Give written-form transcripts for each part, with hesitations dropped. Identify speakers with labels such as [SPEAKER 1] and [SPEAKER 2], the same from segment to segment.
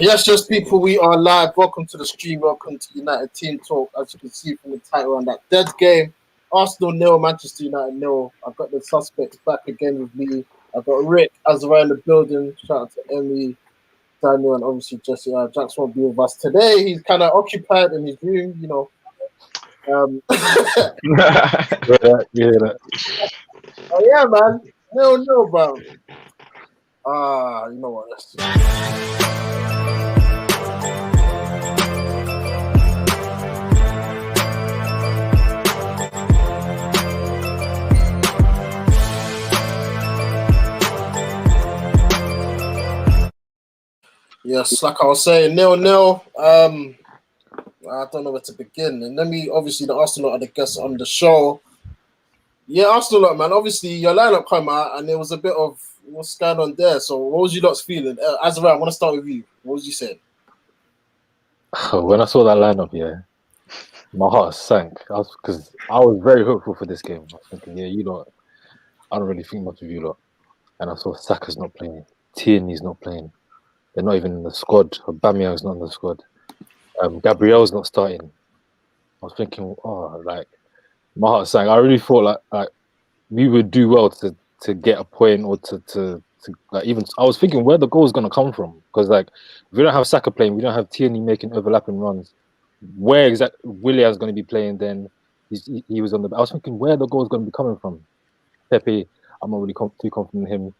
[SPEAKER 1] Yes, just people, we are live. Welcome to the stream. Welcome to United Team Talk. As you can see from the title on that dead game, Arsenal 0, Manchester United 0. I've got the suspects back again with me. I've got Rick Azra in the building. Shout out to Emmy, Daniel, and obviously Jesse. Jax won't be with us today. He's kind of occupied in his room, you know.
[SPEAKER 2] Yeah.
[SPEAKER 1] Oh yeah, man. No, bro. You know what? Let's Yes, like I was saying, 0-0. I don't know where to begin. And then obviously, the Arsenal are the guests on the show. Yeah, Arsenal, man. Obviously, your lineup came out and there was a bit of what's going on there. So, what was you lot's feeling? Azra, I want to start with you. What was you saying?
[SPEAKER 2] When I saw that lineup, my heart sank. Because I was very hopeful for this game. I was thinking, I don't really think much of you lot. And I saw Saka's not playing. Tierney's not playing. They're not even in the squad. Aubameyang's not in the squad. Gabriel's not starting. I was thinking, my heart sank. I really thought like we would do well to get a point or to like even. I was thinking where the goal is going to come from, because like if we don't have Saka playing, we don't have Tierney making overlapping runs. Where exactly Willian's going to be playing? Then he was on the. I was thinking where the goal is going to be coming from. Pepe, I'm not really too confident in him.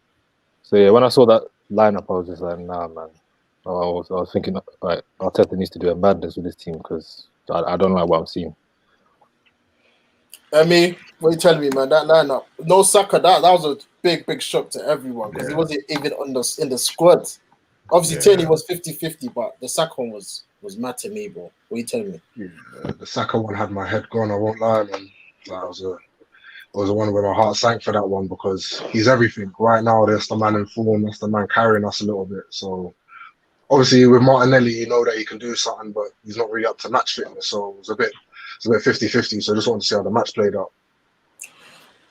[SPEAKER 2] So yeah, when I saw that lineup, I was just like, nah, man. I was thinking, like, Arteta needs to do a madness with this team, because I don't like what I'm seeing.
[SPEAKER 1] Emi, what are you telling me, man? That lineup, no Saka, that was a big shock to everyone, because he wasn't even in the squad. Obviously, Tierney was 50-50, but the Saka one was mad to me, bro. What are you telling me?
[SPEAKER 3] The Saka one had my head gone. I won't lie, man. That was the one where my heart sank for that one, because he's everything. Right now, that's the man in form. That's the man carrying us a little bit. So, obviously, with Martinelli, you know that he can do something, but he's not really up to match fitness. So, it's a bit 50-50. So, I just wanted to see how the match played out.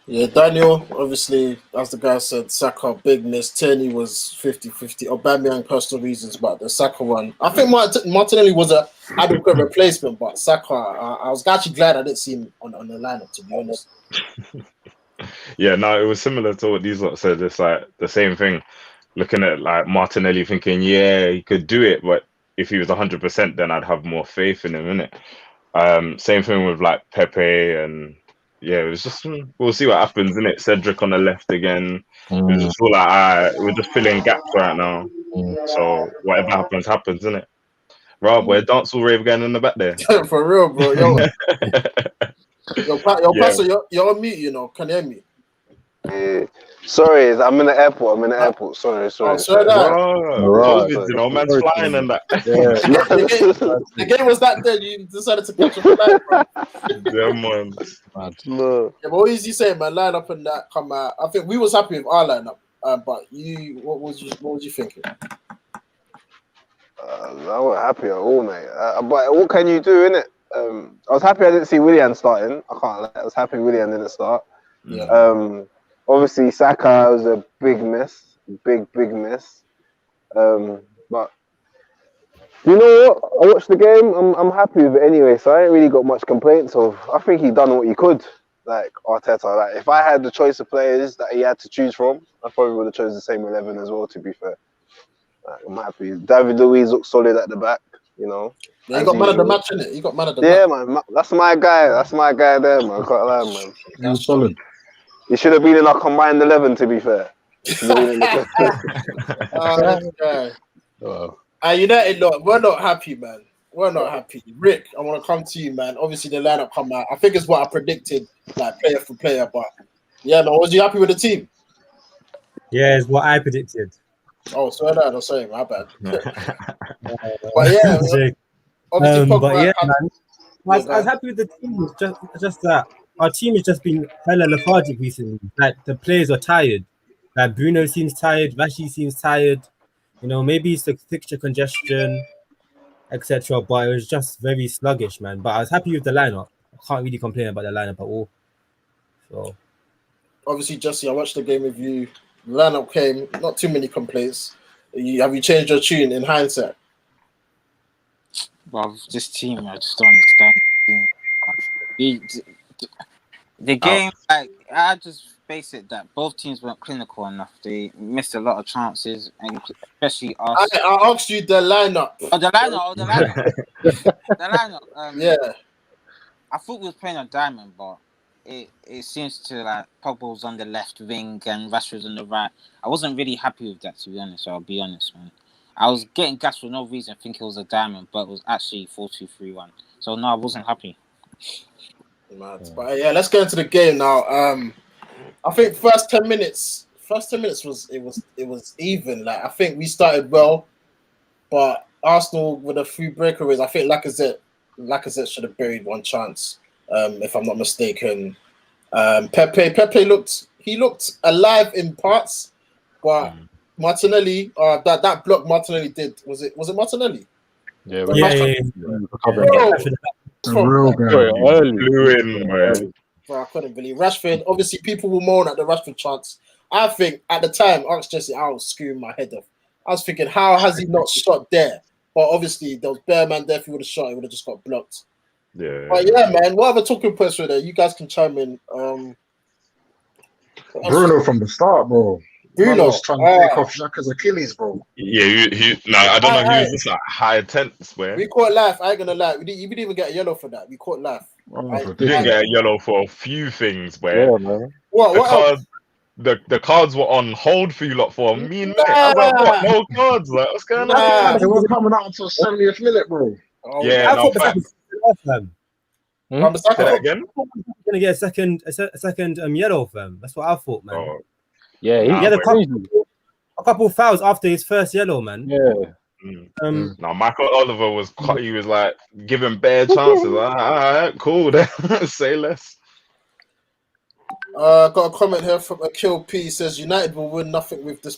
[SPEAKER 1] Yeah, Daniel, obviously, as the guy said, Saka, big miss. Tierney was 50-50. Aubameyang, personal reasons, but the Saka one, I think Martinelli was an adequate replacement, but Saka, I was actually glad I didn't see him on the lineup, to be honest.
[SPEAKER 4] Yeah, no, it was similar to what these lot said. It's like the same thing. Looking at like Martinelli, thinking, yeah, he could do it, but if he was 100%, then I'd have more faith in him, innit? Same thing with like Pepe, and yeah, it was just, we'll see what happens, innit? Cedric on the left again. It was just all like, we're just filling gaps right now. So whatever happens, innit? Rob, we're dancehall rave going in the back there.
[SPEAKER 1] For real, bro. Pastor, you're on mute, you know. Can you hear me?
[SPEAKER 5] Sorry, I'm in the airport. Sorry.
[SPEAKER 1] Oh, sorry,
[SPEAKER 4] COVID, you know, man's flying and that.
[SPEAKER 1] The game was that day. You decided to catch a flight, bro.
[SPEAKER 4] Yeah, man.
[SPEAKER 5] No.
[SPEAKER 1] Yeah, but what is he saying, man? Line up and that come out. I think we was happy with our lineup, but what was you thinking?
[SPEAKER 5] I wasn't happy at all, mate. But what can you do, innit? I was happy I didn't see Willian starting. I can't lie. I was happy Willian didn't start.
[SPEAKER 1] Yeah.
[SPEAKER 5] Obviously, Saka was a big miss. Big miss. But you know what? I watched the game. I'm happy with it anyway, so I ain't really got much complaints of. I think he done what he could, like Arteta. Like, if I had the choice of players that he had to choose from, I probably would have chosen the same 11 as well, to be fair. Like, I'm happy. David Luiz looks solid at the back, you know.
[SPEAKER 1] Yeah, he got man of the match, innit? He got man of the match.
[SPEAKER 5] Yeah, man. That's my guy. That's my guy there, man. I can't lie, man.
[SPEAKER 1] That's solid.
[SPEAKER 5] He should have been in our combined 11, to be fair.
[SPEAKER 1] United, look, we're not happy, man. We're not happy. Rick, I want to come to you, man. Obviously, the lineup come out. I think it's what I predicted, like player for player. But yeah, man, was you happy with the team?
[SPEAKER 6] Yeah, it's what I predicted.
[SPEAKER 1] Oh, sorry, my bad. But yeah, obviously,
[SPEAKER 6] man. I was happy with the team. Just that our team has just been hella lethargic recently. Like, the players are tired. Like, Bruno seems tired. Rashi seems tired. You know, maybe it's the fixture congestion, etc. But it was just very sluggish, man. But I was happy with the lineup. I can't really complain about the lineup at all. So,
[SPEAKER 1] obviously, Jesse, I watched the game with you. The lineup came. Not too many complaints. Have you changed your tune in hindsight?
[SPEAKER 7] Well, this team, I just don't understand. The game, like, I just base it that both teams weren't clinical enough. They missed a lot of chances, and especially us.
[SPEAKER 1] I asked you the lineup.
[SPEAKER 7] Oh, the lineup. The lineup.
[SPEAKER 1] Yeah.
[SPEAKER 7] I thought we was playing a diamond, but it seems to like Pogba was on the left wing and Rashford on the right. I wasn't really happy with that, to be honest. I'll be honest, man. I was getting gas for no reason, thinking it was a diamond, but it was actually 4-2-3-1. So no, I wasn't happy.
[SPEAKER 1] Mad. But yeah, let's get into the game now. I think first 10 minutes was even. Like I think we started well, but Arsenal with a few breakaways. I think Lacazette should have buried one chance, if I'm not mistaken. Pepe looked alive in parts, but Martinelli, that block Martinelli did, was it Martinelli?
[SPEAKER 2] Yeah,
[SPEAKER 3] real
[SPEAKER 2] early.
[SPEAKER 1] I couldn't believe Rashford. Obviously, people will moan at the Rashford chance. I think at the time, asked Jesse, I was screwing my head off. I was thinking, how has he not shot there? But obviously, there was bare man there. If he would have shot, it would have just got blocked.
[SPEAKER 4] Yeah.
[SPEAKER 1] But yeah, man, what other talking points were there? You guys can chime in.
[SPEAKER 3] Bruno from the start, bro.
[SPEAKER 1] Bruno
[SPEAKER 3] was trying to take off Xhaka's Achilles, bro.
[SPEAKER 4] Yeah, I don't know. He was just like high tense, where
[SPEAKER 1] we caught life. I ain't gonna lie. We didn't even get a yellow for that. We caught life.
[SPEAKER 4] we didn't get a yellow for a few things, where
[SPEAKER 1] What
[SPEAKER 4] the cards were on hold for you lot for a minute. I was like, what? No cards? Like, what's going on?
[SPEAKER 3] They weren't coming out until 70th minute, bro.
[SPEAKER 4] Yeah, no,
[SPEAKER 1] Say
[SPEAKER 4] that again.
[SPEAKER 6] Gonna get a second yellow for him. That's what I thought, man.
[SPEAKER 4] Oh,
[SPEAKER 2] Yeah,
[SPEAKER 6] He had a couple of fouls after his first yellow, man.
[SPEAKER 2] Yeah.
[SPEAKER 4] Now Michael Oliver was like giving bare chances. All right, cool. Say less.
[SPEAKER 1] Got a comment here from Akil P. Says United will win nothing with this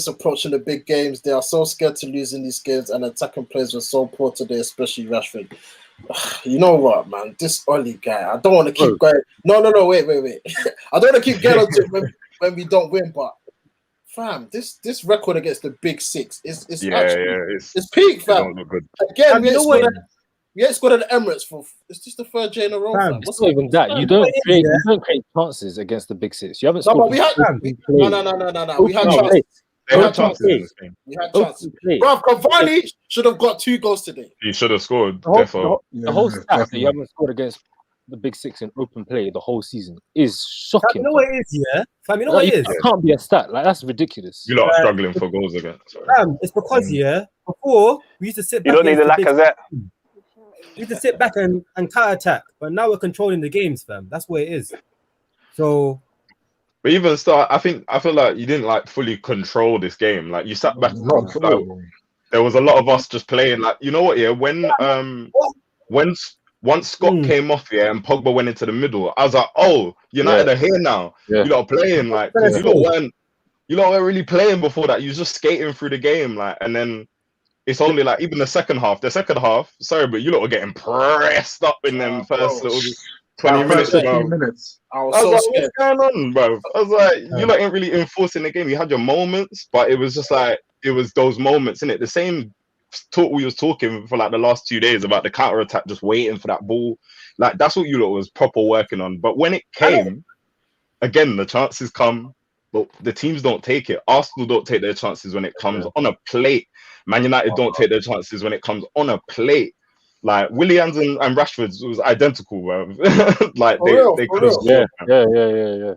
[SPEAKER 1] approach in the big games. They are so scared to lose in these games, and attacking players were so poor today, especially Rashford. You know what, man? This Oli guy, I don't want to keep going. No, wait. I don't want to keep getting on to it when we don't win, but fam, this record against the big six is it's peak, fam. Again, we ain't scored at the Emirates for it's just the third day in a row. Fam.
[SPEAKER 2] It's not even that. You don't create chances against the big six. You haven't scored.
[SPEAKER 1] But we had no. We had chances.
[SPEAKER 4] They had chances in this game.
[SPEAKER 1] We had chances. Bro, Cavani should have got 2 goals today.
[SPEAKER 4] He should have scored.
[SPEAKER 2] The whole stat that you haven't scored against the big six in open play the whole season is shocking.
[SPEAKER 6] You know what it is, yeah? Fam, you know what it is?
[SPEAKER 2] It can't be a stat. Like, that's ridiculous.
[SPEAKER 4] You lot are struggling for goals again.
[SPEAKER 6] Fam, it's because, before, we used to sit back.
[SPEAKER 5] You don't need a Lacazette.
[SPEAKER 6] We used to sit back and counter-attack. But now we're controlling the games, fam. That's what it is. So...
[SPEAKER 4] But even I feel like you didn't like fully control this game. Like you sat back. There was a lot of us just playing. Like, you know what? Yeah, once Scott came off, and Pogba went into the middle, I was like, oh, United are here now. You lot are playing, like, you lot weren't really playing before that. You was just skating through the game, like, and then it's only like even the second half. Sorry, but you lot were getting pressed up in them first little 20 minutes. I was like, what's going on, bro? I was like, you lot ain't really enforcing the game. You had your moments, but it was just like, it was those moments, innit? The same talk we was talking for like the last 2 days about the counter attack, just waiting for that ball. Like, that's what you lot was proper working on. But when it came, again, the chances come, but the teams don't take it. Arsenal don't take their chances when it comes on a plate. Man United don't take their chances when it comes on a plate. Like Williams and Rashford was identical, bro. Like they could have scored.
[SPEAKER 2] Yeah.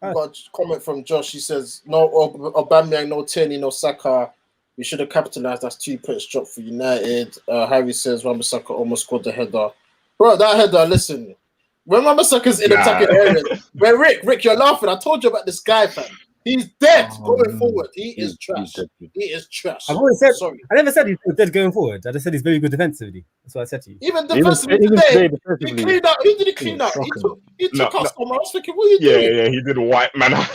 [SPEAKER 1] Got a comment from Josh. He says, no Aubameyang, no Tierney, no Saka. We should have capitalized. That's 2 points drop for United. Harry says Wan-Bissaka almost scored the header. Bro, that header, listen. When Wan-Bissaka's in attacking area, where Rick, you're laughing. I told you about this guy, fam. He's dead going forward. He is trash. He is trash.
[SPEAKER 6] I've always said, sorry. I never said he's dead going forward. I just said he's very good defensively. That's what I said to you.
[SPEAKER 1] Even defensively today, he cleaned out. Who did he clean out? He took us from. I was thinking, what are you doing?
[SPEAKER 4] Yeah, he did a white man out.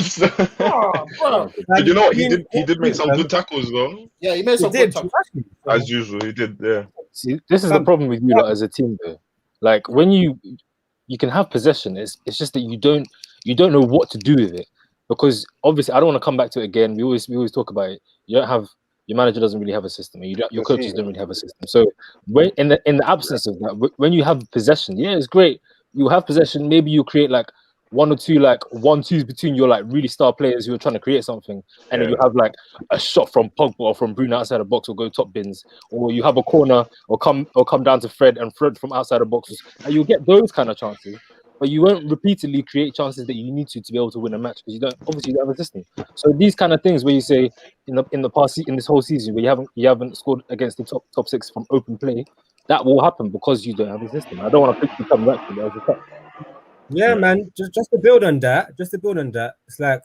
[SPEAKER 1] Bro.
[SPEAKER 4] But you know what? He did make some good tackles, though.
[SPEAKER 1] Yeah, he made some good tackles.
[SPEAKER 4] As usual, he did, yeah.
[SPEAKER 2] See, this is the problem with you lot as a team, though. Like, when you can have possession, it's just that you don't know what to do with it. Because obviously, I don't want to come back to it again. We always talk about it. You don't have your manager doesn't really have a system, and your
[SPEAKER 5] That's
[SPEAKER 2] coaches
[SPEAKER 5] it.
[SPEAKER 2] don't really have a system. So when in the absence of that, when you have possession, yeah, it's great. You have possession. Maybe you create like one or two like 1-2s between your like really star players who are trying to create something, and then you have like a shot from Pogba or from Bruno outside the box or go top bins, or you have a corner or come down to Fred and Fred from outside the box, and you'll get those kind of chances. But you won't repeatedly create chances that you need to be able to win a match because you don't have a system. So these kind of things where you say in the past in this whole season where you haven't scored against the top six from open play, that will happen because you don't have a system. I don't want to become that.
[SPEAKER 6] Yeah, man. Just to build on that, it's like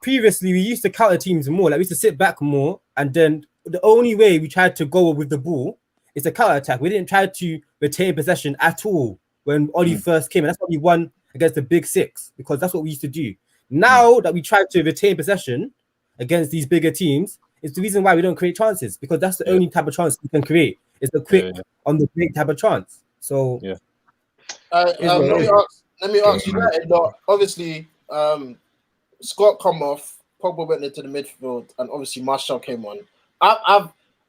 [SPEAKER 6] previously we used to counter teams more. Like we used to sit back more, and then the only way we tried to go with the ball is a counter attack. We didn't try to retain possession at all when Oli first came, and that's why we won against the big six because that's what we used to do. Now that we try to retain possession against these bigger teams, it's the reason why we don't create chances because that's the only type of chance we can create. It's the quick on the break type of chance. So
[SPEAKER 1] let me ask you that. Obviously, Scott come off, Pogba went into the midfield, and obviously Martial came on.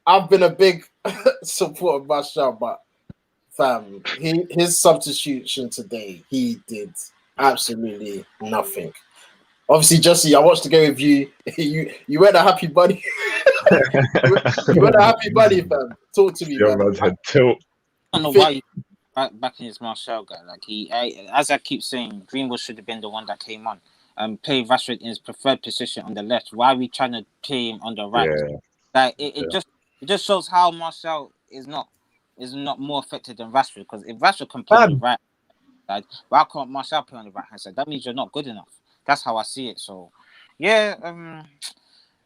[SPEAKER 1] I've been a big supporter of Martial, but fam, his substitution today, he did absolutely nothing. Obviously, Jesse, I watched the game with you. You went a happy bunny. you went a happy bunny, fam. Talk to me, man.
[SPEAKER 4] Had tilt.
[SPEAKER 7] I don't know why you back in his Martial guy. Like as I keep saying, Greenwood should have been the one that came on and play Rashford in his preferred position on the left. Why are we trying to play him on the right?
[SPEAKER 4] Yeah.
[SPEAKER 7] Like it just shows how Martial is not more effective than Rashford. Because if Rashford can play on the right side, why can't Martial play on the right hand side? That means you're not good enough. That's how I see it. So yeah,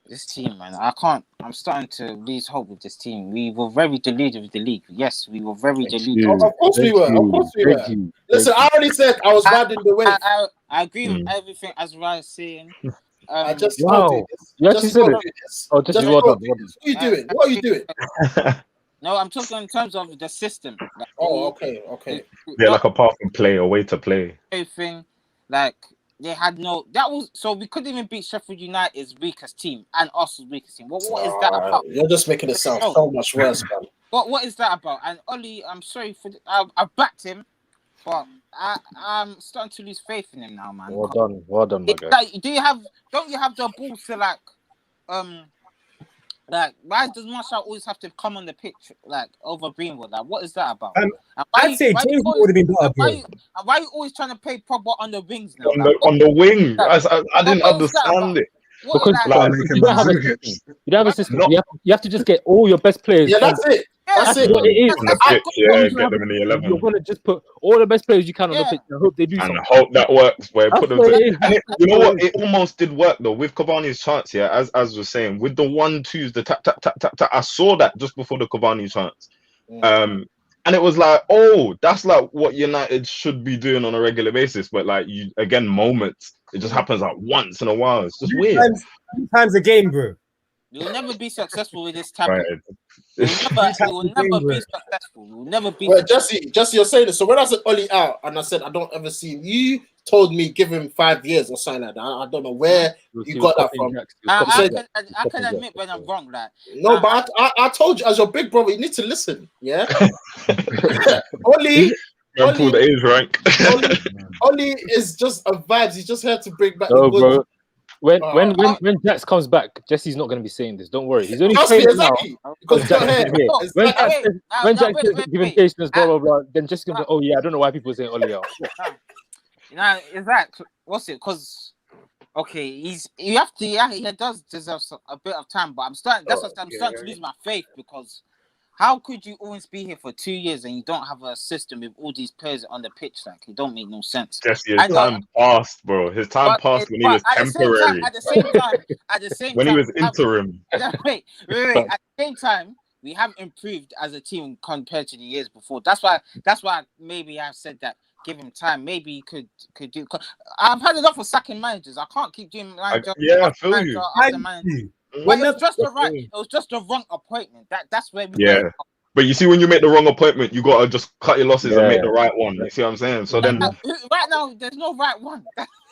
[SPEAKER 7] this team, man, I'm starting to lose hope with this team. We were very deluded with the league. Yes, we were very deluded.
[SPEAKER 1] Of course we were. Listen, I already said I was riding the wave.
[SPEAKER 7] I agree with everything Azra is saying.
[SPEAKER 1] I just
[SPEAKER 2] wow.
[SPEAKER 1] told you this.
[SPEAKER 2] You actually said it. Oh, just
[SPEAKER 1] Just
[SPEAKER 2] well
[SPEAKER 1] told
[SPEAKER 2] done.
[SPEAKER 1] you this. What are you doing? What are you doing?
[SPEAKER 7] No, I'm talking in terms of the system. Like,
[SPEAKER 1] okay.
[SPEAKER 4] Yeah, like a path and play, a way to play.
[SPEAKER 7] Everything, like they had so we couldn't even beat Sheffield United's weakest team and Arsenal's weakest team. What is that about?
[SPEAKER 1] You're just making it sound so much worse, man.
[SPEAKER 7] What is that about? And Oli, I'm sorry for I backed him, but I'm starting to lose faith in him now, man.
[SPEAKER 2] Well done, my guy.
[SPEAKER 7] Like, don't you have the balls to like why does Martial always have to come on the pitch like over Greenwood? Like, what is that about?
[SPEAKER 6] I'd say James would have been better, bro.
[SPEAKER 7] Why are you always trying to play Pogba on the wings now?
[SPEAKER 4] On the wing, I didn't understand it.
[SPEAKER 2] Because you don't have a system. You don't have a system. You have to just get all your best players.
[SPEAKER 1] Yeah, that's it. That's it.
[SPEAKER 2] What it is.
[SPEAKER 4] On the pitch, get them in the 11.
[SPEAKER 2] You're gonna just put all the best players you can on the pitch and hope they do something.
[SPEAKER 4] And hope that works. Where put them.
[SPEAKER 2] And
[SPEAKER 4] you know what? It almost did work though with Cavani's chance. Yeah, as was saying, with the 1-2s, the tap. I saw that just before the Cavani chance. And it was like, oh, that's like what United should be doing on a regular basis. But like moments. It just happens like once in a while. It's just weird.
[SPEAKER 6] Times a game, bro.
[SPEAKER 7] You'll never be successful with this type.
[SPEAKER 4] Right.
[SPEAKER 7] You'll never be successful. You'll never be.
[SPEAKER 1] Well, Jesse, you're saying this. So when I said Oli out, and I said I don't ever see him, you told me give him 5 years or something like that. I don't know where you got that from.
[SPEAKER 7] I can admit when I'm wrong, like.
[SPEAKER 1] No, but I told you as your big brother, you need to listen. Yeah. Oli
[SPEAKER 4] pull the age rank.
[SPEAKER 1] Oli is just a vibes. He's just here to bring back
[SPEAKER 2] no,
[SPEAKER 1] the good.
[SPEAKER 2] bro. When Jax comes back, Jesse's not going to be saying this. Don't worry. He's only training now.
[SPEAKER 1] Because he's not here.
[SPEAKER 2] When Jax says giving patience, blah blah blah, then Jesse's going to be, oh yeah, I don't know why people are saying Oli out.
[SPEAKER 7] Is that what's it? Because he does deserve a bit of time, but I'm starting to lose my faith because. How could you always be here for 2 years and you don't have a system with all these players on the pitch? Like, it don't make no sense.
[SPEAKER 4] Jesse, his time passed, bro. His time passed when he was temporary.
[SPEAKER 7] At the same time,
[SPEAKER 4] when he was interim.
[SPEAKER 7] Wait. At the same time, we have improved as a team compared to the years before. That's why maybe I've said that. Give him time. Maybe he could do. I've had enough of sacking managers. I can't keep doing manager.
[SPEAKER 4] I feel you.
[SPEAKER 7] But it was just the wrong appointment. That's where we went.
[SPEAKER 4] But you see, when you make the wrong appointment, you gotta just cut your losses and make the right one. You see what I'm saying? So then,
[SPEAKER 7] right now, there's no right one.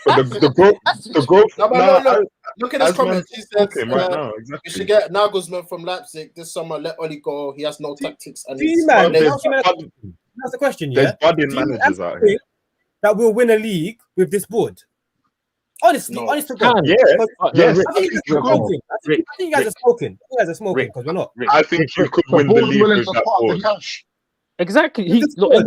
[SPEAKER 4] But the growth.
[SPEAKER 1] No, but
[SPEAKER 4] Nah,
[SPEAKER 1] look at his
[SPEAKER 4] as man
[SPEAKER 1] comments. He says
[SPEAKER 4] talking right now,
[SPEAKER 1] we
[SPEAKER 4] exactly.
[SPEAKER 1] should get Nagelsmann from Leipzig this summer. Let Oli go. He has no tactics. And he's
[SPEAKER 6] man,
[SPEAKER 4] There's
[SPEAKER 6] that's the question. Yeah,
[SPEAKER 4] there's budding
[SPEAKER 6] Do you
[SPEAKER 4] managers out
[SPEAKER 6] actually
[SPEAKER 4] here.
[SPEAKER 6] think that we'll win a league with this board? Honestly,
[SPEAKER 1] No.
[SPEAKER 6] honest to God.
[SPEAKER 4] Yeah, yes.
[SPEAKER 6] I think you guys are smoking. I think you guys are smoking. You guys are smoking because we're not.
[SPEAKER 4] I think you could
[SPEAKER 3] The
[SPEAKER 4] win the
[SPEAKER 3] board's
[SPEAKER 4] league
[SPEAKER 3] willing
[SPEAKER 4] with
[SPEAKER 3] to
[SPEAKER 4] that
[SPEAKER 3] part the
[SPEAKER 4] board.
[SPEAKER 3] cash.
[SPEAKER 2] Exactly. Look, in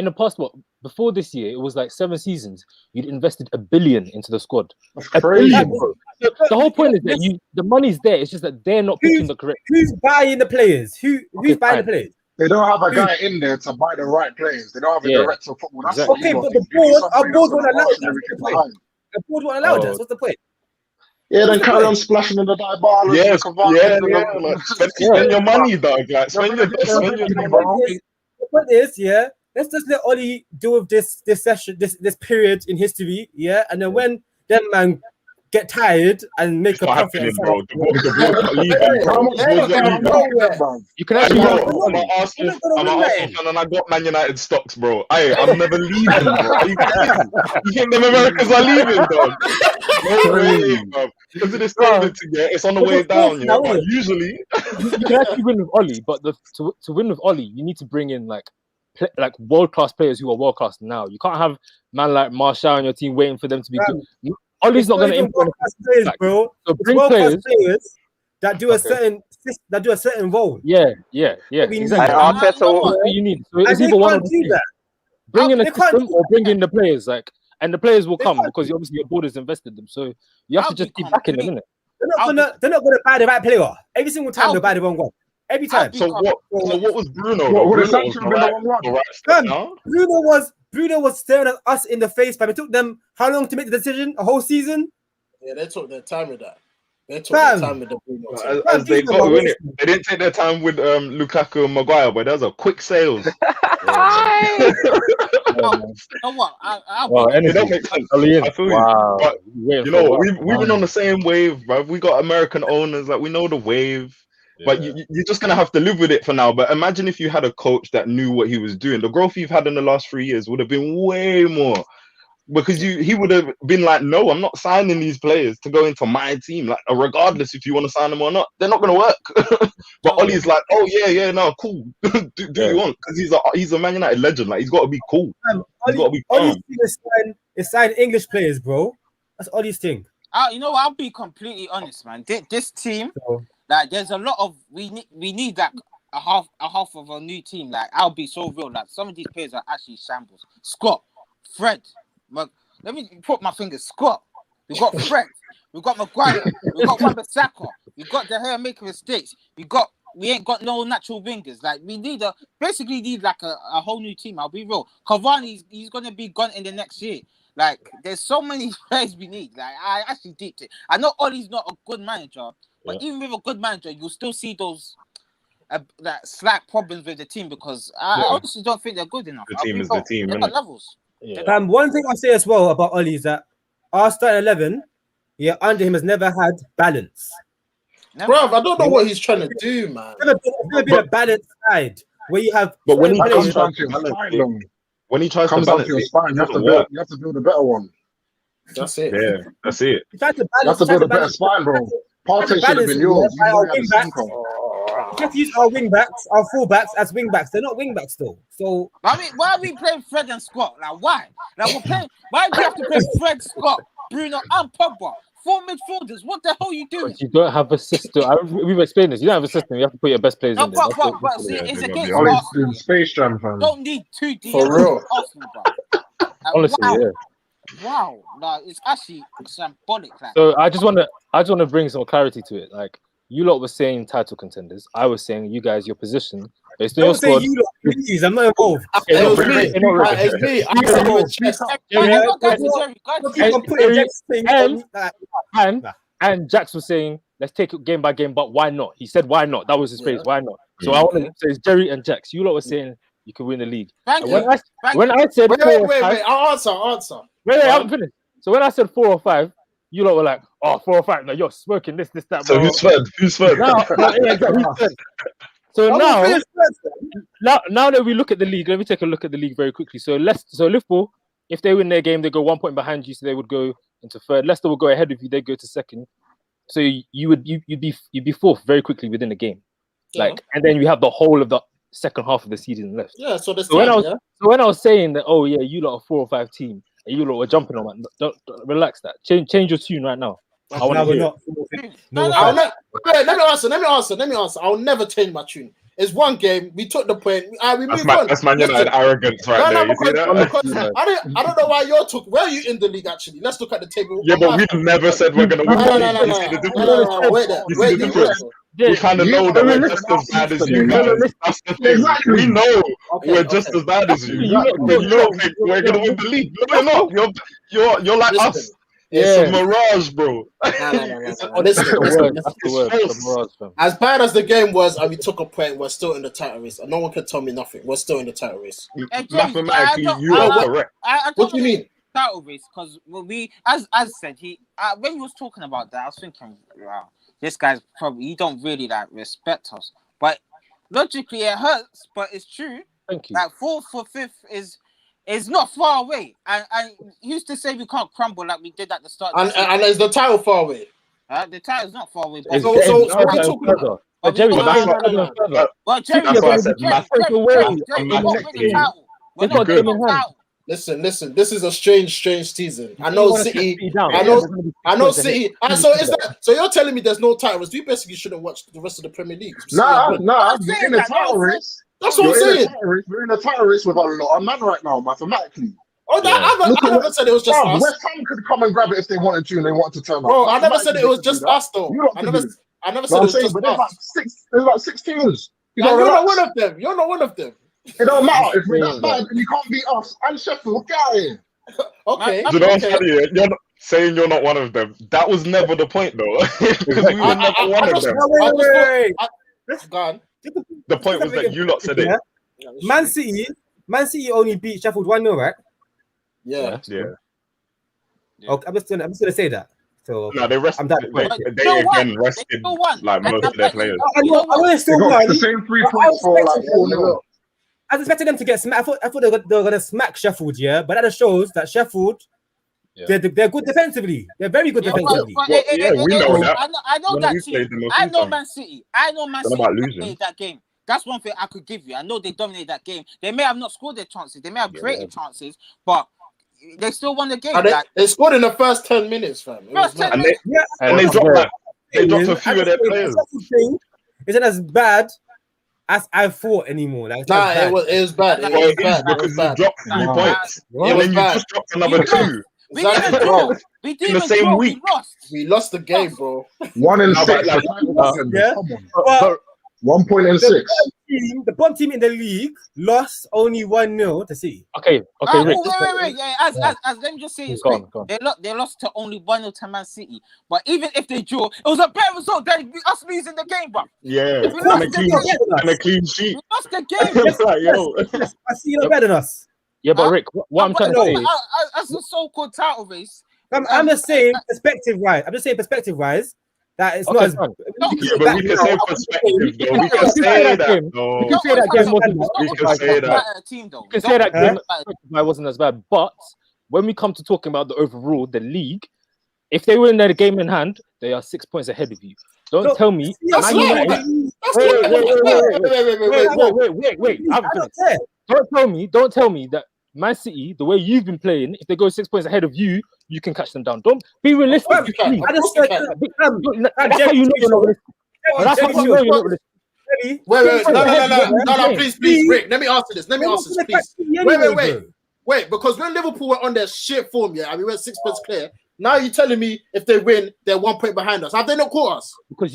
[SPEAKER 2] the past, before this year, it was like 7 seasons. You'd invested $1 billion into the squad.
[SPEAKER 3] That's
[SPEAKER 2] $1
[SPEAKER 3] crazy.
[SPEAKER 2] billion, bro. The whole point is that the money's there. It's just that they're not picking the correct.
[SPEAKER 6] Who's buying the players? Who's buying
[SPEAKER 2] fine.
[SPEAKER 6] the players?
[SPEAKER 3] They don't have a guy in there to buy the right players. They don't have a
[SPEAKER 2] Yeah.
[SPEAKER 3] director of football. That's
[SPEAKER 2] Exactly.
[SPEAKER 3] what you
[SPEAKER 6] Okay,
[SPEAKER 3] got.
[SPEAKER 6] but the
[SPEAKER 3] They need
[SPEAKER 6] board,
[SPEAKER 3] somebody
[SPEAKER 6] our board
[SPEAKER 3] that's
[SPEAKER 6] won't
[SPEAKER 3] gonna
[SPEAKER 6] allow
[SPEAKER 3] marshal
[SPEAKER 6] that.
[SPEAKER 3] everything
[SPEAKER 6] What's the point?
[SPEAKER 3] behind.
[SPEAKER 6] The board won't allow
[SPEAKER 2] Oh.
[SPEAKER 6] that. What's the point?
[SPEAKER 3] Yeah, then
[SPEAKER 6] What's the
[SPEAKER 3] carry
[SPEAKER 6] point?
[SPEAKER 3] on splashing in the Dybala.
[SPEAKER 4] Yes, yeah. Like, spend your money, dog. Like, spend your money.
[SPEAKER 6] The point is, yeah, let's just let Oli deal with this session, this period in history, yeah, and then when them man get tired and make
[SPEAKER 4] It's
[SPEAKER 6] a
[SPEAKER 4] not
[SPEAKER 6] profit.
[SPEAKER 4] happening,
[SPEAKER 6] and
[SPEAKER 4] bro. The board's not leaving,
[SPEAKER 3] How
[SPEAKER 4] bro.
[SPEAKER 3] much
[SPEAKER 4] The board's not leaving.
[SPEAKER 3] bro?
[SPEAKER 2] You can
[SPEAKER 4] Hey,
[SPEAKER 2] actually
[SPEAKER 4] bro,
[SPEAKER 2] win.
[SPEAKER 4] I'm an Arsenal
[SPEAKER 6] We're not gonna win that.
[SPEAKER 4] fan and I got Man United stocks, bro. I'm never leaving, bro. Are you kidding? You think them Americans are leaving, dog? No way, bro. Because of this COVID thing, yeah, it's on the
[SPEAKER 6] But
[SPEAKER 4] way
[SPEAKER 6] the
[SPEAKER 4] down,
[SPEAKER 6] fourth
[SPEAKER 4] yeah.
[SPEAKER 6] now,
[SPEAKER 4] But
[SPEAKER 6] innit?
[SPEAKER 4] usually,
[SPEAKER 2] You can actually win with Oli, but to win with Oli, you need to bring in like world class players who are world class now. You can't have man like Martial on your team waiting for them to be good. Oli's not going to implement.
[SPEAKER 6] world-class players,
[SPEAKER 2] Like,
[SPEAKER 6] bro.
[SPEAKER 2] So
[SPEAKER 6] It's
[SPEAKER 2] bring
[SPEAKER 6] world-class
[SPEAKER 2] players.
[SPEAKER 6] players that do a certain role.
[SPEAKER 2] Yeah.
[SPEAKER 6] We
[SPEAKER 2] Exactly.
[SPEAKER 6] need-
[SPEAKER 5] Like
[SPEAKER 2] That's
[SPEAKER 5] Arteta,
[SPEAKER 2] what you need. So
[SPEAKER 6] And
[SPEAKER 2] it's
[SPEAKER 6] they
[SPEAKER 2] either one or
[SPEAKER 6] can't
[SPEAKER 2] the
[SPEAKER 6] do
[SPEAKER 2] two.
[SPEAKER 6] that.
[SPEAKER 2] Bring in a
[SPEAKER 6] They can't
[SPEAKER 2] system
[SPEAKER 6] do
[SPEAKER 2] or bring in the players, and the players will
[SPEAKER 6] They
[SPEAKER 2] come
[SPEAKER 6] can't
[SPEAKER 2] because obviously your board has invested them. So you have
[SPEAKER 7] I'll
[SPEAKER 2] to just
[SPEAKER 7] be
[SPEAKER 2] keep backing them,
[SPEAKER 7] complete-
[SPEAKER 2] innit?
[SPEAKER 6] They're not gonna buy the right player. Every single time
[SPEAKER 7] I'll
[SPEAKER 6] they'll buy
[SPEAKER 7] be-
[SPEAKER 6] the wrong one. Every
[SPEAKER 7] I'll
[SPEAKER 6] time.
[SPEAKER 7] be
[SPEAKER 4] so what was Bruno?
[SPEAKER 3] What, would
[SPEAKER 4] Bruno
[SPEAKER 3] it
[SPEAKER 4] was
[SPEAKER 3] sanction
[SPEAKER 4] the
[SPEAKER 3] been the
[SPEAKER 4] right,
[SPEAKER 3] wrong one?
[SPEAKER 4] the right step
[SPEAKER 6] Fam,
[SPEAKER 4] now.
[SPEAKER 6] Bruno was staring at us in the face, fam. It took them how long to make the decision? A whole season?
[SPEAKER 1] Yeah, they took their time with that. They took their
[SPEAKER 6] Fam.
[SPEAKER 1] time with the Bruno
[SPEAKER 4] As,
[SPEAKER 1] thing.
[SPEAKER 4] as they
[SPEAKER 6] these
[SPEAKER 4] got
[SPEAKER 6] are
[SPEAKER 4] to win it. They didn't take their time with Lukaku and Maguire, but that was a quick sales.
[SPEAKER 7] Oh, what?
[SPEAKER 2] Well,
[SPEAKER 4] It
[SPEAKER 2] energy.
[SPEAKER 4] don't make sense.
[SPEAKER 2] Oli in.
[SPEAKER 4] I feel you.
[SPEAKER 2] Wow.
[SPEAKER 4] But
[SPEAKER 2] Waiting
[SPEAKER 4] you
[SPEAKER 2] for
[SPEAKER 4] know,
[SPEAKER 2] what?
[SPEAKER 4] we've been on the same wave, bro. We got American owners, like we know the wave. But you're just gonna have to live with it for now. But imagine if you had a coach that knew what he was doing. The growth you've had in the last 3 years would have been way more. Because he would have been like, no, I'm not signing these players to go into my team. Like, regardless if you want to sign them or not, they're not gonna work. But Ollie's like, oh yeah, no, cool. do you want? Because he's a Man United legend. Like, he's got to be cool. He's got to be
[SPEAKER 6] Ollie's
[SPEAKER 4] calm.
[SPEAKER 6] thing is sign English players, bro. That's Ollie's thing.
[SPEAKER 7] You know, I'll be completely honest, man. This team, like, there's a lot of we need like a half of a new team. Like, I'll be so real. Like, some of these players are actually shambles. Scott, Fred, let me put my fingers. Scott, we got Fred, we got Maguire, we got Wan-Bissaka, we got De Gea making mistakes. We ain't got no natural wingers. Like, we basically need like a whole new team. I'll be real. Cavani, he's gonna be gone in the next year. Like, there's so many players we need. Like, I actually did it. I know Ollie's not a good manager, but even with a good manager, you'll still see those that slight problems with the team because I honestly don't think they're good enough.
[SPEAKER 4] The team is the team,
[SPEAKER 7] They've
[SPEAKER 4] innit?
[SPEAKER 7] got levels.
[SPEAKER 6] One thing I say as well about Ollie is that our starting 11, under him has never had balance.
[SPEAKER 1] Bruv, I don't know what he's trying to do, man.
[SPEAKER 6] It's never been a balanced side where you have.
[SPEAKER 4] But when he
[SPEAKER 6] certain
[SPEAKER 4] comes
[SPEAKER 6] players-
[SPEAKER 3] down to your spine, though.
[SPEAKER 4] When he tries to
[SPEAKER 3] Comes down
[SPEAKER 4] balance
[SPEAKER 3] to your
[SPEAKER 4] it,
[SPEAKER 3] spine. You have to
[SPEAKER 4] doesn't
[SPEAKER 3] build.
[SPEAKER 4] work.
[SPEAKER 3] You have to build a better one.
[SPEAKER 1] That's it.
[SPEAKER 4] Yeah, that's it.
[SPEAKER 6] you try to
[SPEAKER 3] You
[SPEAKER 6] balance.
[SPEAKER 3] have to build a better
[SPEAKER 6] balance-
[SPEAKER 3] spine, bro. Partey should have
[SPEAKER 6] balance
[SPEAKER 3] been
[SPEAKER 6] it,
[SPEAKER 3] yours.
[SPEAKER 6] yeah, by
[SPEAKER 3] You
[SPEAKER 6] our
[SPEAKER 3] know,
[SPEAKER 6] wing backs. You have to use our wing backs, our full backs as wing backs. They're not wing backs though. So
[SPEAKER 7] Why are we playing Fred and Scott? Like, why? Like, we're playing. Why do we have to play Fred, Scott, Bruno, and Pogba? 4 midfielders. What the hell are you doing?
[SPEAKER 2] But you don't have a system. We've explained this. You don't have a system. You have to put your best players
[SPEAKER 7] No,
[SPEAKER 2] in there.
[SPEAKER 7] but see,
[SPEAKER 4] Yeah,
[SPEAKER 7] it's
[SPEAKER 4] they're gonna
[SPEAKER 7] against
[SPEAKER 4] be
[SPEAKER 3] Ollie's
[SPEAKER 7] Arsenal.
[SPEAKER 3] doing Space Jam, fam.
[SPEAKER 7] Don't need 2 DMs
[SPEAKER 1] For real.
[SPEAKER 7] Arsenal, bro. Like,
[SPEAKER 2] Honestly,
[SPEAKER 7] wow.
[SPEAKER 2] yeah.
[SPEAKER 7] Wow, like, it's actually symbolic. Like,
[SPEAKER 2] So I just want to bring some clarity to it. Like, you lot were saying title contenders. I was saying you guys, your position based on your
[SPEAKER 6] don't say
[SPEAKER 2] squad.
[SPEAKER 6] you lot, please. I'm not involved.
[SPEAKER 2] Okay,
[SPEAKER 1] It
[SPEAKER 2] no,
[SPEAKER 1] was
[SPEAKER 2] really,
[SPEAKER 1] me.
[SPEAKER 2] no, really.
[SPEAKER 1] It's me. I said you were chest.
[SPEAKER 2] And Jax was saying, let's take it game by game, but why not? He said, why not? That was his phrase, why not? So I want to say it's Jerry and Jax. You lot were saying you can win the league.
[SPEAKER 7] Thank
[SPEAKER 2] And
[SPEAKER 7] you.
[SPEAKER 2] when I said
[SPEAKER 1] Wait.
[SPEAKER 2] 4 or 5,
[SPEAKER 1] I'll answer.
[SPEAKER 2] wait, I haven't finished. So when I said 4 or 5, you lot were like, oh, 4 or 5. No, you're smoking this, that.
[SPEAKER 4] So
[SPEAKER 2] blah,
[SPEAKER 4] who's third? Who's third?
[SPEAKER 2] now, so now that we look at the league, let me take a look at the league very quickly. So Liverpool if they win their game, they go 1 point behind you, so they would go into third. Leicester will go ahead of you, they go to second. So you'd be fourth very quickly within the game.
[SPEAKER 1] Yeah.
[SPEAKER 2] Like, and then you have the whole of the second half of the season left.
[SPEAKER 1] Yeah, so there's
[SPEAKER 2] So when
[SPEAKER 1] time,
[SPEAKER 2] when I was saying that, oh yeah, you lot are 4 or 5 team, and you lot were jumping on that, don't relax that. Change your tune right now. I want
[SPEAKER 6] Now
[SPEAKER 2] to
[SPEAKER 6] we're
[SPEAKER 2] hear.
[SPEAKER 6] not.
[SPEAKER 7] No,
[SPEAKER 6] No,
[SPEAKER 1] I'll let me answer. I'll never change my tune. It's one game. We took the point. We move on.
[SPEAKER 4] That's Man United
[SPEAKER 1] Listen,
[SPEAKER 4] arrogance right there. You see that?
[SPEAKER 1] because I don't know why you're talking. Where are you in the league actually? Let's look at the table.
[SPEAKER 4] Yeah, but we never said we're gonna win.
[SPEAKER 1] No.
[SPEAKER 4] You see the difference?
[SPEAKER 1] Wait there.
[SPEAKER 4] You see
[SPEAKER 1] Wait
[SPEAKER 4] the
[SPEAKER 1] there.
[SPEAKER 4] difference? We kind of know that we're just as bad as you guys. That's the thing.
[SPEAKER 3] Exactly.
[SPEAKER 4] We know we're
[SPEAKER 1] Okay.
[SPEAKER 4] just as bad as you.
[SPEAKER 2] You
[SPEAKER 4] don't think we're gonna win the league. No, you're not. You're like
[SPEAKER 1] Listen.
[SPEAKER 4] us. It's a mirage, bro.
[SPEAKER 1] No. Listen.
[SPEAKER 2] That's the word. The mirage, fam.
[SPEAKER 1] As bad as the game was, and we took a point, we're still in the title race. And no one can tell me nothing. We're still in the title race.
[SPEAKER 4] Mathematically, you
[SPEAKER 1] I
[SPEAKER 4] are
[SPEAKER 1] don't-
[SPEAKER 4] correct.
[SPEAKER 1] What do you mean?
[SPEAKER 7] Title race, because we, as said, when he was talking about that, I was thinking, wow, this guy's probably, he don't really like respect us. But logically, it hurts, but it's true.
[SPEAKER 2] Thank you.
[SPEAKER 7] Like 4th or 5th is not far away. And he used to say we can't crumble like we did at the start. Of the
[SPEAKER 1] And is the title far away?
[SPEAKER 7] the title's not far away.
[SPEAKER 2] It's
[SPEAKER 1] So
[SPEAKER 2] getting
[SPEAKER 1] what are you
[SPEAKER 2] further
[SPEAKER 1] talking
[SPEAKER 2] and further. But Jerry,
[SPEAKER 7] No,
[SPEAKER 2] that's
[SPEAKER 7] no,
[SPEAKER 2] further
[SPEAKER 7] no,
[SPEAKER 2] and further.
[SPEAKER 7] Well, Jerry,
[SPEAKER 4] That's why I said
[SPEAKER 7] Jerry,
[SPEAKER 2] mathematically.
[SPEAKER 7] we won't win the
[SPEAKER 4] Mathematically.
[SPEAKER 7] title. We're
[SPEAKER 2] They've
[SPEAKER 7] not
[SPEAKER 2] got
[SPEAKER 7] winning
[SPEAKER 2] game in
[SPEAKER 7] the
[SPEAKER 2] hand.
[SPEAKER 7] title.
[SPEAKER 1] Listen. This is a strange season. I
[SPEAKER 2] You
[SPEAKER 1] know
[SPEAKER 2] wanna
[SPEAKER 1] City.
[SPEAKER 2] set City down.
[SPEAKER 1] I
[SPEAKER 2] Yeah,
[SPEAKER 1] know.
[SPEAKER 2] there's gonna be
[SPEAKER 1] I know
[SPEAKER 2] points ahead.
[SPEAKER 1] City. So is that? So you're telling me there's no titles? We basically shouldn't watch the rest of the Premier League.
[SPEAKER 3] Nah.
[SPEAKER 7] I'm
[SPEAKER 3] You're
[SPEAKER 7] saying
[SPEAKER 3] in the
[SPEAKER 7] that,
[SPEAKER 3] title
[SPEAKER 7] no,
[SPEAKER 3] race.
[SPEAKER 1] That's what I'm
[SPEAKER 3] You're in
[SPEAKER 1] saying.
[SPEAKER 3] the title race. We're in the title race with a lot of men right now, mathematically.
[SPEAKER 1] Oh,
[SPEAKER 3] Look
[SPEAKER 1] I
[SPEAKER 3] at
[SPEAKER 1] never said it was just
[SPEAKER 3] Bro,
[SPEAKER 1] us.
[SPEAKER 3] West Ham could come and grab it if they wanted to and they wanted to turn up.
[SPEAKER 1] Bro, I never said it was
[SPEAKER 3] Mathematically,
[SPEAKER 1] just
[SPEAKER 3] they could do
[SPEAKER 1] us though.
[SPEAKER 3] You don't
[SPEAKER 1] I
[SPEAKER 3] do
[SPEAKER 1] never
[SPEAKER 3] that.
[SPEAKER 1] said
[SPEAKER 3] No,
[SPEAKER 1] it
[SPEAKER 3] I'm
[SPEAKER 1] was
[SPEAKER 3] saying,
[SPEAKER 1] just
[SPEAKER 3] but there's
[SPEAKER 1] us.
[SPEAKER 3] like 6 teams. You
[SPEAKER 1] And
[SPEAKER 3] gotta
[SPEAKER 1] you're not
[SPEAKER 3] relax.
[SPEAKER 1] one of them. You're not one of them.
[SPEAKER 3] It don't matter. If we're
[SPEAKER 2] Yeah,
[SPEAKER 3] that bad and you can't beat us and Sheffield, get out of here.
[SPEAKER 1] Okay.
[SPEAKER 4] Do you know what's
[SPEAKER 1] okay.
[SPEAKER 4] funny? You're not saying you're not one of them. That was never the point, though. Because we were never one of them.
[SPEAKER 6] Wait.
[SPEAKER 1] Go on.
[SPEAKER 4] The point was that you lot said it.
[SPEAKER 6] Man City only beat Sheffield 1-0, right?
[SPEAKER 1] Yeah.
[SPEAKER 4] Yeah.
[SPEAKER 6] Okay, I'm just gonna say that. So
[SPEAKER 4] No, they rested.
[SPEAKER 6] I'm done.
[SPEAKER 4] They again rested like most of their players.
[SPEAKER 6] I know they
[SPEAKER 3] They
[SPEAKER 6] still
[SPEAKER 3] got
[SPEAKER 6] won.
[SPEAKER 3] the same 3
[SPEAKER 6] I
[SPEAKER 3] points for like
[SPEAKER 6] expected
[SPEAKER 3] 4-0.
[SPEAKER 6] I was expecting them to get smacked. I thought they were gonna smack Sheffield, yeah. But that just shows that Sheffield, they're good defensively. They're very good defensively.
[SPEAKER 4] Yeah, we know that.
[SPEAKER 7] I know
[SPEAKER 4] When
[SPEAKER 7] that
[SPEAKER 4] we
[SPEAKER 7] team.
[SPEAKER 4] played them a
[SPEAKER 7] I
[SPEAKER 4] few
[SPEAKER 7] know
[SPEAKER 4] times.
[SPEAKER 7] Man City. I know Man
[SPEAKER 4] It's
[SPEAKER 7] City
[SPEAKER 4] not about losing.
[SPEAKER 7] dominated that game. That's one thing I could give you. I know they dominated that game. They may have not scored their chances. They may have created chances, but they still won the game.
[SPEAKER 1] And they scored in the first 10 minutes, fam. It was
[SPEAKER 7] First 10
[SPEAKER 1] mad.
[SPEAKER 7] minutes.
[SPEAKER 4] And they dropped a few of their players.
[SPEAKER 6] Thing isn't as bad as I thought anymore. Like, it's not
[SPEAKER 1] Nah,
[SPEAKER 6] bad.
[SPEAKER 1] it was bad. It
[SPEAKER 4] Well,
[SPEAKER 1] was
[SPEAKER 4] it is
[SPEAKER 1] bad. It
[SPEAKER 4] because
[SPEAKER 1] was
[SPEAKER 4] you
[SPEAKER 1] bad.
[SPEAKER 4] dropped 3
[SPEAKER 7] Nah,
[SPEAKER 4] points.
[SPEAKER 1] It
[SPEAKER 4] And
[SPEAKER 1] was
[SPEAKER 4] then you
[SPEAKER 1] bad.
[SPEAKER 4] just dropped another
[SPEAKER 7] You
[SPEAKER 4] 2.
[SPEAKER 7] We didn't
[SPEAKER 1] Exactly.
[SPEAKER 7] draw. We didn't
[SPEAKER 4] In the
[SPEAKER 7] even
[SPEAKER 4] same
[SPEAKER 7] draw.
[SPEAKER 4] week.
[SPEAKER 7] We lost.
[SPEAKER 1] We lost the game, bro.
[SPEAKER 3] 1 in
[SPEAKER 4] No,
[SPEAKER 3] 6.
[SPEAKER 4] but
[SPEAKER 6] Yeah.
[SPEAKER 3] Come on.
[SPEAKER 6] But
[SPEAKER 3] 1 point in 6.
[SPEAKER 6] the bottom team in the league lost only 1-0 to City.
[SPEAKER 2] Okay, Rick.
[SPEAKER 7] Wait. Yeah, as let me just say this
[SPEAKER 2] Go on,
[SPEAKER 7] quick.
[SPEAKER 2] go on.
[SPEAKER 7] They lost to only 1-0 to Man City. But even if they draw, it was a better result than us losing the game, bro.
[SPEAKER 4] Yeah,
[SPEAKER 7] We
[SPEAKER 4] and
[SPEAKER 7] lost
[SPEAKER 4] a clean sheet.
[SPEAKER 7] We lost the game.
[SPEAKER 4] It's like, yo.
[SPEAKER 6] I see you're better than us.
[SPEAKER 2] Yeah, but Rick, what I'm trying to say is,
[SPEAKER 7] As a so-called title race,
[SPEAKER 6] I'm just saying perspective-wise. That it's not as.
[SPEAKER 4] Yeah, but we can say perspective, though. We can say that, though.
[SPEAKER 2] you can say that game wasn't
[SPEAKER 4] We can say that.
[SPEAKER 7] team though.
[SPEAKER 2] You can say that game wasn't as bad, but when we come to talking about the overall, the league, if they win their game in hand, they are 6 points ahead of you. Don't tell me.
[SPEAKER 1] That's
[SPEAKER 2] Man
[SPEAKER 1] lying.
[SPEAKER 2] United- Wait. I haven't finished. Don't tell me that Man City, the way you've been playing, if they go 6 points ahead of you, you can catch them down. Don't be realistic.
[SPEAKER 1] Of course you can.
[SPEAKER 2] please.
[SPEAKER 1] Of course you can.
[SPEAKER 2] That's how you know you're not realistic. That's how you know you're not realistic.
[SPEAKER 1] Wait. No, please, Rick. Let me answer this, please. Wait, because when Liverpool were on their shit form, and we went 6 points clear, now you're telling me if they win, they're 1 point behind us. Have they not caught us?
[SPEAKER 2] Because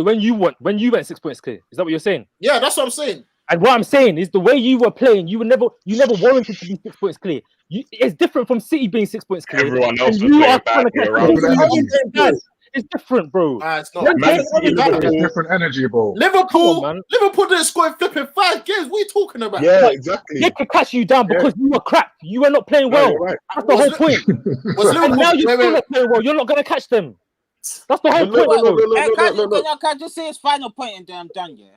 [SPEAKER 2] when you went 6 points clear, is that what you're saying?
[SPEAKER 1] Yeah, that's what I'm saying.
[SPEAKER 2] And what I'm saying is the way you were playing, you never warranted to be 6 points clear. It's different from City being 6 points clear.
[SPEAKER 4] Everyone else
[SPEAKER 2] and
[SPEAKER 4] was
[SPEAKER 2] you
[SPEAKER 4] playing
[SPEAKER 2] are trying to
[SPEAKER 4] badly
[SPEAKER 2] catch
[SPEAKER 4] around
[SPEAKER 2] them. It's different, bro.
[SPEAKER 1] It's not.
[SPEAKER 4] Man City, Liverpool.
[SPEAKER 3] Different energy, bro.
[SPEAKER 1] Liverpool didn't score in flipping 5 games. What are you talking about?
[SPEAKER 4] Yeah, exactly.
[SPEAKER 2] They could catch you down because you were crap. You were not playing well.
[SPEAKER 4] Right.
[SPEAKER 2] That's the whole point. And now you're still not playing well. You're not going to catch them. That's the whole point.
[SPEAKER 7] Can I just say his final point and then I'm done, yeah?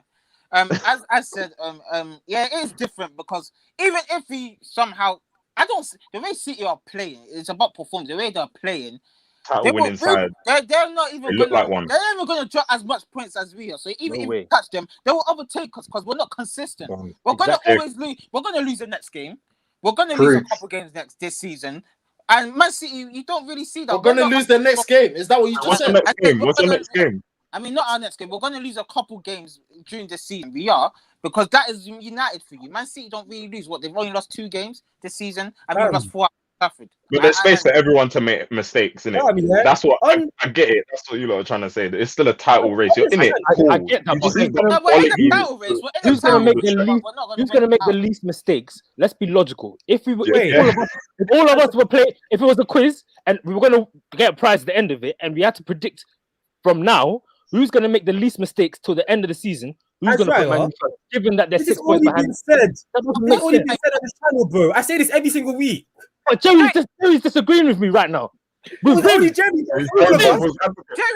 [SPEAKER 7] As I said, it is different because even if we somehow The way City are playing, it's about performance. The way they're playing,
[SPEAKER 4] Title winning side.
[SPEAKER 7] they're not even
[SPEAKER 4] They look
[SPEAKER 7] gonna.
[SPEAKER 4] like one.
[SPEAKER 7] They're not even gonna drop as much points as we are. So even
[SPEAKER 2] No
[SPEAKER 7] if
[SPEAKER 2] way.
[SPEAKER 7] we catch them, they will overtake us because we're not consistent. We're
[SPEAKER 2] Exactly.
[SPEAKER 7] gonna always lose. We're gonna lose the next game. We're gonna lose a
[SPEAKER 3] Preach.
[SPEAKER 7] couple games this season. And Man City, you don't really see that.
[SPEAKER 1] We're gonna lose the next game. Is that what you just
[SPEAKER 4] What's the
[SPEAKER 1] said?
[SPEAKER 4] next
[SPEAKER 7] I
[SPEAKER 4] game?
[SPEAKER 7] think
[SPEAKER 4] What's the
[SPEAKER 7] we're
[SPEAKER 4] next game?
[SPEAKER 7] I mean, not our next game. We're going to lose a couple games during the season. We are, because that is United for you. Man City don't really lose. What, they've only lost 2 games this season, and we've lost 4 at Trafford.
[SPEAKER 4] But there's space for everyone to make mistakes, innit?
[SPEAKER 6] No, I mean, yeah.
[SPEAKER 4] That's what I get it. That's what you lot are trying to say. It's still a title race. You're in it.
[SPEAKER 2] I get that,
[SPEAKER 4] You
[SPEAKER 2] but
[SPEAKER 4] just need
[SPEAKER 2] who's gonna,
[SPEAKER 7] No, we're in the
[SPEAKER 4] quality.
[SPEAKER 7] title race. We're in
[SPEAKER 2] who's
[SPEAKER 7] the
[SPEAKER 2] gonna
[SPEAKER 7] title
[SPEAKER 2] make
[SPEAKER 7] race,
[SPEAKER 2] the
[SPEAKER 7] but
[SPEAKER 2] least?
[SPEAKER 7] we're not
[SPEAKER 2] Who's
[SPEAKER 7] win
[SPEAKER 2] gonna make the
[SPEAKER 7] title.
[SPEAKER 2] least mistakes? Let's be logical. If we were,
[SPEAKER 6] Wait.
[SPEAKER 2] if all of us were playing, if it was a quiz and we were gonna get a prize at the end of it, and we had to predict from now who's gonna make the least mistakes till the end of the season, who's
[SPEAKER 6] That's
[SPEAKER 2] gonna put
[SPEAKER 6] right,
[SPEAKER 2] Man U first, given that they're
[SPEAKER 6] This
[SPEAKER 2] 6
[SPEAKER 6] has
[SPEAKER 2] points
[SPEAKER 6] already
[SPEAKER 2] behind.
[SPEAKER 6] been said.
[SPEAKER 2] That doesn't
[SPEAKER 6] This
[SPEAKER 2] make
[SPEAKER 6] has already
[SPEAKER 2] sense.
[SPEAKER 6] been said on this channel, bro. I say this every single week.
[SPEAKER 2] But Jerry's disagreeing with me right now.
[SPEAKER 6] It was only Jeremy.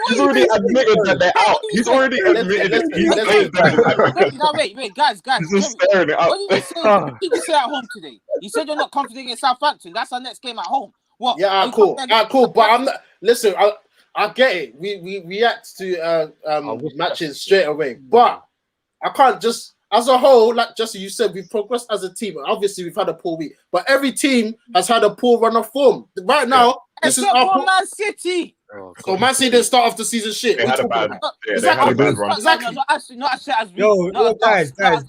[SPEAKER 4] He's already admitted that they're out. He's already admitted it. He's made them.
[SPEAKER 7] No, wait, guys.
[SPEAKER 4] He's just staring it out.
[SPEAKER 7] What did you say at home today? You said you're not confident in Southampton. That's our next game at home. What?
[SPEAKER 1] Yeah,
[SPEAKER 7] Are you
[SPEAKER 1] cool.
[SPEAKER 7] confident
[SPEAKER 1] Cool.
[SPEAKER 7] against
[SPEAKER 1] But I'm
[SPEAKER 7] Southampton?
[SPEAKER 1] not. Listen, I get it. We react to
[SPEAKER 2] wish
[SPEAKER 1] matches straight away, but I can't just. As a whole, like Jesse, you said, we've progressed as a team. Obviously, we've had a poor week, but every team has had a poor run of form. Right now, this is
[SPEAKER 7] Except
[SPEAKER 1] our
[SPEAKER 7] for Man City.
[SPEAKER 1] So Man City didn't start off the season shit.
[SPEAKER 4] They
[SPEAKER 1] What
[SPEAKER 4] had
[SPEAKER 1] you
[SPEAKER 4] a
[SPEAKER 1] talking
[SPEAKER 4] bad.
[SPEAKER 1] about?
[SPEAKER 4] Yeah, they had a bad run.
[SPEAKER 1] Exactly.
[SPEAKER 7] Not as shit as we.
[SPEAKER 6] Yo,
[SPEAKER 7] not as
[SPEAKER 6] guys.
[SPEAKER 7] us.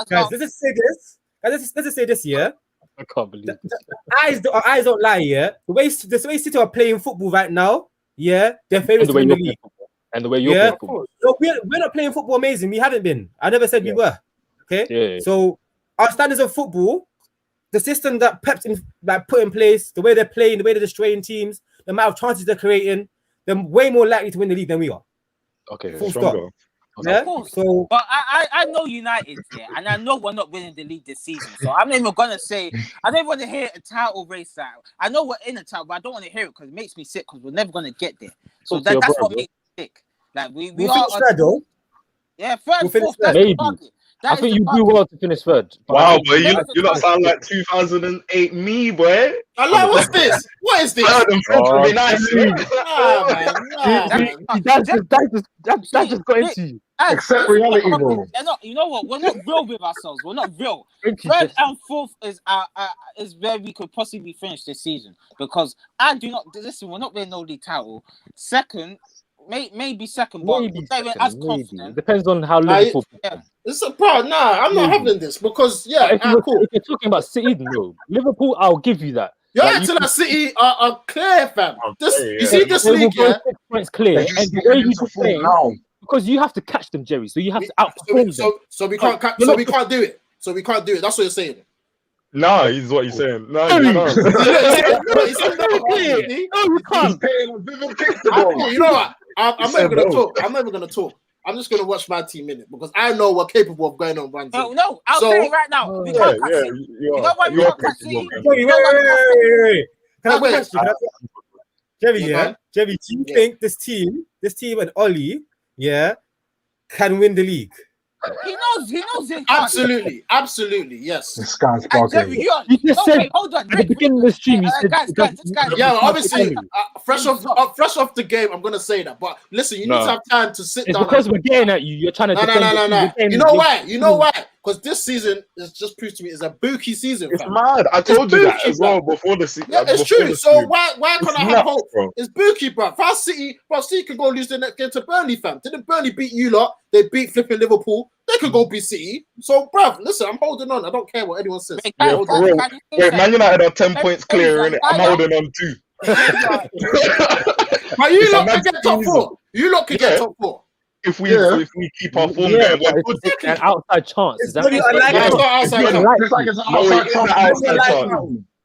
[SPEAKER 6] Let's just say this. Let's just say this, yeah.
[SPEAKER 2] I can't believe it.
[SPEAKER 6] Our eyes don't lie, yeah. The way City are playing football right now, yeah, they're
[SPEAKER 2] And
[SPEAKER 6] favourites
[SPEAKER 2] the
[SPEAKER 6] to
[SPEAKER 2] way
[SPEAKER 6] win
[SPEAKER 2] you're
[SPEAKER 6] the
[SPEAKER 2] playing
[SPEAKER 6] league.
[SPEAKER 2] football. And the way you're
[SPEAKER 6] Yeah,
[SPEAKER 2] playing football.
[SPEAKER 6] no, we're not playing football amazing. We haven't been. I never said we were. Okay,
[SPEAKER 2] Yeah.
[SPEAKER 6] so our standards of football, the system that Pep's put in place, the way they're playing, the way they're destroying teams, the amount of chances they're creating, they're way more likely to win the league than we are.
[SPEAKER 2] Okay.
[SPEAKER 6] Full
[SPEAKER 4] Stronger.
[SPEAKER 6] stop. Yeah.
[SPEAKER 7] Of course.
[SPEAKER 6] So
[SPEAKER 7] But I know United, yeah, and I know we're not winning the league this season. So I'm not even gonna say I don't want to hear a title race out. I know we're in a title, but I don't want to hear it because it makes me sick because we're never gonna get there. So
[SPEAKER 2] Talk to your
[SPEAKER 7] that's
[SPEAKER 2] brother.
[SPEAKER 7] what makes me sick. Like we
[SPEAKER 6] we'll
[SPEAKER 7] are
[SPEAKER 6] finish third, though.
[SPEAKER 7] yeah, third,
[SPEAKER 6] we'll finish
[SPEAKER 7] fourth.
[SPEAKER 6] third.
[SPEAKER 7] That's the
[SPEAKER 2] Maybe.
[SPEAKER 7] target.
[SPEAKER 2] I
[SPEAKER 7] That is
[SPEAKER 2] think
[SPEAKER 7] the
[SPEAKER 2] you do
[SPEAKER 7] target.
[SPEAKER 2] well to finish third. But
[SPEAKER 4] Wow, boy, you
[SPEAKER 7] That's
[SPEAKER 4] lot
[SPEAKER 7] the
[SPEAKER 4] sound like 2008 me, boy.
[SPEAKER 1] I like, what's this? What is this?
[SPEAKER 4] Third and fourth would be nice.
[SPEAKER 1] Nah, man. Nah, man.
[SPEAKER 2] That just got into you.
[SPEAKER 7] And
[SPEAKER 3] Accept
[SPEAKER 7] this is
[SPEAKER 3] reality,
[SPEAKER 7] the problem.
[SPEAKER 3] bro.
[SPEAKER 7] They're not, you know what? We're not real with ourselves. We're not real.
[SPEAKER 2] Thank you,
[SPEAKER 7] Third
[SPEAKER 2] Jesse.
[SPEAKER 7] and fourth is where we could possibly finish this season because I do not listen. We're not winning no league title. Second, maybe second, but
[SPEAKER 2] Maybe
[SPEAKER 7] we're not even
[SPEAKER 2] second,
[SPEAKER 7] as
[SPEAKER 2] maybe.
[SPEAKER 7] confident.
[SPEAKER 2] Depends on how
[SPEAKER 1] Nah,
[SPEAKER 2] Liverpool.
[SPEAKER 7] Yeah.
[SPEAKER 1] It's a part. Nah, I'm not having this because
[SPEAKER 2] But if,
[SPEAKER 1] cool.
[SPEAKER 2] if you're talking about City, no. Liverpool, I'll give you that.
[SPEAKER 1] You're
[SPEAKER 2] Like,
[SPEAKER 1] acting like City are clear, fam. This,
[SPEAKER 4] Okay,
[SPEAKER 1] you
[SPEAKER 4] yeah.
[SPEAKER 1] see this
[SPEAKER 2] they will
[SPEAKER 1] league,
[SPEAKER 2] go
[SPEAKER 1] yeah.
[SPEAKER 2] 6 points clear.
[SPEAKER 3] They
[SPEAKER 2] And
[SPEAKER 3] just
[SPEAKER 2] the way you
[SPEAKER 3] need to
[SPEAKER 2] just
[SPEAKER 3] fall
[SPEAKER 2] saying,
[SPEAKER 3] now.
[SPEAKER 2] because you have to catch them, Jerry. So you have to outperform them.
[SPEAKER 1] So we can't.
[SPEAKER 2] You're
[SPEAKER 1] So
[SPEAKER 2] not-
[SPEAKER 1] we can't do it. So we can't do it. That's what you're saying.
[SPEAKER 4] Nah, he's what he's saying. No,
[SPEAKER 2] Hey.
[SPEAKER 4] you can't.
[SPEAKER 1] It's
[SPEAKER 2] It's very clear.
[SPEAKER 1] See?
[SPEAKER 2] No, you
[SPEAKER 3] He's
[SPEAKER 2] can't.
[SPEAKER 3] paying a vivid kick to
[SPEAKER 1] I'm
[SPEAKER 3] go.
[SPEAKER 1] cool. You know what? I'm
[SPEAKER 4] He
[SPEAKER 1] not
[SPEAKER 4] said
[SPEAKER 1] even gonna
[SPEAKER 4] no.
[SPEAKER 1] talk. I'm never gonna talk. I'm just gonna watch my team in it because I know we're capable of going on runs.
[SPEAKER 7] No, I'll
[SPEAKER 1] So-
[SPEAKER 7] say it right now. We
[SPEAKER 4] Yeah,
[SPEAKER 7] can't catch
[SPEAKER 4] yeah,
[SPEAKER 7] it.
[SPEAKER 4] you
[SPEAKER 7] You know why we
[SPEAKER 4] are
[SPEAKER 7] can't catch
[SPEAKER 4] capable,
[SPEAKER 7] City?
[SPEAKER 4] man.
[SPEAKER 6] Wait. Can I
[SPEAKER 1] Wait.
[SPEAKER 6] question? Jerry,
[SPEAKER 1] Yeah,
[SPEAKER 6] yeah?
[SPEAKER 1] man.
[SPEAKER 6] Jerry, do you
[SPEAKER 1] Yeah.
[SPEAKER 6] think this team and Ollie, yeah, can win the league?
[SPEAKER 7] He knows it.
[SPEAKER 1] Absolutely, yes.
[SPEAKER 3] This guy's
[SPEAKER 7] And Jerry,
[SPEAKER 3] bugging.
[SPEAKER 7] you
[SPEAKER 2] You just
[SPEAKER 7] no,
[SPEAKER 2] said
[SPEAKER 7] wait, hold on.
[SPEAKER 2] At the beginning of the stream, you said
[SPEAKER 7] guys, this guy.
[SPEAKER 1] Yeah, obviously,
[SPEAKER 2] It's
[SPEAKER 1] fresh off the game, I'm gonna say that. But listen, you need
[SPEAKER 4] No.
[SPEAKER 1] to have time to sit down.
[SPEAKER 2] because we're getting at you. You're trying to
[SPEAKER 1] No.
[SPEAKER 2] defend the team. We're getting
[SPEAKER 1] You know
[SPEAKER 2] at
[SPEAKER 1] why? You know why? Because this season is just proved to me is a bookie season.
[SPEAKER 4] It's
[SPEAKER 1] Fam.
[SPEAKER 4] mad. I told you that
[SPEAKER 1] bookie,
[SPEAKER 4] as well before the season.
[SPEAKER 1] Yeah, it's true. So why can't I have hope?
[SPEAKER 4] bro?
[SPEAKER 1] It's bookie, bro. Fast City can go lose the next game to Burnley, fam. Didn't Burnley beat you lot? They beat flipping Liverpool. They could go beat City. So, bruv, listen, I'm holding on. I don't care what anyone says.
[SPEAKER 7] Wait,
[SPEAKER 4] Yeah,
[SPEAKER 7] guys,
[SPEAKER 4] for real.
[SPEAKER 7] guys,
[SPEAKER 4] Wait, Man United are 10
[SPEAKER 7] Hey,
[SPEAKER 4] points
[SPEAKER 7] hey,
[SPEAKER 4] clear,
[SPEAKER 7] guys,
[SPEAKER 4] innit? I'm
[SPEAKER 7] guys,
[SPEAKER 4] holding on too.
[SPEAKER 1] But you
[SPEAKER 4] It's a
[SPEAKER 1] lot
[SPEAKER 4] mad
[SPEAKER 1] can get top
[SPEAKER 4] season.
[SPEAKER 1] four. You lot can
[SPEAKER 4] Yeah.
[SPEAKER 1] get top four.
[SPEAKER 4] If we keep our form
[SPEAKER 2] Yeah,
[SPEAKER 4] going, we're
[SPEAKER 2] but
[SPEAKER 4] good.
[SPEAKER 2] it's an outside chance.
[SPEAKER 6] It's
[SPEAKER 2] Is that
[SPEAKER 6] really unlikely.
[SPEAKER 1] No, it's not outside.
[SPEAKER 2] It's
[SPEAKER 1] chance.
[SPEAKER 2] unlikely.
[SPEAKER 3] It's like it's an
[SPEAKER 4] No,
[SPEAKER 3] outside
[SPEAKER 4] it is
[SPEAKER 3] chance.
[SPEAKER 4] an outside
[SPEAKER 3] It's
[SPEAKER 4] chance.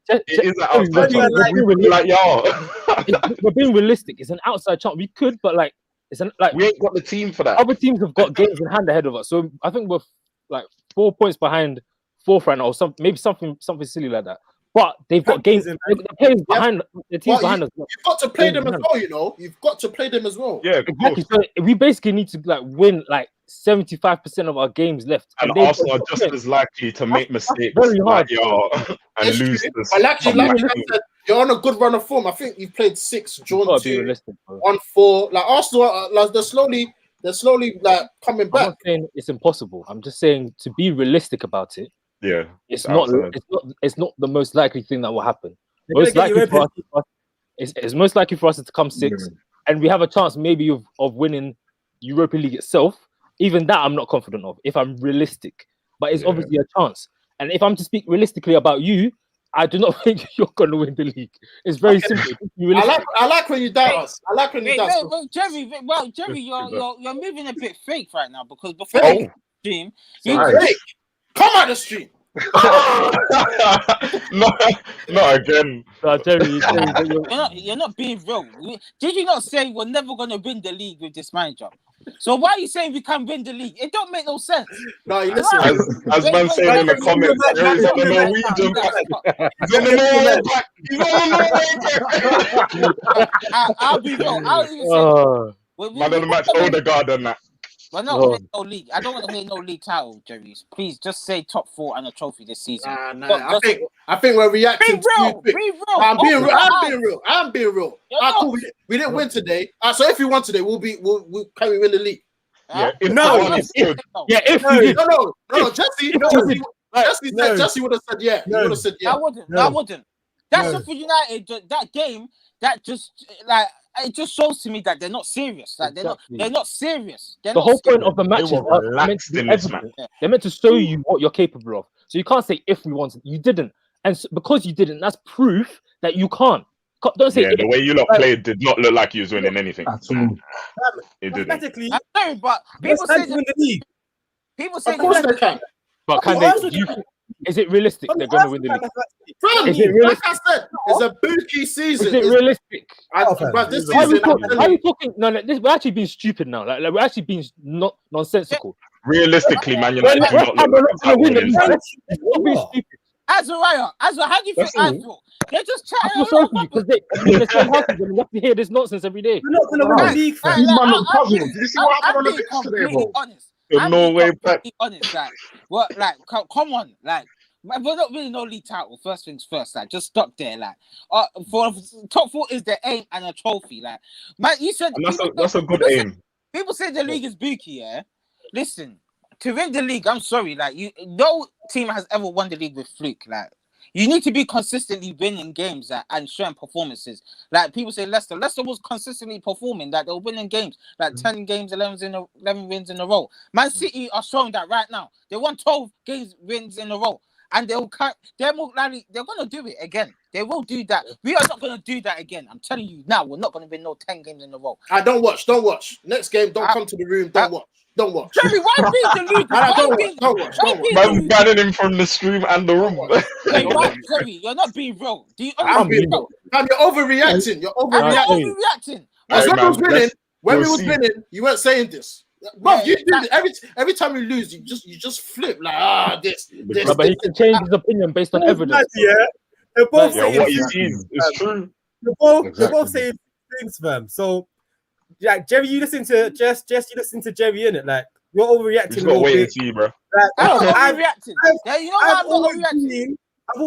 [SPEAKER 3] like-
[SPEAKER 4] It is an outside
[SPEAKER 6] Really
[SPEAKER 4] chance.
[SPEAKER 6] unlikely.
[SPEAKER 4] We're like, y'all.
[SPEAKER 2] We're being realistic. It's an outside chance. We could, but like it's an like
[SPEAKER 4] We ain't got the team for that.
[SPEAKER 2] other teams have got games in hand ahead of us. So I think we're like 4 points behind fourth right now, or maybe something silly like that.
[SPEAKER 6] But they've got games.
[SPEAKER 8] Baptism,
[SPEAKER 6] The players behind the teams
[SPEAKER 1] Well,
[SPEAKER 6] behind us.
[SPEAKER 1] You've got to play them as well, you know. You've got to play them as well.
[SPEAKER 4] Yeah, of
[SPEAKER 6] Exactly.
[SPEAKER 4] course.
[SPEAKER 6] So we basically need to like win like 75% of our games left.
[SPEAKER 4] And
[SPEAKER 6] they've
[SPEAKER 4] Arsenal are
[SPEAKER 6] got-
[SPEAKER 4] just as likely to make mistakes
[SPEAKER 6] very hard.
[SPEAKER 4] like y'all and
[SPEAKER 1] It's
[SPEAKER 4] lose
[SPEAKER 1] true.
[SPEAKER 4] this.
[SPEAKER 1] But like you
[SPEAKER 4] comeback
[SPEAKER 1] said,
[SPEAKER 4] game.
[SPEAKER 1] you're on a good run of form. I think you've played 6,
[SPEAKER 6] You've
[SPEAKER 1] drawn
[SPEAKER 6] got to be
[SPEAKER 1] 2,
[SPEAKER 6] realistic, bro.
[SPEAKER 1] won 4. Like Arsenal, like they're slowly like coming
[SPEAKER 6] I'm
[SPEAKER 1] back.
[SPEAKER 6] not saying it's impossible. I'm just saying to be realistic about it.
[SPEAKER 4] Yeah,
[SPEAKER 6] It's
[SPEAKER 4] outside.
[SPEAKER 6] it's not the most likely thing that will happen.
[SPEAKER 8] They're
[SPEAKER 6] Most
[SPEAKER 8] gonna get
[SPEAKER 6] likely for
[SPEAKER 8] European-
[SPEAKER 6] us, it's most likely for us to come 6th, and we have a chance maybe of winning Europa League itself. Even that I'm not confident of if I'm realistic, but it's
[SPEAKER 4] Yeah.
[SPEAKER 6] obviously a chance. And if I'm to speak realistically about you, I do not think you're going to win the league. It's very
[SPEAKER 1] Okay.
[SPEAKER 6] simple. Be realistic.
[SPEAKER 1] I like when you doubt us. I like when you
[SPEAKER 7] Wait,
[SPEAKER 1] doubt us.
[SPEAKER 7] wait, Jerry. Jerry, you're moving a bit fake right now because before
[SPEAKER 1] Fake?
[SPEAKER 7] the stream,
[SPEAKER 3] Sorry.
[SPEAKER 7] you
[SPEAKER 1] Hey, come on the street.
[SPEAKER 4] Not again.
[SPEAKER 6] Jerry,
[SPEAKER 7] you're not being real. Did you not say we're never gonna win the league with this manager? So why are you saying we can win the league? It don't make no sense.
[SPEAKER 1] No, you listen.
[SPEAKER 4] As man saying in the comments, Jerry's on the Norwegian pack. He's on the Norwegian pack.
[SPEAKER 7] I'll be real. I'll even say.
[SPEAKER 6] oh,
[SPEAKER 4] Man on the match Odegaard and that.
[SPEAKER 7] We're not
[SPEAKER 6] Oh.
[SPEAKER 7] winning no league. I don't want to win no league title, Jerry. Please just say top 4 and a trophy this season.
[SPEAKER 1] Nah.
[SPEAKER 7] But
[SPEAKER 1] I think we're
[SPEAKER 7] be
[SPEAKER 1] reacting to
[SPEAKER 7] real.
[SPEAKER 1] you quick.
[SPEAKER 7] Be real.
[SPEAKER 1] I'm being real.
[SPEAKER 7] Open
[SPEAKER 1] I'm
[SPEAKER 7] your
[SPEAKER 1] being real. I'm being real.
[SPEAKER 7] You're
[SPEAKER 1] Ah,
[SPEAKER 7] not.
[SPEAKER 1] cool. We didn't win today. So if we won today, we'll can we win the league?
[SPEAKER 7] eyes.
[SPEAKER 4] Yeah, if
[SPEAKER 8] No.
[SPEAKER 4] the one is good.
[SPEAKER 6] yeah, if
[SPEAKER 8] No.
[SPEAKER 6] we did,
[SPEAKER 1] No. Jesse
[SPEAKER 8] No.
[SPEAKER 1] Jesse would have said yeah. He
[SPEAKER 8] No.
[SPEAKER 1] would have said yeah.
[SPEAKER 7] I wouldn't.
[SPEAKER 8] No.
[SPEAKER 7] I wouldn't. That's
[SPEAKER 8] No.
[SPEAKER 7] for United. That game, that just like it just shows to me that they're not serious. Like
[SPEAKER 6] Exactly.
[SPEAKER 7] they're not serious. They're
[SPEAKER 6] the
[SPEAKER 7] not
[SPEAKER 6] whole
[SPEAKER 7] serious.
[SPEAKER 6] point of the matches
[SPEAKER 4] were
[SPEAKER 6] are meant
[SPEAKER 4] relaxed
[SPEAKER 6] to be
[SPEAKER 4] in this
[SPEAKER 6] evident.
[SPEAKER 7] match.
[SPEAKER 6] They're meant to show you what you're capable of. So you can't say if we wanted. You didn't, and because you didn't, that's proof that you can't. Don't say
[SPEAKER 4] Yeah,
[SPEAKER 6] if.
[SPEAKER 4] the way you lot played did not look like you was winning anything.
[SPEAKER 3] At all.
[SPEAKER 4] It didn't.
[SPEAKER 8] Mathematically,
[SPEAKER 7] I'm sorry, but
[SPEAKER 8] let's
[SPEAKER 7] people say
[SPEAKER 8] win the league.
[SPEAKER 7] people say
[SPEAKER 1] Of course they can.
[SPEAKER 6] But can
[SPEAKER 8] But
[SPEAKER 6] they?
[SPEAKER 8] Arsenal
[SPEAKER 6] Is it realistic they're going to win the league?
[SPEAKER 1] Fam,
[SPEAKER 6] Is it
[SPEAKER 1] like
[SPEAKER 6] realistic?
[SPEAKER 1] I said, it's a bookie
[SPEAKER 6] Is
[SPEAKER 1] season.
[SPEAKER 6] it realistic?
[SPEAKER 1] But this
[SPEAKER 6] Why are we
[SPEAKER 1] season, I'm
[SPEAKER 6] talking?
[SPEAKER 1] telling
[SPEAKER 6] Why are we
[SPEAKER 1] you,
[SPEAKER 6] talking? No, we're actually being stupid now. Like we're actually being not nonsensical.
[SPEAKER 4] Realistically, Man
[SPEAKER 6] We're
[SPEAKER 4] United
[SPEAKER 6] not,
[SPEAKER 4] do not
[SPEAKER 6] we're
[SPEAKER 4] look
[SPEAKER 6] not going to win the league.
[SPEAKER 4] like
[SPEAKER 6] Let's not be stupid.
[SPEAKER 7] Azariah, how do you think
[SPEAKER 6] That's all.
[SPEAKER 7] I feel? They're just
[SPEAKER 6] I
[SPEAKER 7] chatting.
[SPEAKER 6] feel sorry for you because they're in the same house and we have to hear this nonsense every day.
[SPEAKER 8] We're not going to win the league, fam.
[SPEAKER 3] These man look puzzled. Did you see what happened on the
[SPEAKER 7] being
[SPEAKER 3] pitch today,
[SPEAKER 7] completely
[SPEAKER 3] bro?
[SPEAKER 7] honest.
[SPEAKER 4] The
[SPEAKER 7] I'm
[SPEAKER 4] Norway
[SPEAKER 7] being
[SPEAKER 4] pack.
[SPEAKER 7] completely honest. Like, what? Like, come on, like. We're not really no league title. First things first, like just stop there. Like, for top 4 is the aim and a trophy. Like, man, you said
[SPEAKER 4] And that's a good aim.
[SPEAKER 7] people say the league is bookie. Yeah, listen, to win the league, I'm sorry. Like, no team has ever won the league with fluke. Like, you need to be consistently winning games and showing performances. Like people say, Leicester was consistently performing. Like they were winning games, like 10 games, 11 wins in a row. Man City are showing that right now. They won 12 wins in a row. And they're more likely they're gonna do it again. They will do that. We are not gonna do that again. I'm telling you now, we're not gonna win no 10 games in a row.
[SPEAKER 1] I don't watch. Next game, don't come to the room. Don't watch.
[SPEAKER 7] Jerry, why be deluded?
[SPEAKER 1] Don't watch.
[SPEAKER 4] Man banning him from the stream and the room.
[SPEAKER 7] Jerry, you're not being real. Do you
[SPEAKER 1] I'm being real. Fam, you're overreacting.
[SPEAKER 7] I'm not overreacting.
[SPEAKER 1] As
[SPEAKER 4] Hey,
[SPEAKER 1] when
[SPEAKER 4] man,
[SPEAKER 1] we was winning, when we
[SPEAKER 4] we'll
[SPEAKER 1] was
[SPEAKER 4] see.
[SPEAKER 1] winning, you weren't saying this. Bro,
[SPEAKER 7] Yeah,
[SPEAKER 1] you do this. Every time you lose, you just flip like this.
[SPEAKER 6] No, but he can change his opinion based on evidence.
[SPEAKER 8] Yeah, they're both
[SPEAKER 4] Yeah,
[SPEAKER 8] saying
[SPEAKER 4] what he sees is true.
[SPEAKER 8] they're both
[SPEAKER 3] Exactly.
[SPEAKER 8] saying things, fam. So, like Jerry, you listen to Jess, you listen to Jerry, innit? Like you're
[SPEAKER 4] We
[SPEAKER 8] overreacting
[SPEAKER 4] just
[SPEAKER 8] a
[SPEAKER 4] gotta
[SPEAKER 8] little
[SPEAKER 4] wait and
[SPEAKER 8] bit.
[SPEAKER 4] see, bro.
[SPEAKER 8] Like,
[SPEAKER 7] I'm not
[SPEAKER 8] I've-
[SPEAKER 7] overreacting. Yeah, you know
[SPEAKER 8] I've
[SPEAKER 7] why I'm not
[SPEAKER 8] always
[SPEAKER 7] overreacting?
[SPEAKER 8] I've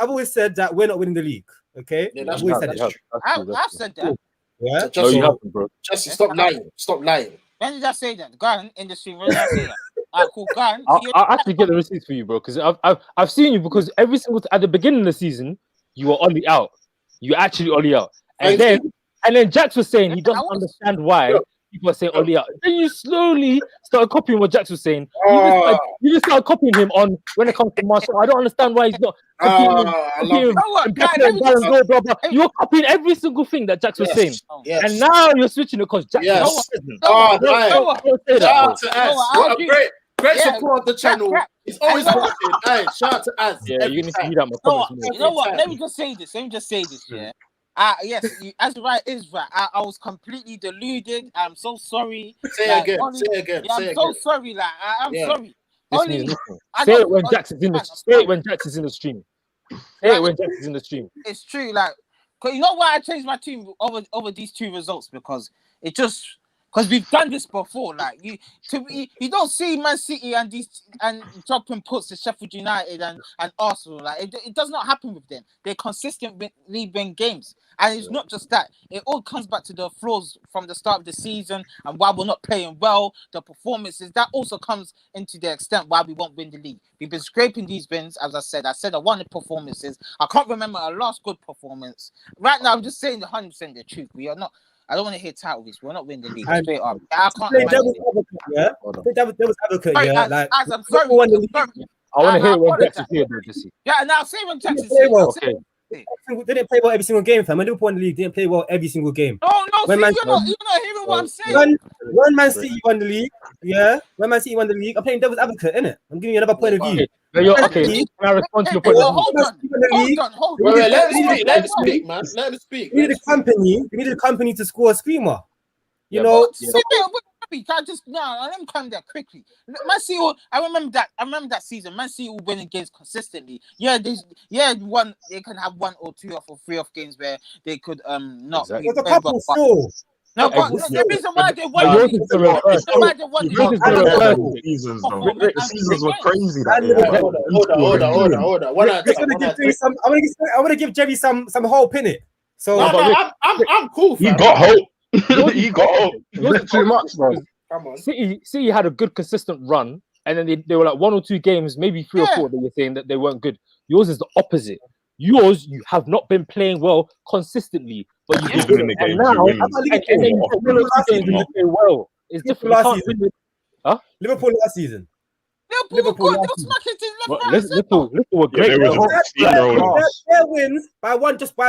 [SPEAKER 8] always said that we're not winning the league. Okay,
[SPEAKER 1] Yeah,
[SPEAKER 8] I've
[SPEAKER 1] that's
[SPEAKER 8] always
[SPEAKER 1] right.
[SPEAKER 8] said
[SPEAKER 1] That's
[SPEAKER 8] that.
[SPEAKER 1] true.
[SPEAKER 7] I've said that.
[SPEAKER 8] Yeah.
[SPEAKER 6] No,
[SPEAKER 1] Jesse,
[SPEAKER 6] you haven't, bro.
[SPEAKER 1] Jesse, stop lying. Stop lying.
[SPEAKER 7] When did I say that? Go on in the stream. When did I say that? Alright, cool. Go on.
[SPEAKER 6] I'll actually get the receipts for you, bro, because I've seen you because every single at the beginning of the season you were Ollie out. You were actually Ollie out, and then Jax was saying he doesn't understand why people are saying Ollie out. Then you slowly started copying what Jax was saying. You just started copying him on when it comes to Marshall. I don't understand why he's not copying him.
[SPEAKER 1] I love it.
[SPEAKER 7] You know what, guys,
[SPEAKER 6] Mbappe
[SPEAKER 7] let
[SPEAKER 6] and
[SPEAKER 7] me
[SPEAKER 6] Ballon
[SPEAKER 7] just-
[SPEAKER 6] d'Or, blah, blah. You're copying every single thing that Jax was saying,
[SPEAKER 1] Yes.
[SPEAKER 6] and now you're switching it because Jax.
[SPEAKER 1] Yes.
[SPEAKER 6] Don't
[SPEAKER 1] Oh, right.
[SPEAKER 6] say that,
[SPEAKER 1] Shout
[SPEAKER 6] bro.
[SPEAKER 1] out to Az.
[SPEAKER 7] I
[SPEAKER 1] What a
[SPEAKER 7] agree.
[SPEAKER 1] great
[SPEAKER 7] Yeah.
[SPEAKER 1] support of the channel. He's always watching. Hey, shout out to Az.
[SPEAKER 6] Yeah,
[SPEAKER 1] every
[SPEAKER 6] you need to
[SPEAKER 1] time.
[SPEAKER 6] read out my comments more.
[SPEAKER 7] You know what? Let me just say this. Yeah. Yes, as right is right. I was completely deluded. I'm so sorry.
[SPEAKER 1] Say
[SPEAKER 7] Like,
[SPEAKER 1] it again.
[SPEAKER 7] only-
[SPEAKER 1] Say it again.
[SPEAKER 7] Yeah,
[SPEAKER 1] Say
[SPEAKER 7] I'm
[SPEAKER 1] it
[SPEAKER 7] so
[SPEAKER 1] again.
[SPEAKER 7] sorry. Like, I'm
[SPEAKER 1] Yeah.
[SPEAKER 7] sorry.
[SPEAKER 6] This
[SPEAKER 7] Only
[SPEAKER 6] means nothing.
[SPEAKER 7] I
[SPEAKER 6] Say
[SPEAKER 7] know-
[SPEAKER 6] it when Jax is in the
[SPEAKER 7] I'm
[SPEAKER 6] say
[SPEAKER 7] sorry.
[SPEAKER 6] it when Jax is in the stream.
[SPEAKER 2] Hey, when Jack is in the stream.
[SPEAKER 7] It's true. Like, 'cause you know why I changed my team over these two results? Because we've done this before. Like you don't see Man City and dropping puts to Sheffield United and Arsenal. Like it does not happen with them. They consistently win games, and it's not just that. It all comes back to the flaws from the start of the season and why we're not playing well. The performances that also comes into the extent why we won't win the league. We've been scraping these wins, as I said. I won the performances. I can't remember our last good performance. Right now, I'm just saying 100% the truth. We are not. I don't want to hear title this. We're not winning the league. Straight up. I can't.
[SPEAKER 6] Play devil's advocate, yeah. Play devil's advocate,
[SPEAKER 7] Sorry,
[SPEAKER 6] yeah.
[SPEAKER 7] I'm sorry.
[SPEAKER 2] I want to hear when
[SPEAKER 7] apologize.
[SPEAKER 2] Jack is here, though, Jesse.
[SPEAKER 7] Yeah, now say when Jackson
[SPEAKER 6] Play
[SPEAKER 7] said.
[SPEAKER 6] well.
[SPEAKER 2] Okay.
[SPEAKER 6] They didn't play well every single game, fam. When Liverpool won the league, they didn't play well every single game.
[SPEAKER 7] No,
[SPEAKER 6] When
[SPEAKER 7] see,
[SPEAKER 6] Man-
[SPEAKER 7] you're not hearing what I'm saying.
[SPEAKER 6] When Man City won the league, yeah. When Man City won the league, I'm playing devil's advocate, innit? I'm giving you another point of view.
[SPEAKER 2] Okay, can I respond to your point?
[SPEAKER 7] Hold on.
[SPEAKER 1] Wait, let him speak, man. Let him speak.
[SPEAKER 6] We needed a company to score a screamer. You
[SPEAKER 2] Yeah,
[SPEAKER 6] know,
[SPEAKER 7] I just let me come there quickly. Man City, I remember that season. Man City will win games consistently. Yeah, they can have one or two or three off games where they could not.
[SPEAKER 2] Exactly.
[SPEAKER 6] there's a couple still.
[SPEAKER 7] No, but the reason why they won,
[SPEAKER 2] yours is the reverse.
[SPEAKER 4] The seasons, though. The seasons were crazy.
[SPEAKER 1] Hold on.
[SPEAKER 6] I want to give Jerry some hope in it. So
[SPEAKER 1] I'm cool.
[SPEAKER 4] He
[SPEAKER 1] Fam.
[SPEAKER 4] got hope. He got hope.
[SPEAKER 3] A bit too much, bro.
[SPEAKER 1] Come on.
[SPEAKER 2] City had a good consistent run, and then they were like 1 or 2 games, maybe 3 or 4 that you're saying that they weren't good. Yours is the opposite. Yours, you have not been playing well consistently, but you did
[SPEAKER 4] win the games.
[SPEAKER 2] you play well. It's different.
[SPEAKER 6] last season. Liverpool last season.
[SPEAKER 7] Liverpool they were smacking to left, right,
[SPEAKER 2] Liverpool were great.
[SPEAKER 4] There was a steamroller.
[SPEAKER 6] Bare wins by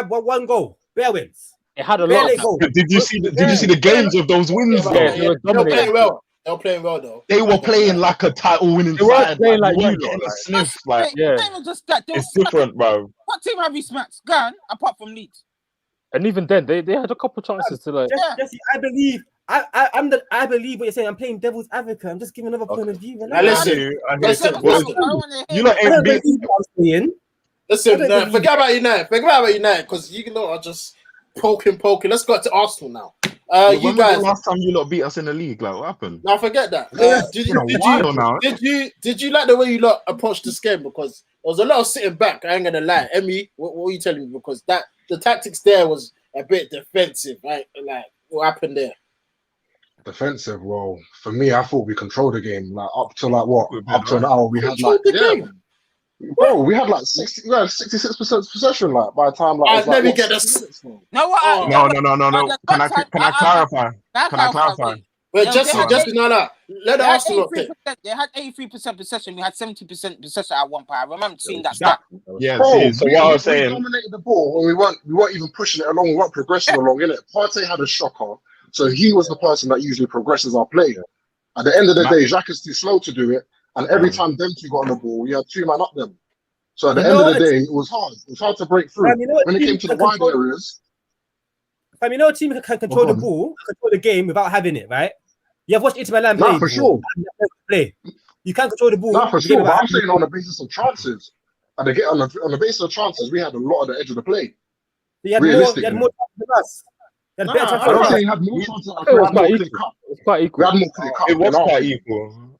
[SPEAKER 6] one goal. Bare wins.
[SPEAKER 2] It had a lot.
[SPEAKER 6] Barely goal.
[SPEAKER 4] Did you see the games of those wins?
[SPEAKER 2] Yeah,
[SPEAKER 4] Though?
[SPEAKER 2] they were
[SPEAKER 1] They were playing
[SPEAKER 2] dominating.
[SPEAKER 1] well. They were playing well, though.
[SPEAKER 4] They were playing like a title-winning
[SPEAKER 2] They weren't
[SPEAKER 4] side.
[SPEAKER 2] playing like
[SPEAKER 4] we
[SPEAKER 2] you
[SPEAKER 4] weren't
[SPEAKER 2] lot,
[SPEAKER 4] getting a
[SPEAKER 2] like.
[SPEAKER 4] sniff. Like,
[SPEAKER 2] Yeah.
[SPEAKER 7] Not even just that. They were
[SPEAKER 4] it's different, bro.
[SPEAKER 7] What team have you smacked? Gone apart from Leeds.
[SPEAKER 2] And even then, they had a couple chances to like.
[SPEAKER 6] Jesse, I believe. I believe what you're saying. I'm playing devil's advocate. I'm just giving another point of view.
[SPEAKER 1] Now listen.
[SPEAKER 4] You know, ain't big.
[SPEAKER 1] Listen, forget about United. Because you lot are just poking. Let's go to Arsenal now.
[SPEAKER 4] When
[SPEAKER 1] You
[SPEAKER 4] was
[SPEAKER 1] guys.
[SPEAKER 4] the last time you lot beat us in the league? Like, what happened?
[SPEAKER 1] Now forget that. Did you like the way you lot approached this game? Because there was a lot of sitting back. I ain't gonna lie. Emmy, what were you telling me? Because the tactics there was a bit defensive. Right? Like what happened there?
[SPEAKER 3] Defensive. Well, for me, I thought we controlled the game. Like up to like what? Up to an hour, we had
[SPEAKER 1] Controlled
[SPEAKER 3] like
[SPEAKER 1] the game?
[SPEAKER 3] Bro, we had like 66% possession. Like by the time like,
[SPEAKER 1] Let me get
[SPEAKER 3] this.
[SPEAKER 1] this.
[SPEAKER 7] No, what?
[SPEAKER 4] No. Can I clarify? Can I clarify?
[SPEAKER 1] Wait,
[SPEAKER 7] No,
[SPEAKER 1] Jesse, no. Let the Arsenal pick.
[SPEAKER 7] They had 83% possession. We had 70% possession at one point. I remember seeing that stat.
[SPEAKER 4] Yeah.
[SPEAKER 3] Bro,
[SPEAKER 4] So what I was
[SPEAKER 3] we
[SPEAKER 4] saying.
[SPEAKER 3] dominated the ball when we weren't even pushing it along. We weren't progressing along in it. Partey had a shocker, so he was the person that usually progresses our play. At the end of the day, Jacques is too slow to do it, and every time them two got on the ball, we had 2 man up them. So at the end of the day, it was hard. It was hard to break through. When it came to the wide areas,
[SPEAKER 6] you know, a team can control the ball, control the game without having it, right? You have watched Inter Milan play.
[SPEAKER 3] Nah, for sure.
[SPEAKER 6] Play. You can't control the ball.
[SPEAKER 3] Nah, for sure. But I'm saying on the basis of chances, and they get on the basis of chances, we had a lot of the edge of the play.
[SPEAKER 6] You had more chances than us. You had better chances
[SPEAKER 3] I
[SPEAKER 6] than
[SPEAKER 3] don't
[SPEAKER 6] us.
[SPEAKER 3] say you had more chances.
[SPEAKER 2] It was quite equal. It's quite equal.
[SPEAKER 3] We had more clear cut.
[SPEAKER 4] It was quite equal.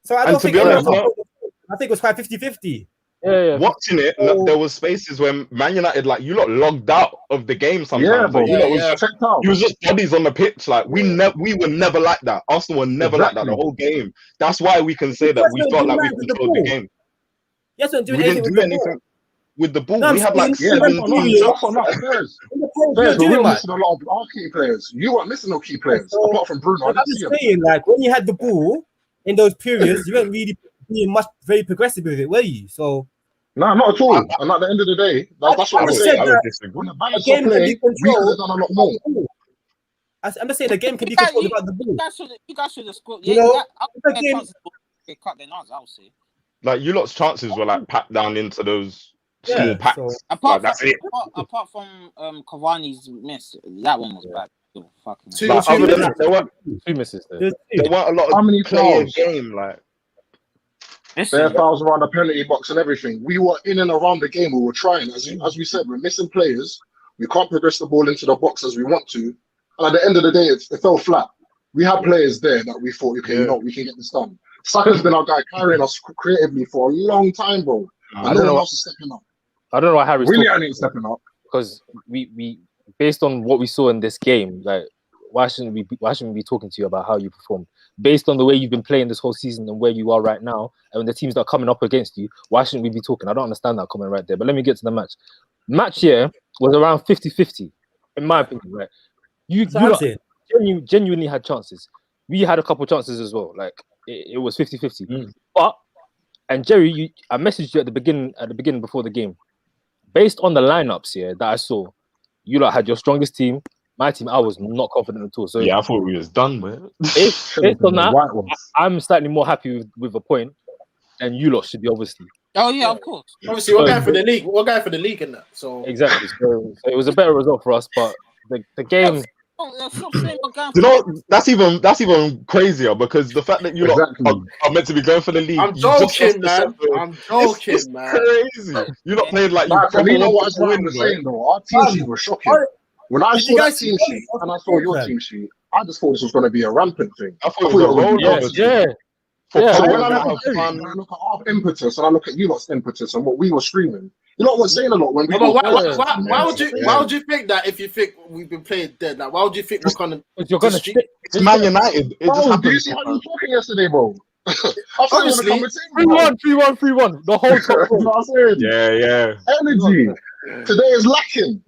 [SPEAKER 6] So I
[SPEAKER 4] And
[SPEAKER 6] don't
[SPEAKER 4] to
[SPEAKER 6] think
[SPEAKER 4] be honest,
[SPEAKER 6] I think it was quite 50-50.
[SPEAKER 2] Yeah.
[SPEAKER 4] Watching it, there was spaces when Man United, like, you lot logged out of the game sometimes.
[SPEAKER 3] Yeah, bro.
[SPEAKER 4] Like, you was just bodies on the pitch. Like, we were never like that. Arsenal were never like that the whole game. That's why we can say that we felt like we controlled the game.
[SPEAKER 6] Yes, we
[SPEAKER 4] didn't do anything with the ball.
[SPEAKER 6] No,
[SPEAKER 4] We had like
[SPEAKER 3] that's what not players. We were missing a lot of our key players. You weren't missing no key players apart from Bruno.
[SPEAKER 6] I'm just saying, like, when you had the ball in those periods, you weren't really being very progressive with it, were you? So.
[SPEAKER 3] No, not at all. And at the end of the day, that's what I'm saying. When the balance of play, we could have done a lot more.
[SPEAKER 6] I'm just saying the game can be controlled without the ball.
[SPEAKER 7] You guys should have scored.
[SPEAKER 6] You know,
[SPEAKER 7] they cut their nose, I would say.
[SPEAKER 4] Like, you lot's chances were like packed down into those small packs.
[SPEAKER 6] So,
[SPEAKER 7] apart
[SPEAKER 4] from
[SPEAKER 7] Cavani's miss, that one was bad.
[SPEAKER 2] Two
[SPEAKER 4] other than that, there weren't
[SPEAKER 2] two misses there.
[SPEAKER 4] There weren't a lot of
[SPEAKER 3] How many
[SPEAKER 4] play in
[SPEAKER 3] fouls?
[SPEAKER 4] game. Like,
[SPEAKER 3] Bare
[SPEAKER 7] Listen,
[SPEAKER 3] fouls around the penalty box and everything. We were in and around the game. We were trying. As we said, we're missing players. We can't progress the ball into the box as we want to. And at the end of the day, it fell flat. We had players there that we thought, okay, you know, we can get this done. Saka's been our guy carrying us creatively for a long time, bro.
[SPEAKER 2] I don't know.
[SPEAKER 3] Else is stepping up.
[SPEAKER 2] I don't know why Harry's
[SPEAKER 3] Really, I ain't stepping up.
[SPEAKER 2] because we based on what we saw in this game, like why shouldn't we be talking to you about how you performed based on the way you've been playing this whole season and where you are right now and the teams that are coming up against you? Why shouldn't we be talking? I don't understand that comment right there. But let me get to the match here was around 50-50 in my opinion, right? You genuinely had chances. We had a couple chances as well. Like it was 50-50. But and Jerry, I messaged you at the beginning before the game. Based on the lineups here that I saw, you lot had your strongest team. My team, I was not confident at all. So
[SPEAKER 4] yeah, I thought we was done, man.
[SPEAKER 2] Based on that, I'm slightly more happy with a point, and you lot should be obviously.
[SPEAKER 7] oh yeah, of course.
[SPEAKER 1] Obviously, we're going for the league. We're going for the league in that. So
[SPEAKER 2] Exactly. So it was a better result for us, but the game.
[SPEAKER 7] Stop saying we're going
[SPEAKER 4] You
[SPEAKER 7] for
[SPEAKER 4] know, that's even crazier because the fact that you lot are meant to be going for the league.
[SPEAKER 1] I'm
[SPEAKER 4] you just
[SPEAKER 1] joking,
[SPEAKER 4] lost to
[SPEAKER 1] man.
[SPEAKER 4] Sheffield.
[SPEAKER 1] I'm joking,
[SPEAKER 4] It's
[SPEAKER 1] man.
[SPEAKER 4] crazy. You're not playing like you
[SPEAKER 3] Nah,
[SPEAKER 4] properly
[SPEAKER 3] you know
[SPEAKER 4] want
[SPEAKER 3] what
[SPEAKER 4] to
[SPEAKER 3] I
[SPEAKER 4] win,
[SPEAKER 3] was
[SPEAKER 4] bro.
[SPEAKER 3] saying though? Our team sheet was shocking. When I
[SPEAKER 6] Did
[SPEAKER 3] saw
[SPEAKER 6] you
[SPEAKER 3] that
[SPEAKER 6] guys
[SPEAKER 3] team
[SPEAKER 6] see-
[SPEAKER 3] sheet and I saw your team sheet, I just thought this was going to be a rampant thing.
[SPEAKER 4] I thought it was a rollover.
[SPEAKER 2] Yeah.
[SPEAKER 4] For
[SPEAKER 2] Yeah.
[SPEAKER 3] So
[SPEAKER 4] fun,
[SPEAKER 3] when I
[SPEAKER 4] to
[SPEAKER 3] look
[SPEAKER 4] have
[SPEAKER 3] at
[SPEAKER 4] fun.
[SPEAKER 3] when I look at our impetus and I look at you lot's impetus and what we were screaming, you know what saying a lot when we.
[SPEAKER 1] But
[SPEAKER 3] were-
[SPEAKER 1] why would you think that if you think we've been playing dead? Like, why would you think we're kind of?
[SPEAKER 2] But you're gonna stick.
[SPEAKER 4] It's Man United. It just
[SPEAKER 3] Bro, do you
[SPEAKER 4] happens.
[SPEAKER 3] see how you were talking yesterday, bro? I thought you were
[SPEAKER 1] Honestly,
[SPEAKER 3] going to
[SPEAKER 2] 3-1. The whole top
[SPEAKER 3] You know what I'm saying?
[SPEAKER 4] Yeah.
[SPEAKER 3] Energy. Today is lacking.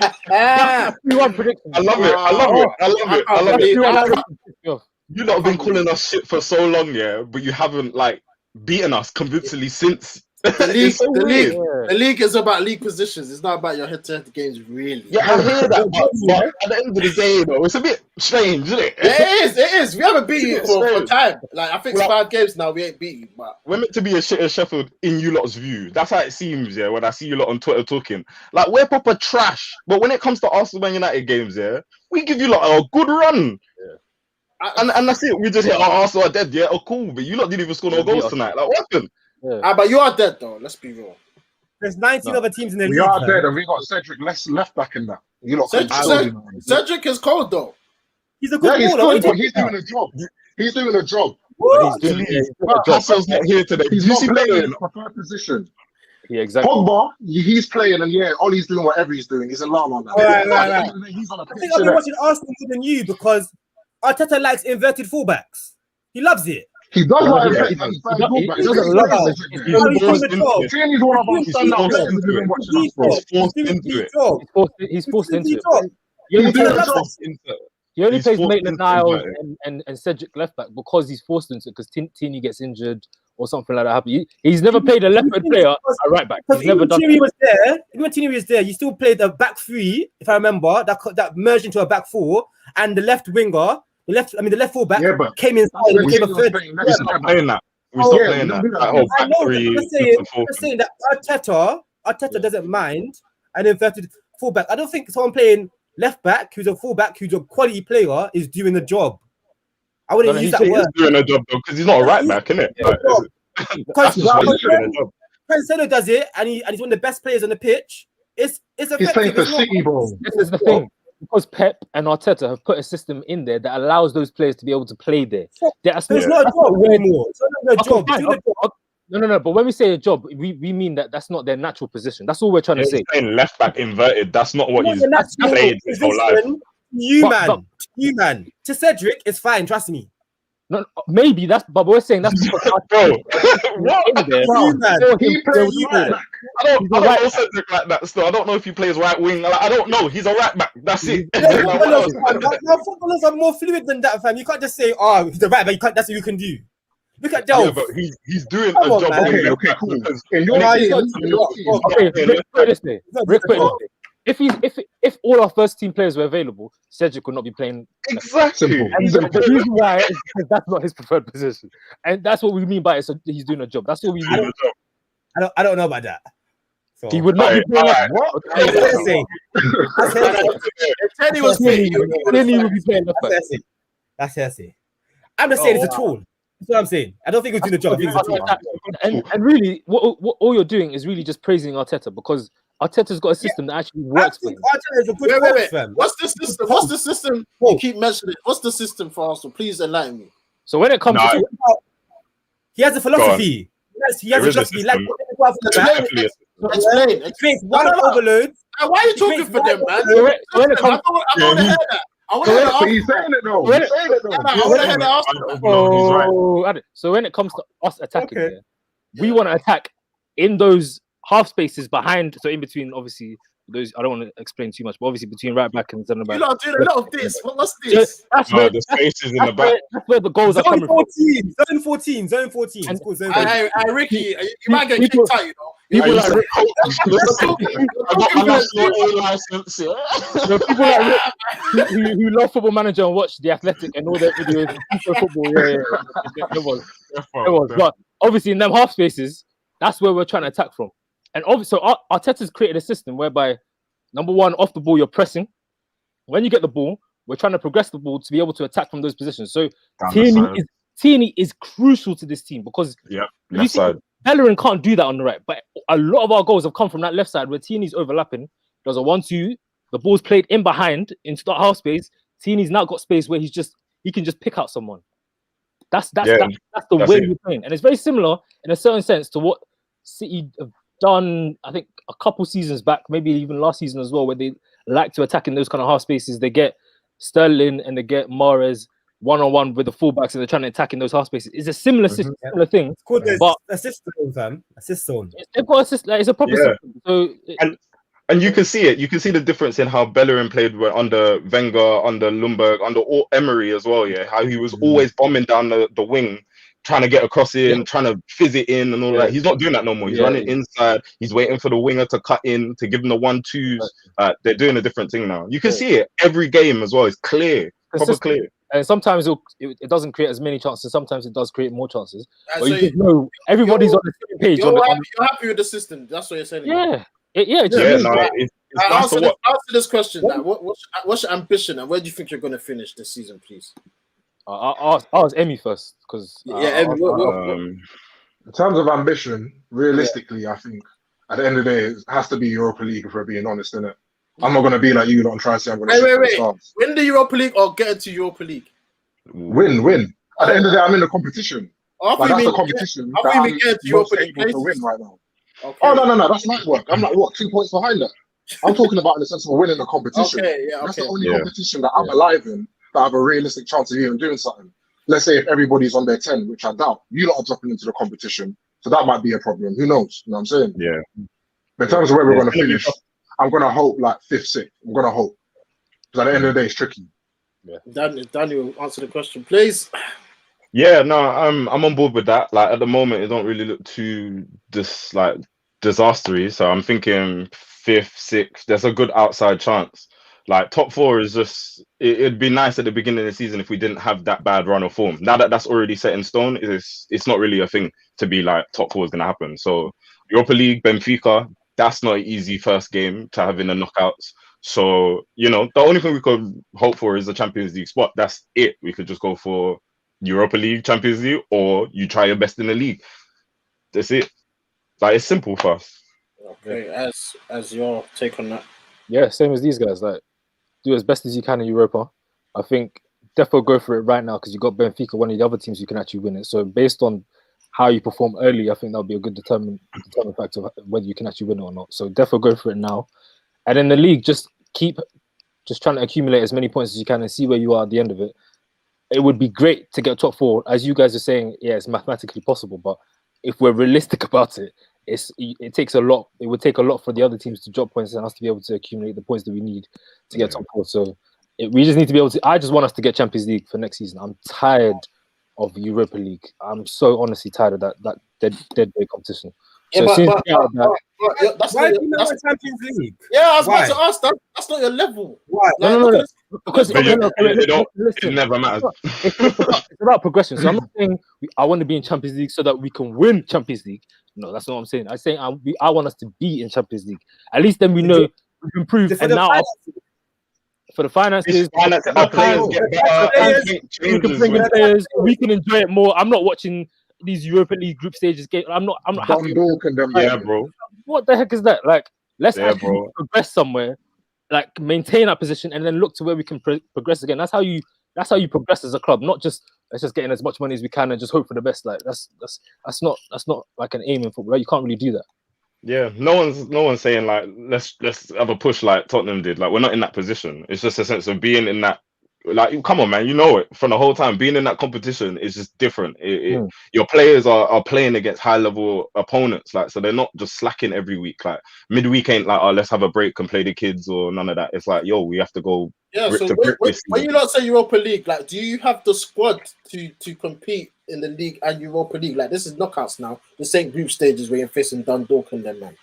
[SPEAKER 2] 3-1 prediction.
[SPEAKER 4] I love it. I love it. You lot have been
[SPEAKER 1] can't
[SPEAKER 4] calling us shit for so long, yeah, but you haven't like beaten us convincingly since.
[SPEAKER 1] The league,
[SPEAKER 4] It's so
[SPEAKER 1] the
[SPEAKER 4] weird.
[SPEAKER 1] league, the league is about league positions. It's not about your head-to-head games, really.
[SPEAKER 4] Yeah, I hear that, but at the end of the day, though, it's a bit strange, isn't it?
[SPEAKER 1] It is. We haven't beat you for
[SPEAKER 4] Strange.
[SPEAKER 1] time. Like, I think it's
[SPEAKER 4] Well,
[SPEAKER 1] 5 games now. We ain't beat you, but
[SPEAKER 4] We're meant to be a shit as Sheffield in you lot's view. That's how it seems, yeah, when I see you lot on Twitter talking. Like, we're proper trash. But when it comes to Arsenal Man United games, yeah, we give you lot a good run. And that's it. We just hit our Arsenal are dead, yeah? Oh, cool. But you lot didn't even score no goals tonight. Like, what happened?
[SPEAKER 1] but you are dead though. Let's be real.
[SPEAKER 6] There's 19 other teams in the
[SPEAKER 3] We
[SPEAKER 6] league.
[SPEAKER 3] are
[SPEAKER 6] man.
[SPEAKER 3] dead and we got Cedric left back in that. You lot
[SPEAKER 1] Cedric is cold though.
[SPEAKER 6] He's a good
[SPEAKER 3] Yeah, he's
[SPEAKER 6] baller.
[SPEAKER 3] good, but he's doing a job. He's doing a job.
[SPEAKER 2] But he's
[SPEAKER 4] Hassel's not here today.
[SPEAKER 3] He's
[SPEAKER 4] Did you
[SPEAKER 3] not
[SPEAKER 4] see
[SPEAKER 3] playing in
[SPEAKER 4] playing?
[SPEAKER 3] his preferred position.
[SPEAKER 2] Yeah, exactly.
[SPEAKER 3] Pogba, he's playing, and yeah, Ollie's doing whatever he's doing. He's in La La now.
[SPEAKER 6] Right.
[SPEAKER 3] He's on a
[SPEAKER 6] I
[SPEAKER 3] pitch.
[SPEAKER 6] think I've been
[SPEAKER 3] innit?
[SPEAKER 6] watching Arsenal more than you because Arteta likes inverted fullbacks. He loves it.
[SPEAKER 3] He does like
[SPEAKER 2] Yeah,
[SPEAKER 3] it.
[SPEAKER 2] he
[SPEAKER 6] doesn't
[SPEAKER 2] love it.
[SPEAKER 6] He's doing the job.
[SPEAKER 3] Tierney's one of our
[SPEAKER 6] He's
[SPEAKER 3] standout
[SPEAKER 6] doing
[SPEAKER 3] players
[SPEAKER 6] the
[SPEAKER 3] we've been watching us, bro.
[SPEAKER 6] He's doing the job.
[SPEAKER 2] He's forced into
[SPEAKER 6] He's
[SPEAKER 2] it.
[SPEAKER 6] doing the job.
[SPEAKER 2] He only
[SPEAKER 3] He's doing
[SPEAKER 2] plays,
[SPEAKER 3] a job.
[SPEAKER 2] he only
[SPEAKER 4] He's
[SPEAKER 2] plays
[SPEAKER 4] forced
[SPEAKER 2] Maitland
[SPEAKER 4] into
[SPEAKER 2] Niles
[SPEAKER 4] it.
[SPEAKER 2] and Cedric left back because he's forced into it because Tini gets injured or something like that happen. He's never played a left player at right back.
[SPEAKER 6] Because
[SPEAKER 2] He's never
[SPEAKER 6] even
[SPEAKER 2] done.
[SPEAKER 6] Tierney was there. Even when Tierney was there, you still played a back three, if I remember, that merged into a back four, and the left winger, the left fullback
[SPEAKER 3] Yeah, but
[SPEAKER 6] came inside and became a third.
[SPEAKER 4] We stopped playing that. We stopped
[SPEAKER 3] yeah,
[SPEAKER 4] playing
[SPEAKER 3] we
[SPEAKER 4] that.
[SPEAKER 3] do that.
[SPEAKER 4] That whole
[SPEAKER 6] I
[SPEAKER 4] back
[SPEAKER 6] know,
[SPEAKER 4] three.
[SPEAKER 6] I'm just saying that Arteta doesn't mind an inverted fullback. I don't think someone playing left back who's a fullback who's a quality player is doing the job. I wouldn't use that
[SPEAKER 4] He's
[SPEAKER 6] word.
[SPEAKER 4] doing a job though, because he's not a right back, isn't it?
[SPEAKER 6] Yeah,
[SPEAKER 4] That's just why he's doing a job.
[SPEAKER 6] Cancelo does it, and he's one of the best players on the pitch. It's effective.
[SPEAKER 3] He's playing for
[SPEAKER 6] It's not-
[SPEAKER 3] City, bro.
[SPEAKER 2] This is the thing. Because Pep and Arteta have put a system in there that allows those players to be able to play there. That's
[SPEAKER 6] So it's not a job anymore. It's not a
[SPEAKER 2] Okay,
[SPEAKER 6] job.
[SPEAKER 2] fine,
[SPEAKER 6] Do the job.
[SPEAKER 2] No. But when we say a job, we mean that's not their natural position. That's all we're trying to
[SPEAKER 4] He's
[SPEAKER 2] say.
[SPEAKER 4] playing left back inverted. That's not what
[SPEAKER 6] Not
[SPEAKER 4] he's
[SPEAKER 6] the natural
[SPEAKER 4] played his whole life.
[SPEAKER 6] position. You
[SPEAKER 2] But-
[SPEAKER 6] man. To Cedric, it's fine. Trust me.
[SPEAKER 2] No, maybe that's, but we're saying that's because
[SPEAKER 4] Bro,
[SPEAKER 2] Arteta in there.
[SPEAKER 6] You man.
[SPEAKER 2] for him
[SPEAKER 3] He
[SPEAKER 2] to
[SPEAKER 3] plays
[SPEAKER 2] do
[SPEAKER 3] right
[SPEAKER 2] that.
[SPEAKER 3] back.
[SPEAKER 4] I don't
[SPEAKER 2] He's a right
[SPEAKER 4] know Cedric like that still. I don't know if he plays right wing. Like, I don't know. He's a right back. That's it.
[SPEAKER 6] Yeah, footballers are more fluid than that, fam. You can't just say, "Oh, he's the right back." You can't. That's what you can do. Look at
[SPEAKER 4] Yeah,
[SPEAKER 6] Delph.
[SPEAKER 4] but he's doing
[SPEAKER 6] Come
[SPEAKER 4] a
[SPEAKER 6] on,
[SPEAKER 4] job.
[SPEAKER 6] man.
[SPEAKER 4] on
[SPEAKER 3] Okay,
[SPEAKER 4] left
[SPEAKER 3] okay,
[SPEAKER 4] back
[SPEAKER 3] cool.
[SPEAKER 4] because
[SPEAKER 3] In your
[SPEAKER 6] Nah,
[SPEAKER 3] team,
[SPEAKER 6] he's not-
[SPEAKER 3] in your team,
[SPEAKER 2] Okay, Rick, put it this way. Rick, put it this way. If all our first team players were available, Cedric would not be playing.
[SPEAKER 4] exactly.
[SPEAKER 3] Simple.
[SPEAKER 2] And the reason why is because that's not his preferred position, and that's what we mean by it. So he's doing a job. That's what we
[SPEAKER 4] He's doing
[SPEAKER 2] mean.
[SPEAKER 4] a job.
[SPEAKER 6] I don't know about that. So,
[SPEAKER 2] He would not be playing.
[SPEAKER 4] Alright.
[SPEAKER 6] That's hearsay. That's hearsay.
[SPEAKER 1] If Teddy was fit,
[SPEAKER 2] Clearly, he would be playing left
[SPEAKER 6] That's
[SPEAKER 2] back.
[SPEAKER 6] hearsay. That's hearsay. I'm just saying it's a tool.
[SPEAKER 8] That's what I'm saying. I don't think he's doing the job. I think he's a team.
[SPEAKER 2] And really, what all you're doing is really just praising Arteta because Arteta's got a system that actually works for him.
[SPEAKER 8] Arteta is a good coach, fam.
[SPEAKER 1] What's the system? What's the system? You keep mentioning it. What's the system for Arsenal? Please enlighten me.
[SPEAKER 2] So when it comes to
[SPEAKER 8] he has a philosophy. He has a philosophy.
[SPEAKER 1] Explain.
[SPEAKER 8] He creates one overload.
[SPEAKER 1] Why are you talking for them, man? I want to hear that. I want to hear that.
[SPEAKER 3] But he's saying it though. He's saying it though.
[SPEAKER 1] I want to hear that.
[SPEAKER 2] So when it comes to us attacking, we want to attack in those half spaces behind. So in between, obviously, those I don't want to explain too much, but obviously between right back and centre back.
[SPEAKER 1] You're not doing a lot of this. What's this?
[SPEAKER 2] That's where
[SPEAKER 4] the spaces in the back.
[SPEAKER 2] That's where the goals are coming from.
[SPEAKER 8] Zone 14.
[SPEAKER 1] Ricky, you might get kicked out, you know.
[SPEAKER 2] People like Rick, who love Football Manager and watch The Athletic and all their videos. Football, it was. But obviously in them half spaces, that's where we're trying to attack from. And obviously, so Arteta's created a system whereby, number one, off the ball, you're pressing. When you get the ball, we're trying to progress the ball to be able to attack from those positions. So Tierney is crucial to this team because
[SPEAKER 4] left side.
[SPEAKER 2] Bellerin can't do that on the right. But a lot of our goals have come from that left side where Tierney's overlapping. Does a 1-2, the ball's played in behind into the half space. Tierney's now got space where he can just pick out someone. That's the way we're playing. And it's very similar in a certain sense to what City have done, I think, a couple seasons back, maybe even last season as well, where they like to attack in those kind of half spaces. They get Sterling and they get Mahrez one-on-one with the fullbacks and they're trying to attack in those half spaces. It's a similar system, similar thing.
[SPEAKER 8] It's called but assist zone, fam. Assist zone.
[SPEAKER 2] They've got assist, like, it's a proper system. So
[SPEAKER 4] and you can see it. You can see the difference in how Bellerin played under Wenger, under Ljungberg, under Emery as well. Yeah, how he was always bombing down the wing, trying to get across in, trying to fizz it in and all that. He's not doing that no more. He's running inside. He's waiting for the winger to cut in to give him the 1-2s. They're doing a different thing now. You can see it every game as well. It's clear, proper clear.
[SPEAKER 2] And sometimes it doesn't create as many chances. Sometimes it does create more chances. But so you just know everybody's on the same page.
[SPEAKER 1] You're happy with the system. That's what you're saying. Answer this question now. What's your ambition and where do you think you're going to finish this season, please?
[SPEAKER 2] I'll ask Emmy first because
[SPEAKER 3] in terms of ambition, realistically, I think at the end of the day, it has to be Europa League if we're being honest, innit? I'm not going to be like you lot and try and say I'm going to
[SPEAKER 1] wait. Win the Europa League or get into Europa League?
[SPEAKER 3] Win. At the end of the day, I'm in the competition. That's the competition that I'm most able to win right now. Okay. Oh, no, that's light work. I'm like, 2 points behind that? I'm talking about in the sense of winning the competition. That's the only competition that I'm alive in, that I have a realistic chance of even doing something. Let's say if everybody's on their 10, which I doubt, you lot are dropping into the competition, so that might be a problem. Who knows? You know what I'm saying?
[SPEAKER 4] Yeah.
[SPEAKER 3] But in terms of where we're going to finish, I'm going to hope like 5th, 6th. I'm going to hope. Because at the end of the day, it's tricky.
[SPEAKER 1] Yeah. Daniel, answer the question, please.
[SPEAKER 4] Yeah, no, I'm on board with that. Like at the moment, it don't really look too disastrous. So I'm thinking 5th, 6th. There's a good outside chance. Like top 4 is just. It'd be nice at the beginning of the season if we didn't have that bad run of form. Now that that's already set in stone, it's not really a thing to be like top 4 is gonna happen. So Europa League, Benfica. That's not an easy first game to have in the knockouts. So, the only thing we could hope for is a Champions League spot. That's it. We could just go for Europa League, Champions League, or you try your best in the league. That's it. Like, it's simple for us.
[SPEAKER 1] Okay, as your take on that?
[SPEAKER 2] Yeah, same as these guys. Like, do as best as you can in Europa. I think definitely go for it right now because you got Benfica, one of the other teams you can actually win it. So based on how you perform early, I think that'll be a good determinant factor of whether you can actually win it or not. So definitely go for it now. And in the league, just trying to accumulate as many points as you can and see where you are at the end of it. It would be great to get top 4. As you guys are saying, yeah, it's mathematically possible. But if we're realistic about it, it takes a lot. It would take a lot for the other teams to drop points and us to be able to accumulate the points that we need to get top 4. So we just need to be able to. I just want us to get Champions League for next season. I'm tired of Europa League. I'm so honestly tired of that dead weight competition.
[SPEAKER 1] Yeah,
[SPEAKER 2] so
[SPEAKER 8] why do you know Champions League?
[SPEAKER 1] Yeah, I was about to ask that. That's not your level.
[SPEAKER 8] Why?
[SPEAKER 2] No. Because
[SPEAKER 4] it never matters.
[SPEAKER 2] It's about progression. So I'm not saying I want to be in Champions League so that we can win Champions League. No, that's not what I'm saying. I'm saying I want us to be in Champions League. At least then we know we can improve. And now for the finances.
[SPEAKER 4] Our players get better.
[SPEAKER 2] We can bring in players. We can enjoy it more. I'm not watching these Europa League group stages game. I'm not happy.
[SPEAKER 3] Dundalk and them.
[SPEAKER 4] Yeah, bro.
[SPEAKER 2] What the heck is that? Like, let's
[SPEAKER 4] Yeah,
[SPEAKER 2] actually
[SPEAKER 4] bro.
[SPEAKER 2] progress somewhere, like maintain our position, and then look to where we can progress again. That's how you progress as a club. Not just let's just get in as much money as we can and just hope for the best. Like that's not like an aim in football. Like, you can't really do that.
[SPEAKER 4] Yeah, no one's saying like let's have a push like Tottenham did. Like, we're not in that position. It's just a sense of being in that. Like, come on, man, you know it from the whole time. Being in that competition is just different. Your players are playing against high level opponents, like, so they're not just slacking every week. Like, midweek ain't like, oh, let's have a break and play the kids or none of that. It's like, yo, we have to go.
[SPEAKER 1] Yeah.
[SPEAKER 4] rip
[SPEAKER 1] So
[SPEAKER 4] to grip this
[SPEAKER 1] when
[SPEAKER 4] season.
[SPEAKER 1] you not say Europa League, like, do you have the squad to compete in the league and Europa League? Like, this is knockouts now. This ain't group stages where you're facing Dundalk and them, man.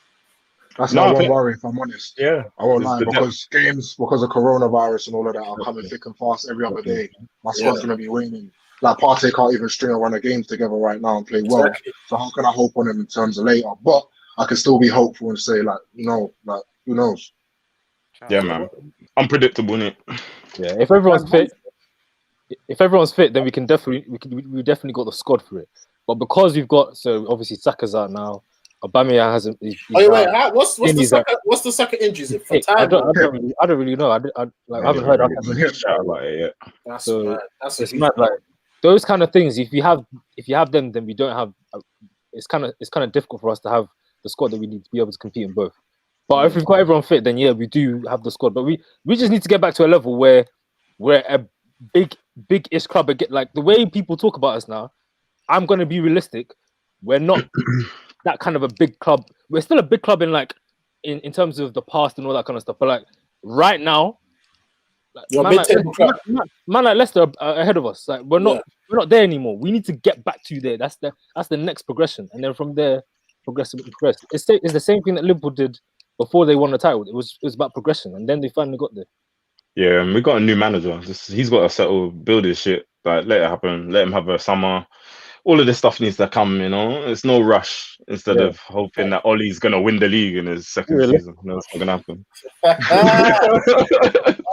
[SPEAKER 3] That's
[SPEAKER 4] No,
[SPEAKER 3] not
[SPEAKER 4] I
[SPEAKER 3] one
[SPEAKER 4] think-
[SPEAKER 3] worry, if I'm honest.
[SPEAKER 4] Yeah,
[SPEAKER 3] I won't
[SPEAKER 4] It's
[SPEAKER 3] lie,
[SPEAKER 4] the
[SPEAKER 3] because games, because of coronavirus and all of that, are coming thick and fast every other day. My squad's going to be waning. Like, Partey can't even string a run of games together right now and play well.
[SPEAKER 1] Exactly.
[SPEAKER 3] So how can I hope on him in terms of later? But I can still be hopeful and say, like, like, who knows?
[SPEAKER 4] yeah, man. Unpredictable, innit?
[SPEAKER 2] Yeah, if everyone's fit, then we definitely got the squad for it. But because we've got, so obviously Saka's out now, Aubameyang hasn't. He's
[SPEAKER 1] Oh, wait,
[SPEAKER 2] out.
[SPEAKER 1] what's the
[SPEAKER 2] He's out.
[SPEAKER 1] Saka injury? Is it for
[SPEAKER 2] I
[SPEAKER 1] time?
[SPEAKER 2] don't really know. I haven't heard.
[SPEAKER 4] Shout about it, yeah.
[SPEAKER 1] That's
[SPEAKER 2] So
[SPEAKER 1] mad. That's
[SPEAKER 2] it's mad. Like those kind of things. If you have them, then we don't have. It's kind of difficult for us to have the squad that we need to be able to compete in both. But if we've got everyone fit, then yeah, we do have the squad. But we just need to get back to a level where we're a big-ish club again. Like the way people talk about us now, I'm gonna be realistic. We're not that kind of a big club. We're still a big club in terms of the past and all that kind of stuff. But like right now, like,
[SPEAKER 1] You're
[SPEAKER 2] man,
[SPEAKER 1] mid-table club.
[SPEAKER 2] man like Leicester are ahead of us. Like we're not there anymore. We need to get back to there. That's the next progression, and then from there, progress. It's the same thing that Liverpool did before they won the title. It was about progression, and then they finally got there.
[SPEAKER 4] Yeah, and we got a new manager. He's got to settle, build his shit. Like, let it happen. Let him have a summer. All of this stuff needs to come, you know. It's no rush. Instead of hoping that Ollie's gonna win the league in his second season, no, it's not gonna happen.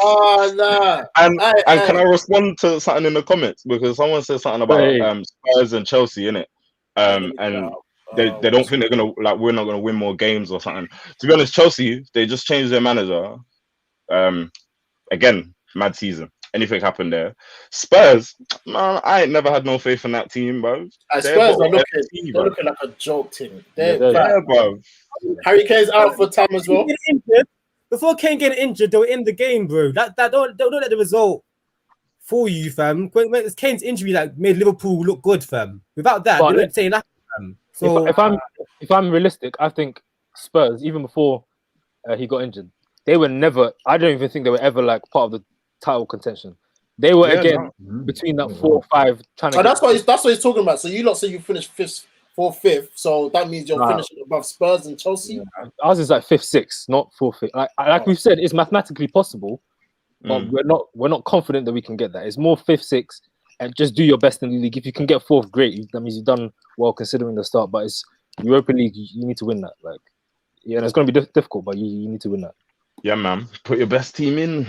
[SPEAKER 1] Oh no!
[SPEAKER 4] And can I respond to something in the comments, because someone said something about Spurs and Chelsea, innit? And they don't think they're gonna, like, we're not gonna win more games or something. To be honest, Chelsea, they just changed their manager. Again, mad season. Anything happened there? Spurs, man, I ain't never had no faith in that team, bro.
[SPEAKER 1] Spurs are looking like a joke team.
[SPEAKER 4] Bro.
[SPEAKER 1] Harry Kane's out for time as well.
[SPEAKER 8] Before Kane getting injured, they were in the game, bro. That don't let the result fool you, fam. It's Kane's injury that made Liverpool look good, fam. Without that, they don't say nothing, fam. So
[SPEAKER 2] if I'm realistic, I think Spurs, even before he got injured, they were never. I don't even think they were ever like part of the title contention. They were between that 4 or 5 trying to.
[SPEAKER 1] So that's what he's talking about. So you lot say you finished 5th, 4th, 5th. So that means you're finishing above Spurs and Chelsea.
[SPEAKER 2] Yeah. Ours is like 5th, 6th, not 4th, 5th. Like we've said, it's mathematically possible, but we're not confident that we can get that. It's more 5th, 6th, and just do your best in the league. If you can get 4th, great. That means you've done well considering the start. But it's Europa League. You need to win that. Like, yeah, and it's going to be difficult, but you need to win that.
[SPEAKER 4] Yeah, man. Put your best team in.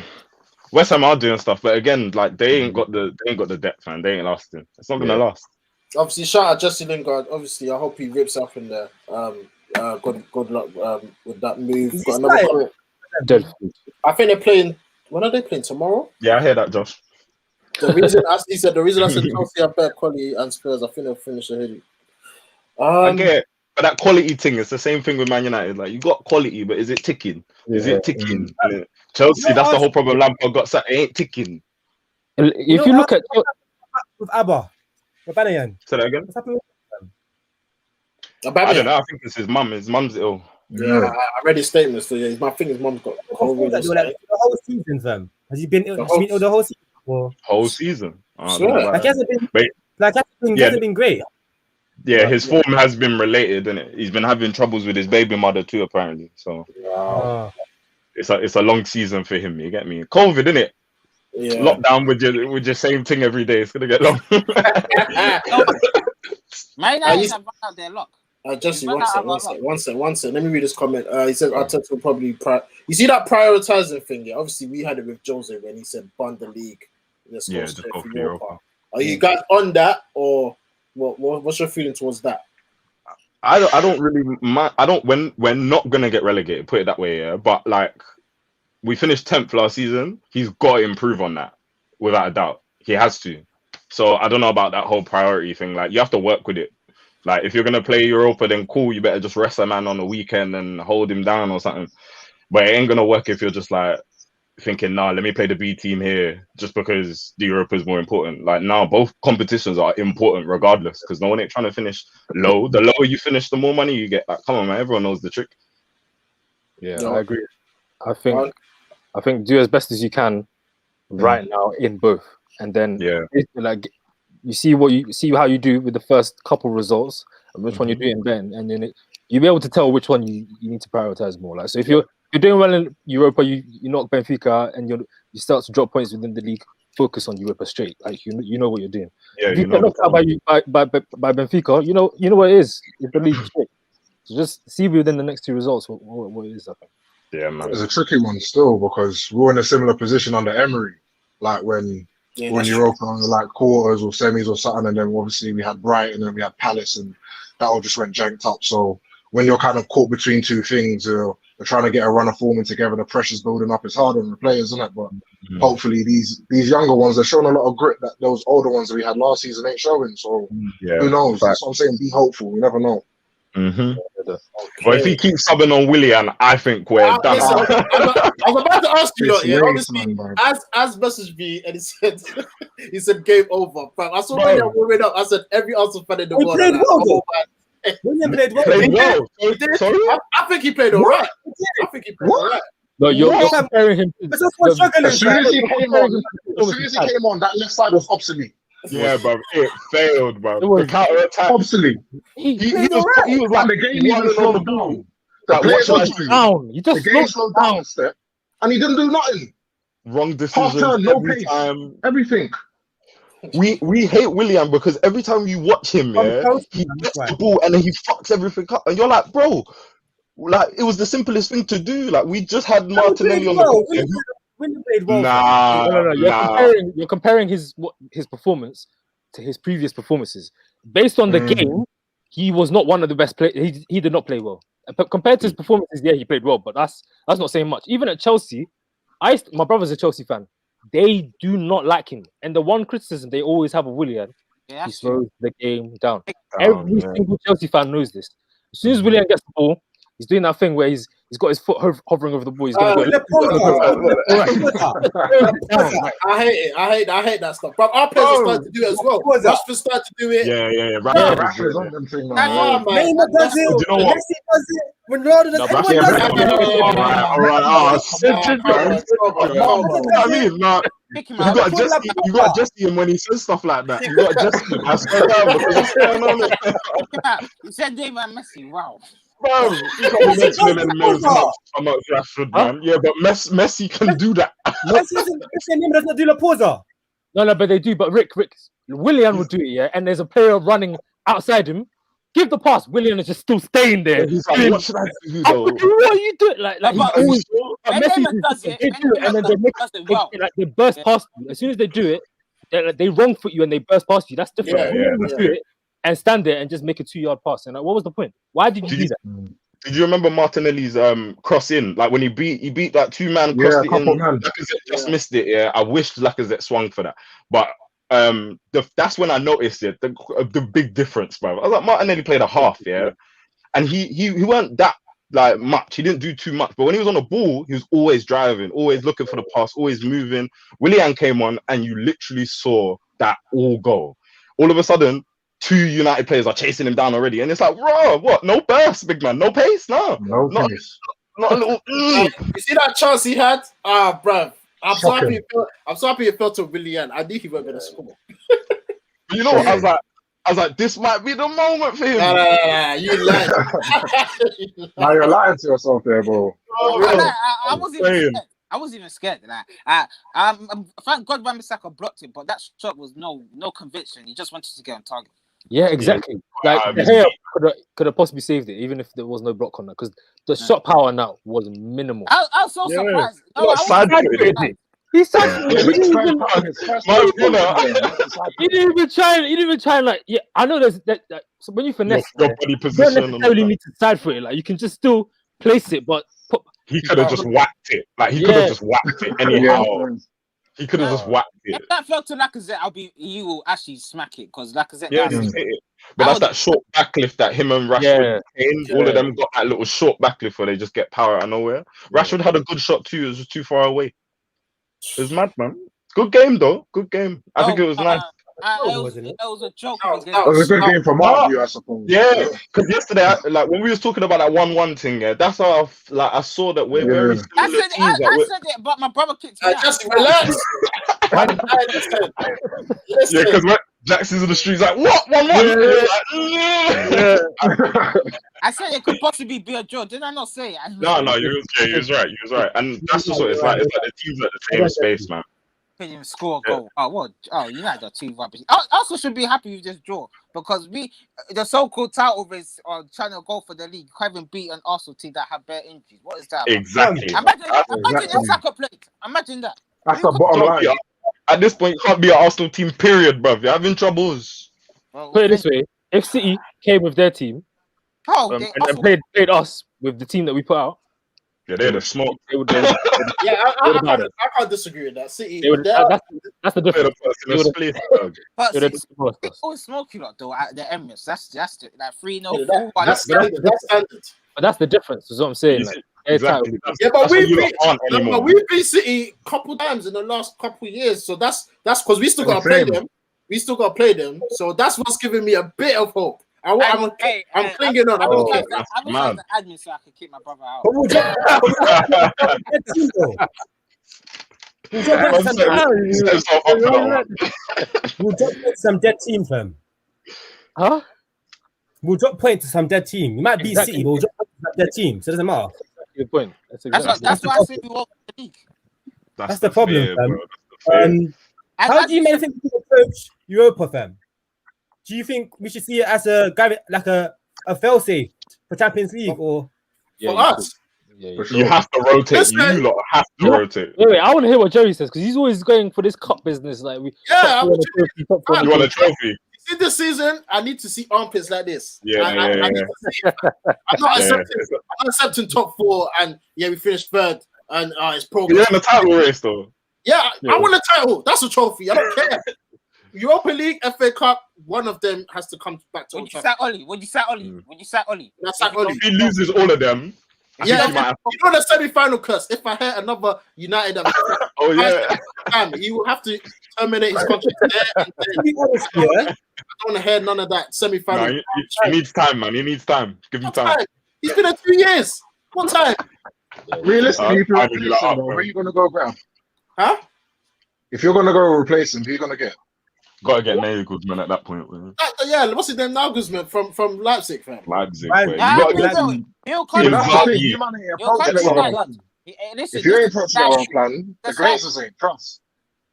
[SPEAKER 4] West Ham are doing stuff, but again, like they ain't got the depth, man. They ain't lasting. It's not gonna last.
[SPEAKER 1] Obviously, shout out Jesse Lingard. Obviously, I hope he rips up in there. Good luck with that move. Got another. I think they're playing. When are they playing? Tomorrow?
[SPEAKER 4] Yeah, I hear that, Josh.
[SPEAKER 1] The reason I said Chelsea have better quality and Spurs, I think they'll finish ahead.
[SPEAKER 4] I get it. But that quality thing, it's the same thing with Man United. Like, you got quality, but is it ticking? Is it ticking? Chelsea, that's the whole problem. Lampard got set. It ain't ticking.
[SPEAKER 2] If you look at
[SPEAKER 8] with Aubameyang.
[SPEAKER 4] Say that again.
[SPEAKER 8] What's happening with
[SPEAKER 4] I don't know. I think it's his mum. His mum's ill.
[SPEAKER 1] Yeah, I read his statement. So yeah, I think his mum's got COVID.
[SPEAKER 8] the whole season, fam? Has he been ill? Has he been ill the whole season? Or?
[SPEAKER 4] Whole season.
[SPEAKER 8] Like, he hasn't been great.
[SPEAKER 4] Yeah, his form has been related, innit? He's been having troubles with his baby mother too, apparently. So it's a long season for him. You get me? COVID, innit?
[SPEAKER 1] Yeah.
[SPEAKER 4] Lockdown with your same thing every day. It's gonna get long.
[SPEAKER 7] Man United have run out their luck.
[SPEAKER 1] Jesse, one sec. Let me read this comment. He said Arteta will probably you see that prioritizing thing. Yeah, obviously we had it with Jose when he said bond the league. Let's go straight for Europa. Are you guys on that, or what's your feeling towards that?
[SPEAKER 4] I don't really mind. I don't. When we're not gonna get relegated, put it that way. Yeah, but like we finished 10th last season. He's got to improve on that, without a doubt. He has to. So I don't know about that whole priority thing. Like you have to work with it. Like if you're gonna play Europa, then cool. You better just rest a man on the weekend and hold him down or something. But it ain't gonna work if you're just like thinking, nah, let me play the B team here just because the Europa is more important. Like now, both competitions are important regardless because no one ain't trying to finish low. The lower you finish, the more money you get. Like, come on, man, everyone knows the trick.
[SPEAKER 2] Yeah, I agree. I think do as best as you can right now in both, and then like you see how you do with the first couple results, and which one you're doing then, and then you'll be able to tell which one you need to prioritize more. Like so, if you're doing well in Europa, you knock Benfica, and you start to drop points within the league. Focus on Europa straight, like you know what you're doing.
[SPEAKER 4] Yeah,
[SPEAKER 2] if you get knocked out by Benfica, you know what it is. It's the league straight. So just see within the next two results what it is. I think.
[SPEAKER 4] Yeah, man.
[SPEAKER 3] It's a tricky one still because we're in a similar position under Emery, like when Europa on the like quarters or semis or something, and then obviously we had Brighton and we had Palace, and that all just went janked up. So when you're kind of caught between two things, you're trying to get a run of forming together, the pressure's building up. It's hard on the players, isn't it? But hopefully these younger ones, they're showing a lot of grit that those older ones that we had last season ain't showing. So who knows? That's what I'm saying. Be hopeful. You never know.
[SPEAKER 4] But if he keeps subbing on Willian, I think we're done.
[SPEAKER 1] I was about to ask you, obviously, as messaged me and he said game over. But I saw Willian warming up. I said every Arsenal fan in the world.
[SPEAKER 8] Willian played well.
[SPEAKER 1] I think he played all right.
[SPEAKER 2] No, you're comparing him.
[SPEAKER 3] As soon as he came on, that left side was obsolete.
[SPEAKER 4] Yeah, bro, it failed, bro. The counter attack,
[SPEAKER 3] obsolete.
[SPEAKER 4] He was like
[SPEAKER 3] the game even slowed down.
[SPEAKER 2] The
[SPEAKER 3] game slowed down a step, and he didn't do nothing.
[SPEAKER 4] Wrong decisions.
[SPEAKER 3] Half turn, no pace, everything.
[SPEAKER 4] We hate Willian because every time you watch him, he gets the ball and then he fucks everything up, and you're like, bro, like it was the simplest thing to do. Like we just had Martinelli on the.
[SPEAKER 8] Played well.
[SPEAKER 2] No. You're comparing his performance to his previous performances. Based on the game, he was not one of the best players. He did not play well. But compared to his performances, he played well, but that's not saying much. Even at Chelsea, my brother's a Chelsea fan. They do not like him, and the one criticism they always have of Willian, he slows the game down. Every single Chelsea fan knows this. As soon as Willian gets the ball, he's doing that thing where he's got his foot hovering over the ball. He's gonna go.
[SPEAKER 1] I hate that stuff. But our players are starting to do it as well. Rashford started to do it.
[SPEAKER 4] Yeah.
[SPEAKER 3] Rashford's on them thing now.
[SPEAKER 8] Neymar does it.
[SPEAKER 4] You know what?
[SPEAKER 8] Messi does it. Ronaldo does it.
[SPEAKER 4] I mean, nah. You got Jesse, and when he says stuff like that, you got Jesse. I swear down because what's going on?
[SPEAKER 7] You said Neymar and Messi. Wow.
[SPEAKER 4] Bro, you can't be mentioning any names about Rashford, man. Yeah, but Messi can do that.
[SPEAKER 8] Messi does not do La Posa.
[SPEAKER 2] No, but they do. But Rick, Willian will do it, and there's a player running outside him. Give the pass. Willian is just still staying there.
[SPEAKER 4] He's like, what should I do, though?
[SPEAKER 2] What are you doing? Like he's always. Messi
[SPEAKER 7] does it.
[SPEAKER 2] They do it, and then they burst past you. As soon as they do it, they wrong foot you and they burst past you. That's different. Do it and stand there and just make a 2-yard pass. And what was the point? Why did you do that?
[SPEAKER 4] Did you remember Martinelli's cross in? Like when he beat that 2-man cross in. Lacazette just missed it. Yeah, I wish Lacazette swung for that, but. That's when I noticed it, the big difference, bro. I was like, Martinelli played a half, and he weren't that like much. He didn't do too much, but when he was on the ball, he was always driving, always looking for the pass, always moving. Willian came on, and you literally saw that all go. All of a sudden, 2 United players are chasing him down already, and it's like, bro, what? No burst, big man, no pace, no
[SPEAKER 3] pace.
[SPEAKER 4] Not a little.
[SPEAKER 1] You see that chance he had, bro. I'm so happy it fell to Willian. I knew he wasn't gonna score.
[SPEAKER 4] You know what? I was like, this might be the moment for him.
[SPEAKER 1] Nah, you lied.
[SPEAKER 3] Now you're lying to yourself there, bro.
[SPEAKER 7] I wasn't even scared. Thank God Wan-Bissaka blocked it, but that shot was no conviction. He just wanted to get on target.
[SPEAKER 2] Yeah, exactly. could have possibly saved it, even if there was no block on that, because the shot power on that was minimal.
[SPEAKER 7] I was so
[SPEAKER 4] Yeah.
[SPEAKER 7] surprised. No,
[SPEAKER 4] What,
[SPEAKER 7] I
[SPEAKER 4] side
[SPEAKER 7] wasn't
[SPEAKER 4] footed?
[SPEAKER 7] surprised.
[SPEAKER 2] He said he didn't even try. He didn't even try. Like, yeah, I know there's that. So when you finesse,
[SPEAKER 4] Your
[SPEAKER 2] yeah,
[SPEAKER 4] body
[SPEAKER 2] you don't
[SPEAKER 4] position. And all
[SPEAKER 2] necessarily
[SPEAKER 4] that.
[SPEAKER 2] need to side foot it. Like, you can just still place it, but
[SPEAKER 4] He could have just whacked it. Like, he could have just whacked it anyhow. He could have just whacked
[SPEAKER 7] If
[SPEAKER 4] it.
[SPEAKER 7] that fell to Lacazette, he will actually smack it because Lacazette.
[SPEAKER 4] Yeah,
[SPEAKER 7] does
[SPEAKER 4] just
[SPEAKER 7] it.
[SPEAKER 4] hit it. But that's that short backlift that him and Rashford, Kane, all of them got that little short backlift where they just get power out of nowhere. Rashford had a good shot too. It was just too far away. It was mad, man. Good game though. Good game. I think it was nice.
[SPEAKER 7] It was a joke.
[SPEAKER 3] It was a good game from our view, I suppose.
[SPEAKER 4] Yeah, because yesterday, like when we was talking about that 1-1 thing, yeah, that's how I saw that we're very similar
[SPEAKER 7] I said
[SPEAKER 4] teams.
[SPEAKER 7] I said it, but my brother kicked me out.
[SPEAKER 1] Just relax.
[SPEAKER 4] Yeah, because Jackson's in the streets like, what? 1-1?
[SPEAKER 7] I said it could possibly be a draw. Did I not say it?
[SPEAKER 4] No, you was right. And that's just what it's like. It's like the teams at the same space, man.
[SPEAKER 7] Couldn't even score a goal. Oh, what? Oh, United are too rubbish. Also should be happy with this draw because the so-called title race are trying to go for the league. Having beat an Arsenal team that have bare injuries. What is that?
[SPEAKER 4] Exactly.
[SPEAKER 7] Imagine if Saka played. Imagine that.
[SPEAKER 3] That's the bottom line.
[SPEAKER 4] At this point, you can't be an Arsenal team, period, bruv. You're having troubles.
[SPEAKER 2] Put it this way: if City came with their team and played us with the team that we put out,
[SPEAKER 4] yeah, they're the smoke.
[SPEAKER 1] I can't disagree with that. City,
[SPEAKER 2] that's the difference.
[SPEAKER 7] But it's always smoky lot though at the Emirates. That's like 3-0.
[SPEAKER 1] That's standard.
[SPEAKER 2] But that's the difference. Is what I'm saying. Like,
[SPEAKER 4] exactly.
[SPEAKER 1] But we beat City a couple times in the last couple of years. So that's because we still got to play them. So that's what's giving me a bit of hope. I'm clinging on.
[SPEAKER 7] I'm trying to admin so I can keep my brother out.
[SPEAKER 8] We'll drop some dead team, fam.
[SPEAKER 2] Huh?
[SPEAKER 8] We'll drop point to some dead team. We might beat City, but we'll drop point to some dead team. So it doesn't matter.
[SPEAKER 2] Good point.
[SPEAKER 7] That's why I said we won the league.
[SPEAKER 8] That's the problem, fam. How do you make think we can approach Europa, fam? Do you think we should see it as a fail-safe for Champions League or
[SPEAKER 1] for us?
[SPEAKER 4] You have to rotate. You lot have to rotate.
[SPEAKER 2] Wait, I want to hear what Jerry says because he's always going for this cup business. Like
[SPEAKER 1] you
[SPEAKER 4] want a trophy?
[SPEAKER 1] See this season, I need to see armpits like this.
[SPEAKER 4] I
[SPEAKER 1] need to see it. I'm not accepting top 4, and we finished 3rd, and it's progress.
[SPEAKER 4] You're in the title race, though.
[SPEAKER 1] Yeah, I want a title. That's a trophy. I don't care. Europa League, FA Cup, one of them has to come back to
[SPEAKER 7] Would you sack Oli?
[SPEAKER 4] If he loses all of them,
[SPEAKER 1] you know the semi-final curse. If I hear another United, he will have to terminate his contract there. I don't want to hear none of that semi-final.
[SPEAKER 4] No, he needs time, man. He needs time. Give him time.
[SPEAKER 1] He's been there 2 years. What time?
[SPEAKER 3] Realistically, if you're replacing him, where are you going to go, Brown?
[SPEAKER 1] Huh?
[SPEAKER 3] If you're going to go replace him, who are you going to get?
[SPEAKER 4] Got to get Nagelsmann at that point.
[SPEAKER 1] What's his name? Nagelsmann from Leipzig, fam.
[SPEAKER 4] Leipzig.
[SPEAKER 7] He'll come
[SPEAKER 3] If you ain't put that on plan, the greatest ain't trust.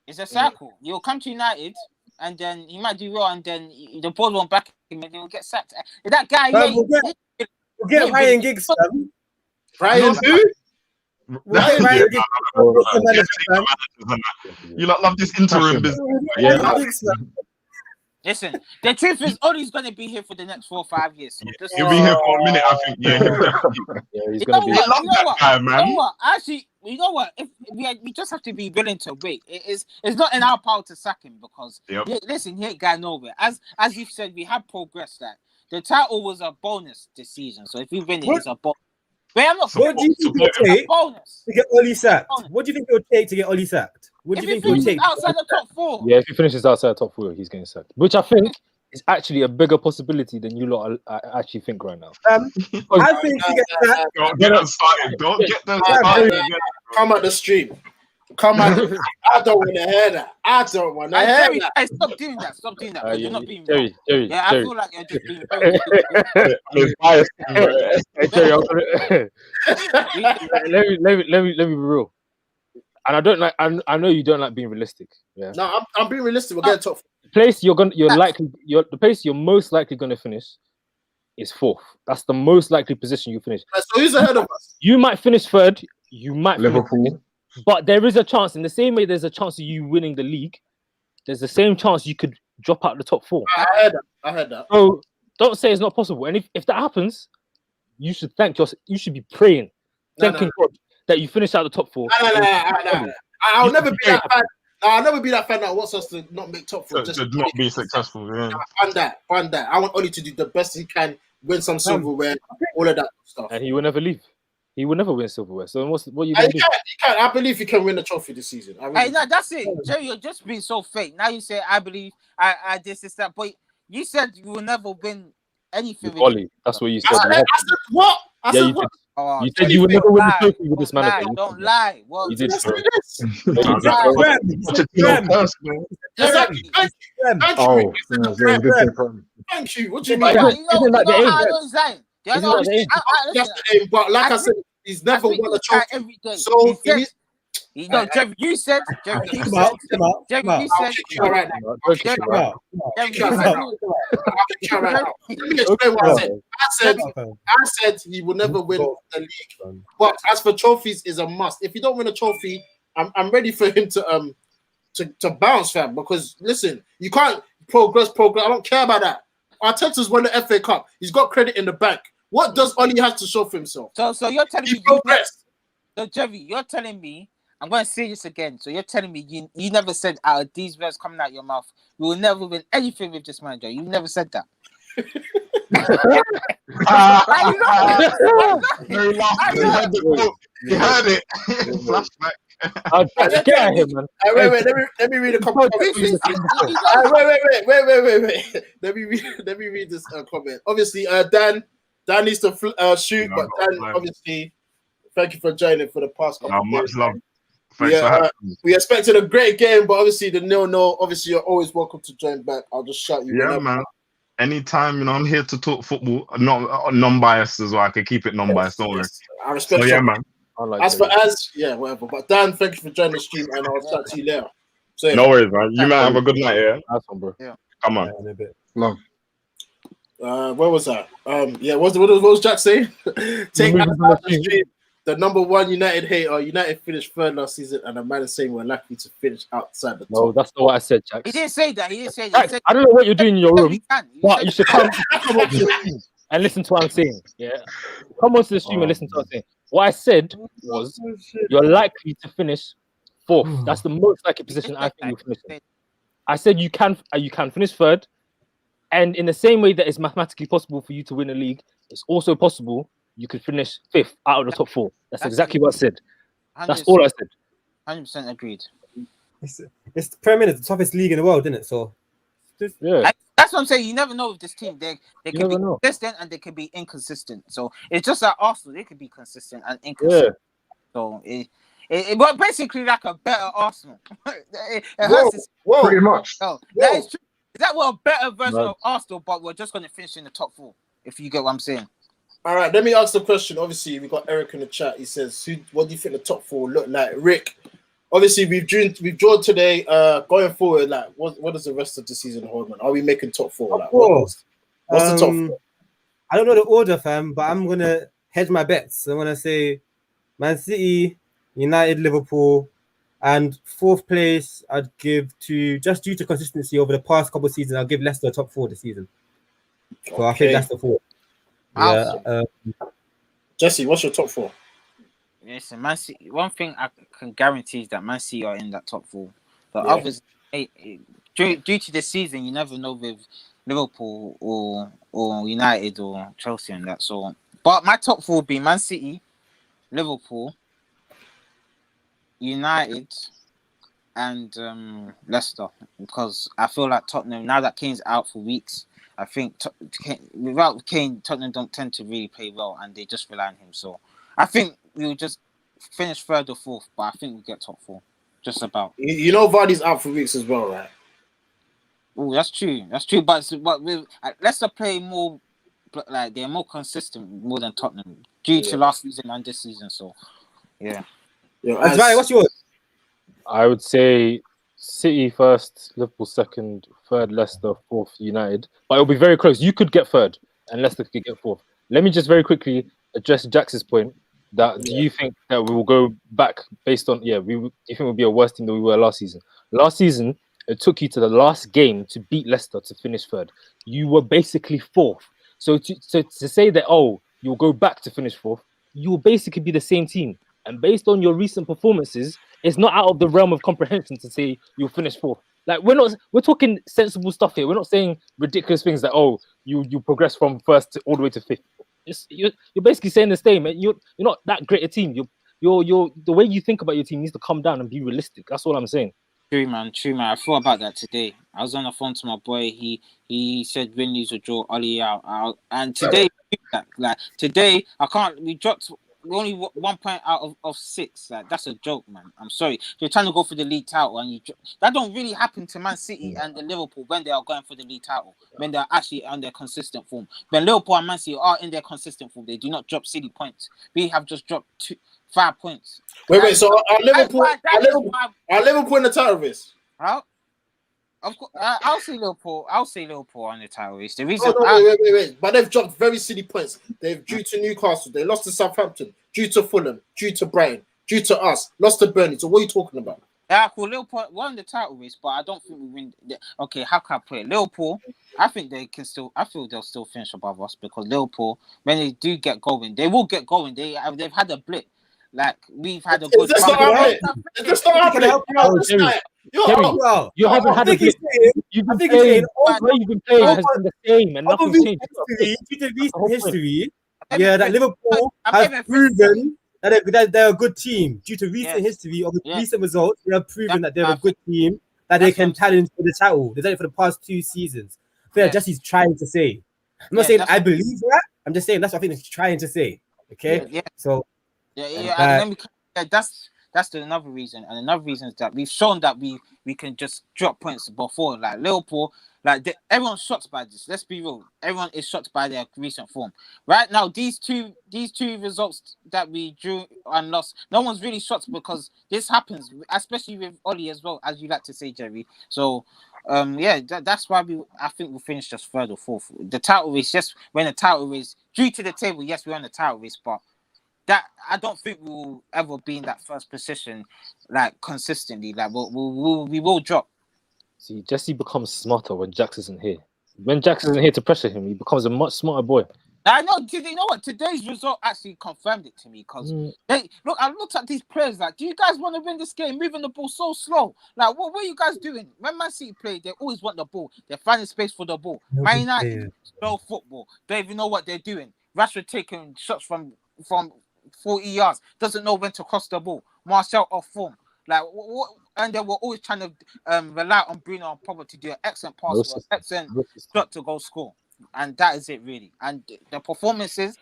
[SPEAKER 7] It's a cycle. You'll come to United, and then he might do well, and then the ball won't back him, and he'll get sacked. That guy,
[SPEAKER 8] we'll get Ryan Giggs, fam.
[SPEAKER 1] Ryan who?
[SPEAKER 4] You love this interim business.
[SPEAKER 7] Listen, the truth is, Oli's going to be here for the next 4 or 5 years. So
[SPEAKER 4] he'll be here for a minute, I think.
[SPEAKER 2] He's going to be.
[SPEAKER 4] I love that guy, man.
[SPEAKER 7] You know what? Actually, you know what? If we just have to be willing to wait. It's not in our power to sack him because listen, he ain't going nowhere. As you've said, we have progressed. That the title was a bonus this season. So if we win it, it's a bonus.
[SPEAKER 8] What do you think it will take to get Oli sacked? What do you think it will take to get Oli sacked? What do you think it will take?
[SPEAKER 7] Outside the top 4.
[SPEAKER 2] Yeah, if he finishes outside the top 4, he's getting sacked. Which I think is actually a bigger possibility than you lot actually think right now.
[SPEAKER 8] I think he gets sacked.
[SPEAKER 4] Don't get them started. Don't get them started.
[SPEAKER 1] Come at the stream. Come on. I don't want to hear that. I don't want to hear that.
[SPEAKER 7] Hey, stop doing that. Stop doing that. You're not being
[SPEAKER 2] Jerry.
[SPEAKER 7] I feel like you're just being very
[SPEAKER 4] biased.
[SPEAKER 2] Hey, Jerry, let me be real. And I don't like. I know you don't like being realistic. Yeah.
[SPEAKER 1] No, I'm being realistic. We're getting top.
[SPEAKER 2] The place the place you're most likely gonna finish is fourth. That's the most likely position you finish.
[SPEAKER 1] So who's ahead of us?
[SPEAKER 2] You might finish third. You might finish
[SPEAKER 3] Liverpool.
[SPEAKER 2] but there is a chance. In the same way, there's a chance of you winning the league. There's the same chance you could drop out the top 4.
[SPEAKER 1] I heard that.
[SPEAKER 2] So don't say it's not possible. And if that happens, you should you should be praying, thanking God that you finish out the top 4.
[SPEAKER 1] I'll never be that fan. I'll never be that fan that wants us to not make top 4.
[SPEAKER 4] To not be successful. Yeah.
[SPEAKER 1] On that. I want Oli to do the best he can, win some silverware, all of that stuff.
[SPEAKER 2] And he will never leave. He will never win silverware. So what are you
[SPEAKER 1] He
[SPEAKER 2] going to do?
[SPEAKER 1] can. I believe he can win the trophy this season.
[SPEAKER 7] Hey, no, that's it. Jerry, you're just being so fake. Now you say, I believe, I this, that. But you said you will never win anything.
[SPEAKER 2] With Oli. That's what you said.
[SPEAKER 1] I said what? I said
[SPEAKER 2] you
[SPEAKER 1] what?
[SPEAKER 7] Oh,
[SPEAKER 2] you said you would never win the trophy with this
[SPEAKER 7] don't
[SPEAKER 2] manager.
[SPEAKER 7] lie, don't lie. Well,
[SPEAKER 2] You did.
[SPEAKER 1] Yes,
[SPEAKER 2] bro.
[SPEAKER 1] it is.
[SPEAKER 6] Exactly.
[SPEAKER 3] Oh,
[SPEAKER 1] Thank you. What do you
[SPEAKER 2] But
[SPEAKER 1] mean?
[SPEAKER 2] isn't that the aim?
[SPEAKER 7] That's
[SPEAKER 2] Isn't that the aim?
[SPEAKER 1] That's the aim. But like I said, he's never won a trophy.
[SPEAKER 7] every day.
[SPEAKER 1] So
[SPEAKER 7] Jerry, you said, Jerry, you
[SPEAKER 6] Come
[SPEAKER 7] said,
[SPEAKER 6] out, come out,
[SPEAKER 7] Jerry,
[SPEAKER 6] come out.
[SPEAKER 7] you
[SPEAKER 1] I'll
[SPEAKER 7] said,
[SPEAKER 1] kick you out right now.
[SPEAKER 2] Don't kick him
[SPEAKER 6] Come
[SPEAKER 2] out.
[SPEAKER 6] out, come out.
[SPEAKER 7] Jerry,
[SPEAKER 1] Kick you
[SPEAKER 7] you
[SPEAKER 1] out
[SPEAKER 7] said,
[SPEAKER 1] right now. I'll kick you out right now. Let me explain what I said. I said he will never win the league. But as for trophies, is a must. If you don't win a trophy, I'm ready for him to bounce, fam. Because listen, you can't progress. I don't care about that. Arteta's won the FA Cup. He's got credit in the bank. What does Oli have to show for himself?
[SPEAKER 7] So you're telling
[SPEAKER 1] He
[SPEAKER 7] me,
[SPEAKER 1] progressed.
[SPEAKER 7] so Jerry, you're telling me, I'm going to say this again. So you're telling me you never said out of these words coming out your mouth, we will never win anything with this manager. You never said that.
[SPEAKER 4] He heard it. Flashback.
[SPEAKER 2] Get out of here, man.
[SPEAKER 1] Wait. Let me read a comment. Wait. Let me read this comment. Obviously, Dan needs to shoot, but Dan, obviously, thank you for joining for the past couple
[SPEAKER 4] Much
[SPEAKER 1] days.
[SPEAKER 4] love. Thanks for having me.
[SPEAKER 1] We expected a great game, but obviously the 0-0. Obviously, you're always welcome to join back. I'll just shout you.
[SPEAKER 4] Yeah,
[SPEAKER 1] whenever.
[SPEAKER 4] man. Anytime, I'm here to talk football. Not non-biased as well. I can keep it non-biased. Don't worry.
[SPEAKER 1] I respect.
[SPEAKER 4] So yeah, man.
[SPEAKER 1] Whatever. But Dan, thank you for joining the stream, and I'll chat to you later. So
[SPEAKER 4] No worries, man. You man have a good night, yeah.
[SPEAKER 2] Nice one, bro.
[SPEAKER 7] Yeah.
[SPEAKER 4] Come on.
[SPEAKER 3] love.
[SPEAKER 1] Where was that? What was Jack saying? Take out the stream. The number one United hater. United finished third last season, and a man is saying we're likely to finish outside the top.
[SPEAKER 2] No, that's not what I said, Jack.
[SPEAKER 7] He didn't say that. He didn't say
[SPEAKER 2] Jack,
[SPEAKER 7] that.
[SPEAKER 2] I don't know what you're doing in your room, but you should come on to the
[SPEAKER 7] that.
[SPEAKER 2] stream and listen to what I'm saying. Yeah, come onto the stream and listen to what I'm saying. What I said was you're likely to finish fourth. That's the most likely position I think you'll finish in. I said you can finish third, and in the same way that it's mathematically possible for you to win a league, it's also possible you could finish fifth out of the top 4. That's exactly what I said. That's all I said.
[SPEAKER 7] 100% agreed.
[SPEAKER 6] It's Premier League, the toughest league in the world, isn't it? So
[SPEAKER 2] Yeah.
[SPEAKER 7] That's what I'm saying. You never know with this team. They can
[SPEAKER 2] never
[SPEAKER 7] be
[SPEAKER 2] know.
[SPEAKER 7] consistent and they can be inconsistent. So it's just like Arsenal. They could be consistent and inconsistent. So it was basically like a better Arsenal. it hurts.
[SPEAKER 3] Pretty much.
[SPEAKER 7] No, that is true. That was a better version of Arsenal, but we're just going to finish in the top 4. If you get what I'm saying.
[SPEAKER 1] All right, let me ask the question. Obviously, we got Eric in the chat. He says, "What do you think the top 4 look like?" Rick, obviously we've drawn today. Going forward, like what does the rest of the season hold, man? Are we making top 4? Like, what's the top 4?
[SPEAKER 6] I don't know the order, fam, but I'm gonna hedge my bets. I'm gonna say Man City, United, Liverpool, and 4th place I'd give to, just due to consistency over the past couple of seasons, I'll give Leicester top 4 this season. So I think that's the 4. Yeah.
[SPEAKER 1] Jesse, what's your top 4?
[SPEAKER 7] Listen, Man City. One thing I can guarantee is that Man City are in that top 4. But others, due to the season, you never know with Liverpool or United or Chelsea and that. So, but my top 4 would be Man City, Liverpool, United, and Leicester, because I feel like Tottenham, now that Kane's out for weeks, I think without Kane, Tottenham don't tend to really play well, and they just rely on him. So I think we'll just finish 3rd or 4th, but I think we'll get top 4, just about.
[SPEAKER 1] You know Vardy's out for weeks as well, right?
[SPEAKER 7] Oh, that's true. That's true. But with Leicester play more, like they're more consistent more than Tottenham due to last season and this season. So yeah.
[SPEAKER 6] What's yours?
[SPEAKER 2] I would say City 1st, Liverpool 2nd, 3rd Leicester, 4th United. But it'll be very close. You could get 3rd. and Leicester could get fourth. Let me just very quickly address Jax's point. That do you think that we will go back based on do you think we'll be a worse team than we were last season? Last season, it took you to the last game to beat Leicester to finish third. You were basically fourth. So to say that you'll go back to finish fourth, you will basically be the same team. And based on your recent performances, it's not out of the realm of comprehension to say you'll finish fourth. Like we're talking sensible stuff here. We're not saying ridiculous things that you progress from first all the way to fifth. You're basically saying the same. You're not that great a team. You're the way you think about your team needs to come down and be realistic. That's all I'm saying.
[SPEAKER 7] True, man. I thought about that today. I was on the phone to my boy. He said win, lose or draw, Ollie out. And today, today, we dropped only 1 point out of 6. Like, that's a joke, man. I'm sorry. You're trying to go for the league title, and that don't really happen to Man City and the Liverpool when they are going for the league title, when they're actually on their consistent form. When Liverpool and Man City are in their consistent form, they do not drop silly points. We have just dropped 5 points.
[SPEAKER 1] Wait. So are Liverpool in the title race?
[SPEAKER 7] How? Of course, I'll say Liverpool. I'll say Liverpool on the title race. The reason,
[SPEAKER 1] wait. But they've dropped very silly points. They've due to Newcastle. They lost to Southampton. Due to Fulham. Due to Brighton. Due to us. Lost to Burnley. So what are you talking about?
[SPEAKER 7] Yeah, cool. Liverpool won the title race, but I don't think we win. Okay, how can I put it? Liverpool, I think they can still. I feel they'll still finish above us because Liverpool, when they do get going, they will get going. They've had a blip. Like we've had a good.
[SPEAKER 2] You haven't had a blip. You've been playing. Where you've been playing has been the same, and nothing's changed.
[SPEAKER 8] Due to recent history, that Liverpool has proven that they're a good team. Due to recent history of recent results, they have proven that they're a good team that they can challenge for the title. They've done it for the past 2 seasons. Jesse's trying to say. I'm not saying I believe that. I'm just saying that's what I think he's trying to say. Okay, so.
[SPEAKER 7] That's another reason, and another reason is that we've shown that we can just drop points before. Like Liverpool, everyone's shocked by this. Let's be real, everyone is shocked by their recent form. Right now, these two results that we drew and lost, no one's really shocked because this happens, especially with Ollie as well, as you like to say, Jerry. So. That's why I think we'll finish just third or fourth. The title race, just when the title race due to the table, yes, we're on the title race, but. That I don't think we'll ever be in that first position, like consistently. Like we will drop.
[SPEAKER 2] See, Jesse becomes smarter when Jax isn't here. When Jax isn't here to pressure him, he becomes a much smarter boy.
[SPEAKER 7] I know. You know what? Today's result actually confirmed it to me because I looked at these players. Like, do you guys want to win this game? Moving the ball so slow. Like, what are you guys doing? When Man City play, they always want the ball. They're finding space for the ball. Man United, slow football. Don't even know what they're doing. Rashford taking shots from 40 yards, doesn't know when to cross the ball. Martial off form, and they were always trying to rely on Bruno and Pogba to do an excellent pass, excellent shot to go score, and that is it really. And the performances,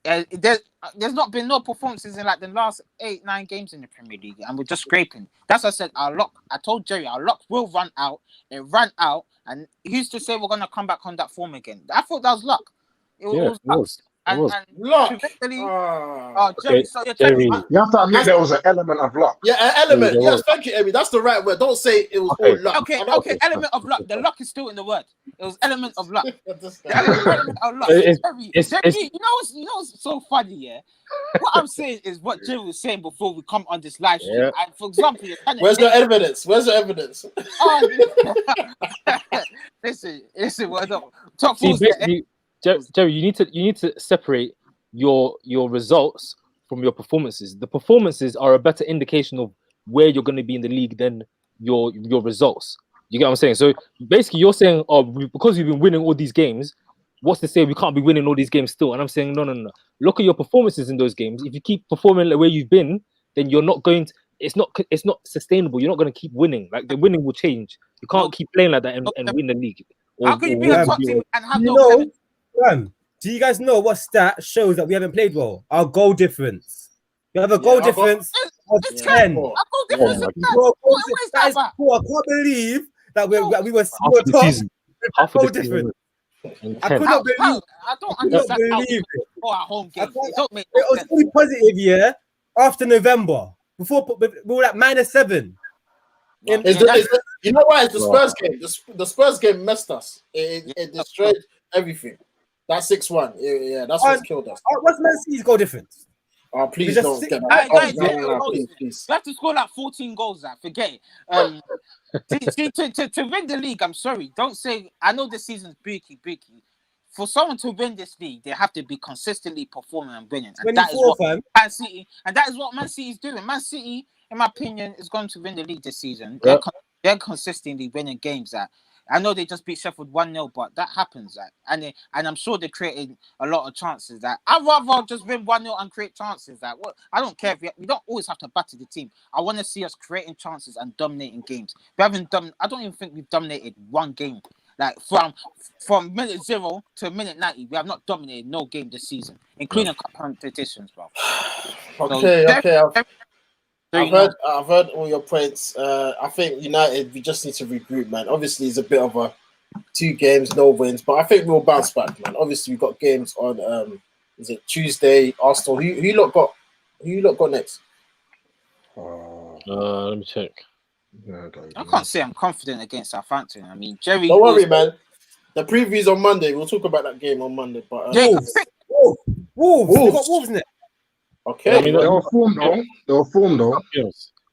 [SPEAKER 7] there's not been no performances in like the last 8-9 games in the Premier League, and we're just scraping. That's what I said. Our luck. I told Jerry our luck will run out. It ran out, and he used to say we're gonna come back on that form again. I thought that was luck. It was luck.
[SPEAKER 1] Luck.
[SPEAKER 7] Jerry, so you're telling me,
[SPEAKER 3] you have to admit there was an element of luck.
[SPEAKER 1] Yeah, an element. Yes, thank you, Amy. That's the right word. Don't say it was all luck.
[SPEAKER 7] Okay. Element of luck. The luck is still in the word. It was element of luck. Element of luck. Jerry, you know what's so funny, yeah? What I'm saying is what Jerry was saying before we come on this live stream. Yeah. And for example,
[SPEAKER 1] where's the evidence?
[SPEAKER 7] Listen. What's up?
[SPEAKER 2] Jerry, you need to separate your results from your performances. The performances are a better indication of where you're going to be in the league than your results. You get what I'm saying? So basically, you're saying, because we've been winning all these games, what's to say we can't be winning all these games still? And I'm saying, no. Look at your performances in those games. If you keep performing the way you've been, then you're not going to. It's not sustainable. You're not going to keep winning. Like the winning will change. You can't keep playing like that and win the league.
[SPEAKER 7] How can you be a top team and have no?
[SPEAKER 8] Do you guys know what stat shows that we haven't played well? Our goal difference. We have a goal difference of 10.
[SPEAKER 7] Our goal difference of 10.
[SPEAKER 8] That is cool. I can't believe that we were top.
[SPEAKER 2] Half
[SPEAKER 8] goal
[SPEAKER 2] of the
[SPEAKER 8] difference.
[SPEAKER 2] I
[SPEAKER 8] could not believe.
[SPEAKER 7] I don't understand
[SPEAKER 8] believe it.
[SPEAKER 7] For our home game.
[SPEAKER 8] It was really positive, after November. Before we were at -7.
[SPEAKER 1] You know why? It's the Spurs game. The Spurs game messed us. It destroyed everything. That 6-1. Yeah, that's what's killed us.
[SPEAKER 8] What's Man City's goal difference?
[SPEAKER 1] Oh, please
[SPEAKER 8] just
[SPEAKER 1] don't
[SPEAKER 8] six-
[SPEAKER 1] get
[SPEAKER 7] Hey,
[SPEAKER 1] that.
[SPEAKER 7] guys,
[SPEAKER 1] Please.
[SPEAKER 7] You have to score like 14 goals. Forget it. To win the league, I'm sorry. Don't say. I know this season's bookie. For someone to win this league, they have to be consistently performing and winning, and that is what Man City. And that is what Man City is doing. Man City, in my opinion, is going to win the league this season.
[SPEAKER 2] Yep.
[SPEAKER 7] They're consistently winning games. I know they just beat Sheffield 1-0, but that happens. And I'm sure they're creating a lot of chances. I'd rather just win 1-0 and create chances. What I don't care if we don't always have to batter the team. I want to see us creating chances and dominating games. We haven't done. I don't even think we've dominated one game. Like from minute 0 to minute 90, we have not dominated no game this season, including competitions, bro.
[SPEAKER 1] Okay. I've heard all your points. I think United, we just need to regroup, man. Obviously, it's a bit of a 2 games, no wins, but I think we'll bounce back, man. Obviously, we've got games on is it Tuesday? Arsenal. Who you lot got next?
[SPEAKER 2] Let me check.
[SPEAKER 7] I can't say I'm confident against Southampton. I mean, Jerry.
[SPEAKER 1] Don't worry, man. The preview's on Monday. We'll talk about that game on Monday. But
[SPEAKER 8] Wolves. They got Wolves in it.
[SPEAKER 1] Okay.
[SPEAKER 2] I mean,
[SPEAKER 3] They were formed though.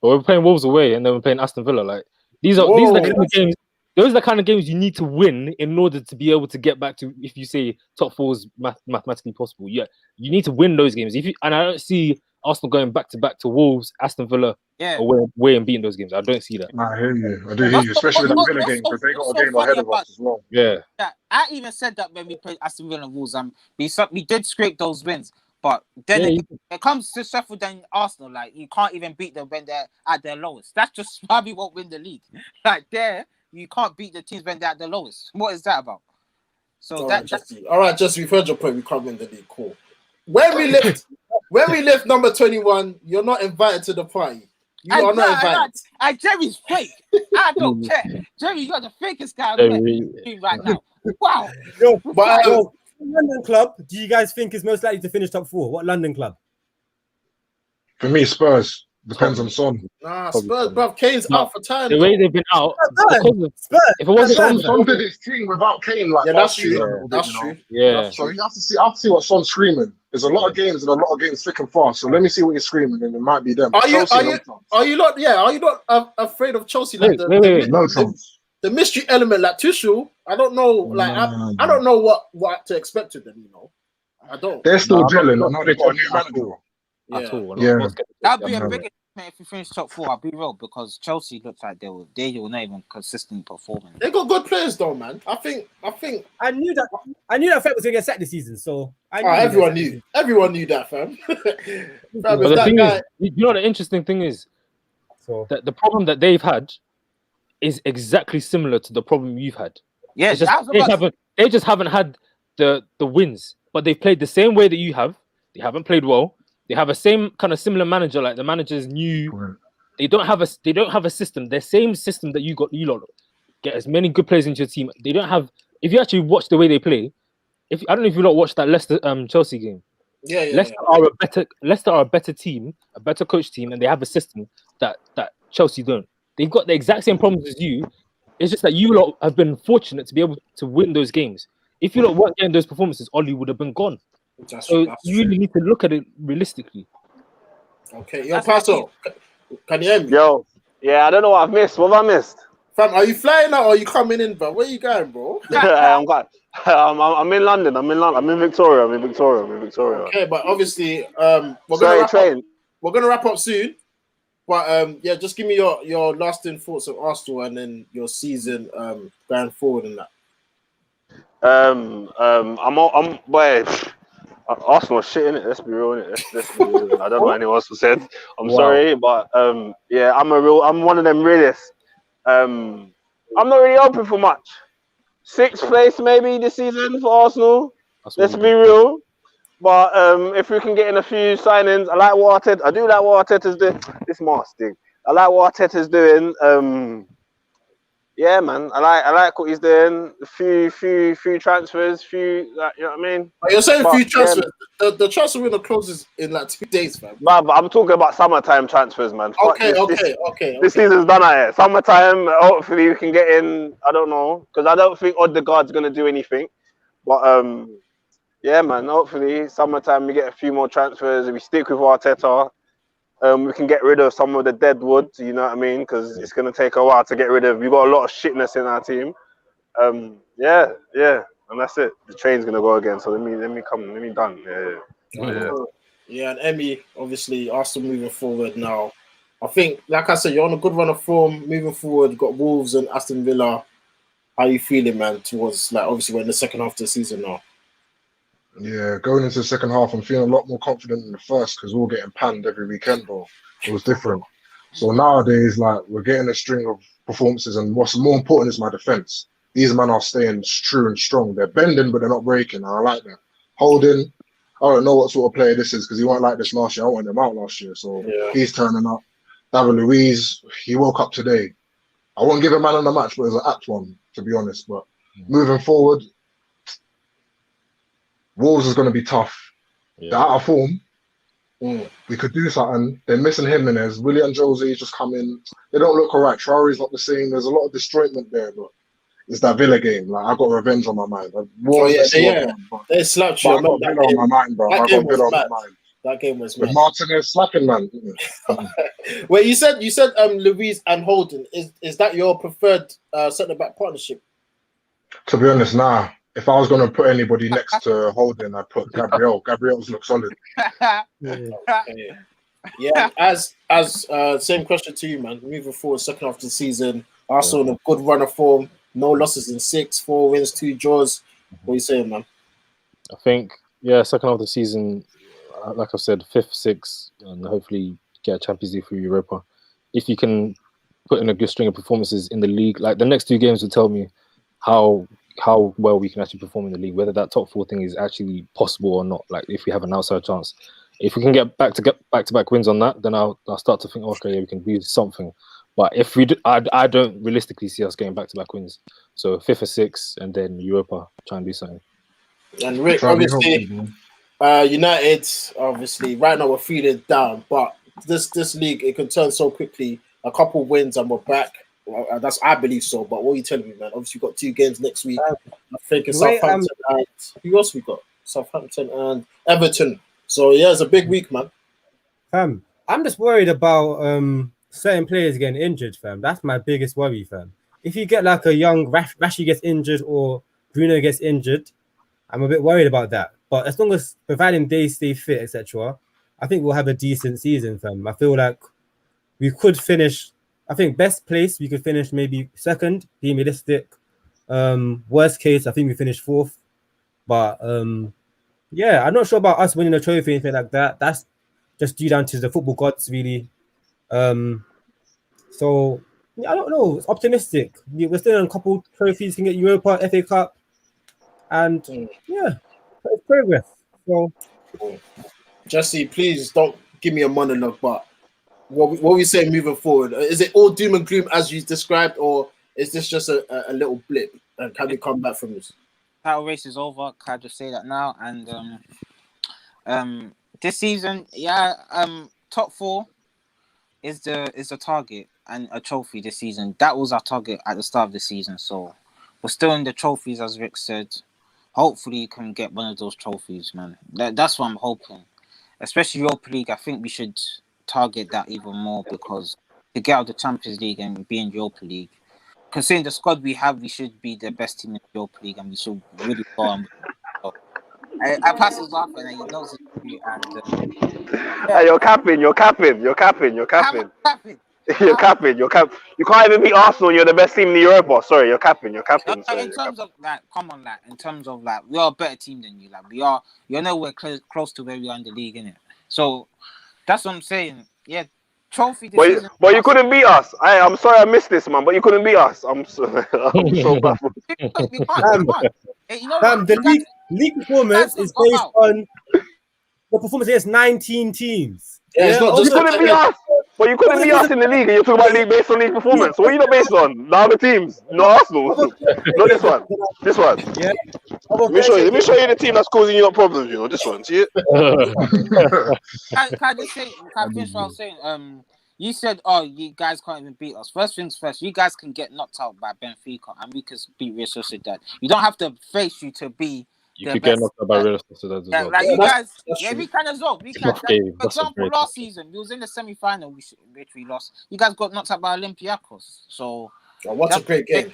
[SPEAKER 2] But we're playing Wolves away, and then we're playing Aston Villa. Like these are the kind of games. Those are the kind of games you need to win in order to be able to get back to, if you say top 4 is mathematically possible. Yeah, you need to win those games. And I don't see Arsenal going back to Wolves, Aston Villa, away and beating those games. I don't see that.
[SPEAKER 3] I hear you. I do hear you, especially that Villa game because they got a game ahead of us as well.
[SPEAKER 2] Yeah.
[SPEAKER 7] I even said that when we played Aston Villa and Wolves, we did scrape those wins. But then it comes to Sheffield and Arsenal, like you can't even beat them when they're at their lowest. That's just why we won't win the league. Like you can't beat the teams when they're at the lowest. What is that about? So all
[SPEAKER 1] right, Jesse, we've heard your point. We can't win the league. Cool. When we lift number 21, you're not invited to the party. You are not invited.
[SPEAKER 7] Jerry's fake. I don't care. Jerry, you're the fakest guy I've met right now. Wow.
[SPEAKER 8] What London club do you guys think is most likely to finish top 4? What London club?
[SPEAKER 3] For me, Spurs. Depends on Son.
[SPEAKER 1] Nah, Spurs, bro. Kane's out for time.
[SPEAKER 2] The way they've been out,
[SPEAKER 3] Spurs. If it wasn't Son did his team without Kane, like
[SPEAKER 1] that's true. That's true.
[SPEAKER 2] Yeah.
[SPEAKER 3] So you have to see what Son's screaming. There's a lot of games and a lot of games thick and fast. So let me see what he's screaming, and it might be them.
[SPEAKER 1] Are you not afraid of Chelsea? Like
[SPEAKER 3] no chance.
[SPEAKER 1] The mystery element, like Tuchel, I don't know. Like I don't know what to expect with them. I don't.
[SPEAKER 3] They're still gelling. I know they got a new manager.
[SPEAKER 2] Yeah.
[SPEAKER 7] That'd be a big if we finish top 4. I'll be real because Chelsea looks like they were not even consistently performing.
[SPEAKER 1] They got good players though, man. I think.
[SPEAKER 8] I knew that Fred was gonna get sacked this season. So
[SPEAKER 1] everyone knew that, fam.
[SPEAKER 2] But the thing is, you know, the interesting thing is, that the problem that they've had is exactly similar to the problem you've had.
[SPEAKER 7] Yeah,
[SPEAKER 2] they just haven't had the wins, but they've played the same way that you have. They haven't played well. They have a same kind of similar manager, like the manager's new. Right. They don't have a system. Their same system that you lot get as many good players into your team. They don't have. If you actually watch the way they play, I don't know if you lot watched that Leicester Chelsea game. Leicester are a better team, a better coach team, and they have a system that Chelsea don't. They've got the exact same problems as you. It's just that you lot have been fortunate to be able to win those games. If you lot weren't getting those performances, Oli would have been gone. So you really need to look at it realistically.
[SPEAKER 1] Okay, yo, Pastor, can you hear me?
[SPEAKER 5] Yo, yeah, I don't know what I've missed. What have I missed?
[SPEAKER 1] Fam, are you flying out or are you coming in, bro? Where you going, bro?
[SPEAKER 5] I'm in London. I'm in Victoria.
[SPEAKER 1] Okay, but obviously, we're gonna wrap up soon. But just give me your lasting thoughts of Arsenal and then your season going forward and that.
[SPEAKER 5] Arsenal shit, innit? Let's be real, innit? Let's be real. I don't know what anyone else said. I'm sorry, but I'm one of them realists. I'm not really hoping for much. 6th place maybe this season for Arsenal. Let's be real. But if we can get in a few signings, I do like what Arteta's doing. This mask thing. I like what Arteta's doing. Yeah, man. I like what he's doing. A few transfers, you know what I mean?
[SPEAKER 1] You're saying few transfers. Yeah, the transfer window closes in like 2 days, fam.
[SPEAKER 5] But I'm talking about summertime transfers, man.
[SPEAKER 1] Okay.
[SPEAKER 5] This season's done out here. Summertime, hopefully we can get in. I don't know, because I don't think Odegaard's gonna do anything. But Yeah, man. Hopefully, summertime we get a few more transfers. If we stick with Arteta, we can get rid of some of the dead wood. You know what I mean? Because it's gonna take a while to get rid of. We've got a lot of shitness in our team. Yeah, and that's it. The train's gonna go again. So let me done.
[SPEAKER 1] Yeah, and Emmy, obviously, Arsenal moving forward now. I think, like I said, you're on a good run of form moving forward. You've got Wolves and Aston Villa. How you feeling, man? Towards like obviously we're in the second half of the season now.
[SPEAKER 3] Yeah, going into the second half, I'm feeling a lot more confident than the first because we were getting panned every weekend, bro. It was different. So nowadays, like, we're getting a string of performances, and what's more important is my defense. These men are staying true and strong. They're bending, but they're not breaking. And I like that. Holding, I don't know what sort of player this is because he weren't like this last year. I wanted him out last year, so he's turning up. David Luiz, he woke up today. I won't give a man on the match, but it was an apt one, to be honest. But moving forward, Wolves is going to be tough. They're out of form. We could do something. They're missing Jimenez. Willian Josie's just come in. They don't look all right. Traore's not the same. There's a lot of disjointment there, but it's that Villa game. Like, I got revenge on my mind.
[SPEAKER 1] They slapped you.
[SPEAKER 3] I got Villa on my mind, bro. I got Villa on my mind.
[SPEAKER 1] That game was
[SPEAKER 3] mad. Martinez slapping, man.
[SPEAKER 1] Well, you said Luiz and Holden. Is that your preferred centre back partnership?
[SPEAKER 3] To be honest, nah. If I was going to put anybody next to Holden, I'd put Gabriel. Gabriel's look solid.
[SPEAKER 1] Yeah, as same question to you, man. Moving forward, second half of the season, Arsenal in a good run of form. No losses in 6, 4 wins, 2 draws. What are you saying, man?
[SPEAKER 2] I think, second half of the season, like I said, 5th, 6th, and hopefully get a Champions League through Europa. If you can put in a good string of performances in the league, like the next 2 games will tell me how well we can actually perform in the league, whether that top 4 thing is actually possible or not. Like if we have an outside chance, if we can get back-to-back wins on that, then I'll start to think, okay, we can do something. But if we do, I don't realistically see us getting back-to-back wins. So 5th or 6th, and then Europa, try and do something.
[SPEAKER 1] And Rick, obviously, United, obviously, right now we're feeling down, but this league, it can turn so quickly. A couple wins and we're back. I believe so, but what are you telling me, man? Obviously, we've got 2 games next week. I think it's Southampton and who else we got? Southampton and Everton. So yeah, it's a big week, man.
[SPEAKER 8] I'm just worried about certain players getting injured, fam. That's my biggest worry, fam. If you get like a young Rashi gets injured or Bruno gets injured, I'm a bit worried about that. But as long as providing they stay fit, etc., I think we'll have a decent season, fam. I feel like we could finish. I think best place we could finish maybe 2nd, being realistic. Worst case, I think we finish 4th. But I'm not sure about us winning a trophy or anything like that. That's just due down to the football gods, really. So I don't know. It's optimistic. We're still on a couple trophies. Can get Europa, FA Cup, and it's progress. So
[SPEAKER 1] Jesse, please don't give me a monologue, but what we say moving forward? Is it all doom and gloom as you described, or is this just a little blip? And can we come back from this?
[SPEAKER 7] Title race is over. Can I just say that now? And this season, top 4 is the target and a trophy this season. That was our target at the start of the season. So we're still in the trophies, as Rick said. Hopefully, you can get one of those trophies, man. That's what I'm hoping. Especially Europa League, I think we should target that even more, because to get out of the Champions League and be in Europa League, considering the squad we have, we should be the best team in Europa League, and we should really go on. I pass us off, and he knows it.
[SPEAKER 5] Hey, you're capping. You're capping. You can't even beat Arsenal. You're the best team in the Europa. Sorry, you're capping.
[SPEAKER 7] In terms of like, come on, like in terms of like, we are a better team than you. Like we are, you're nowhere close to where we are in the league, innit? So that's what I'm saying. Yeah, trophy.
[SPEAKER 5] But you couldn't beat us. I'm sorry I missed this, man. But you couldn't beat us. I'm so baffled.
[SPEAKER 7] We can't. Hey, you know what?
[SPEAKER 8] The league performance is based on the performance against 19 teams.
[SPEAKER 1] It's not
[SPEAKER 5] you couldn't beat us. But you couldn't beat us in the league, and you're talking about league based on league performance. What are you not based on? The other teams, not Arsenal. Not this one. This one.
[SPEAKER 8] Yeah.
[SPEAKER 5] Let me show you the team that's causing you problems. You know this one. See it?
[SPEAKER 7] Can I just say? Can I finish what I was saying? You said, you guys can't even beat us. First things first, you guys can get knocked out by Benfica, and we can beat Real Sociedad. You don't have to face you to be
[SPEAKER 2] You could get knocked out by Real Sociedad as well.
[SPEAKER 7] Like
[SPEAKER 1] Yeah,
[SPEAKER 7] you guys,
[SPEAKER 1] that's
[SPEAKER 7] yeah,
[SPEAKER 1] true.
[SPEAKER 7] we can as well. We can.
[SPEAKER 2] Tough game.
[SPEAKER 7] For
[SPEAKER 2] That's a
[SPEAKER 7] example,
[SPEAKER 2] very
[SPEAKER 7] last
[SPEAKER 2] tough game.
[SPEAKER 7] season we was in the semi-final, which we lost. You guys got knocked out by Olympiacos. So
[SPEAKER 1] Oh, what a great game.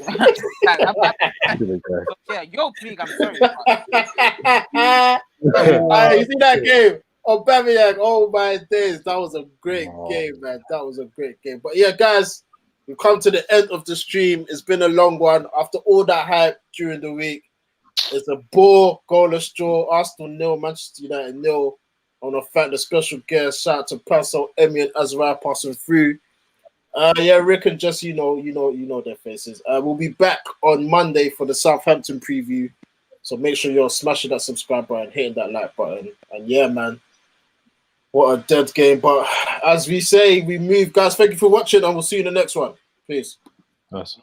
[SPEAKER 7] like,
[SPEAKER 2] Good guy.
[SPEAKER 7] yeah, yo, please, I'm sorry.
[SPEAKER 1] You see that game? Aubameyang, oh my days, that was a great game, man. That was a great game. But yeah, guys, we've come to the end of the stream. It's been a long one. After all that hype during the week, it's a bore, goalless draw. Arsenal 0, Manchester United 0. I want to thank the special guest. Shout out to Paso, Emi, and Azra passing through. Yeah, Rick and Jesse, you know their faces. We'll be back on Monday for the Southampton preview. So make sure you're smashing that subscribe button, hitting that like button. And yeah, man, what a dead game. But as we say, we move. Guys, thank you for watching, and we'll see you in the next one. Peace.
[SPEAKER 2] Nice.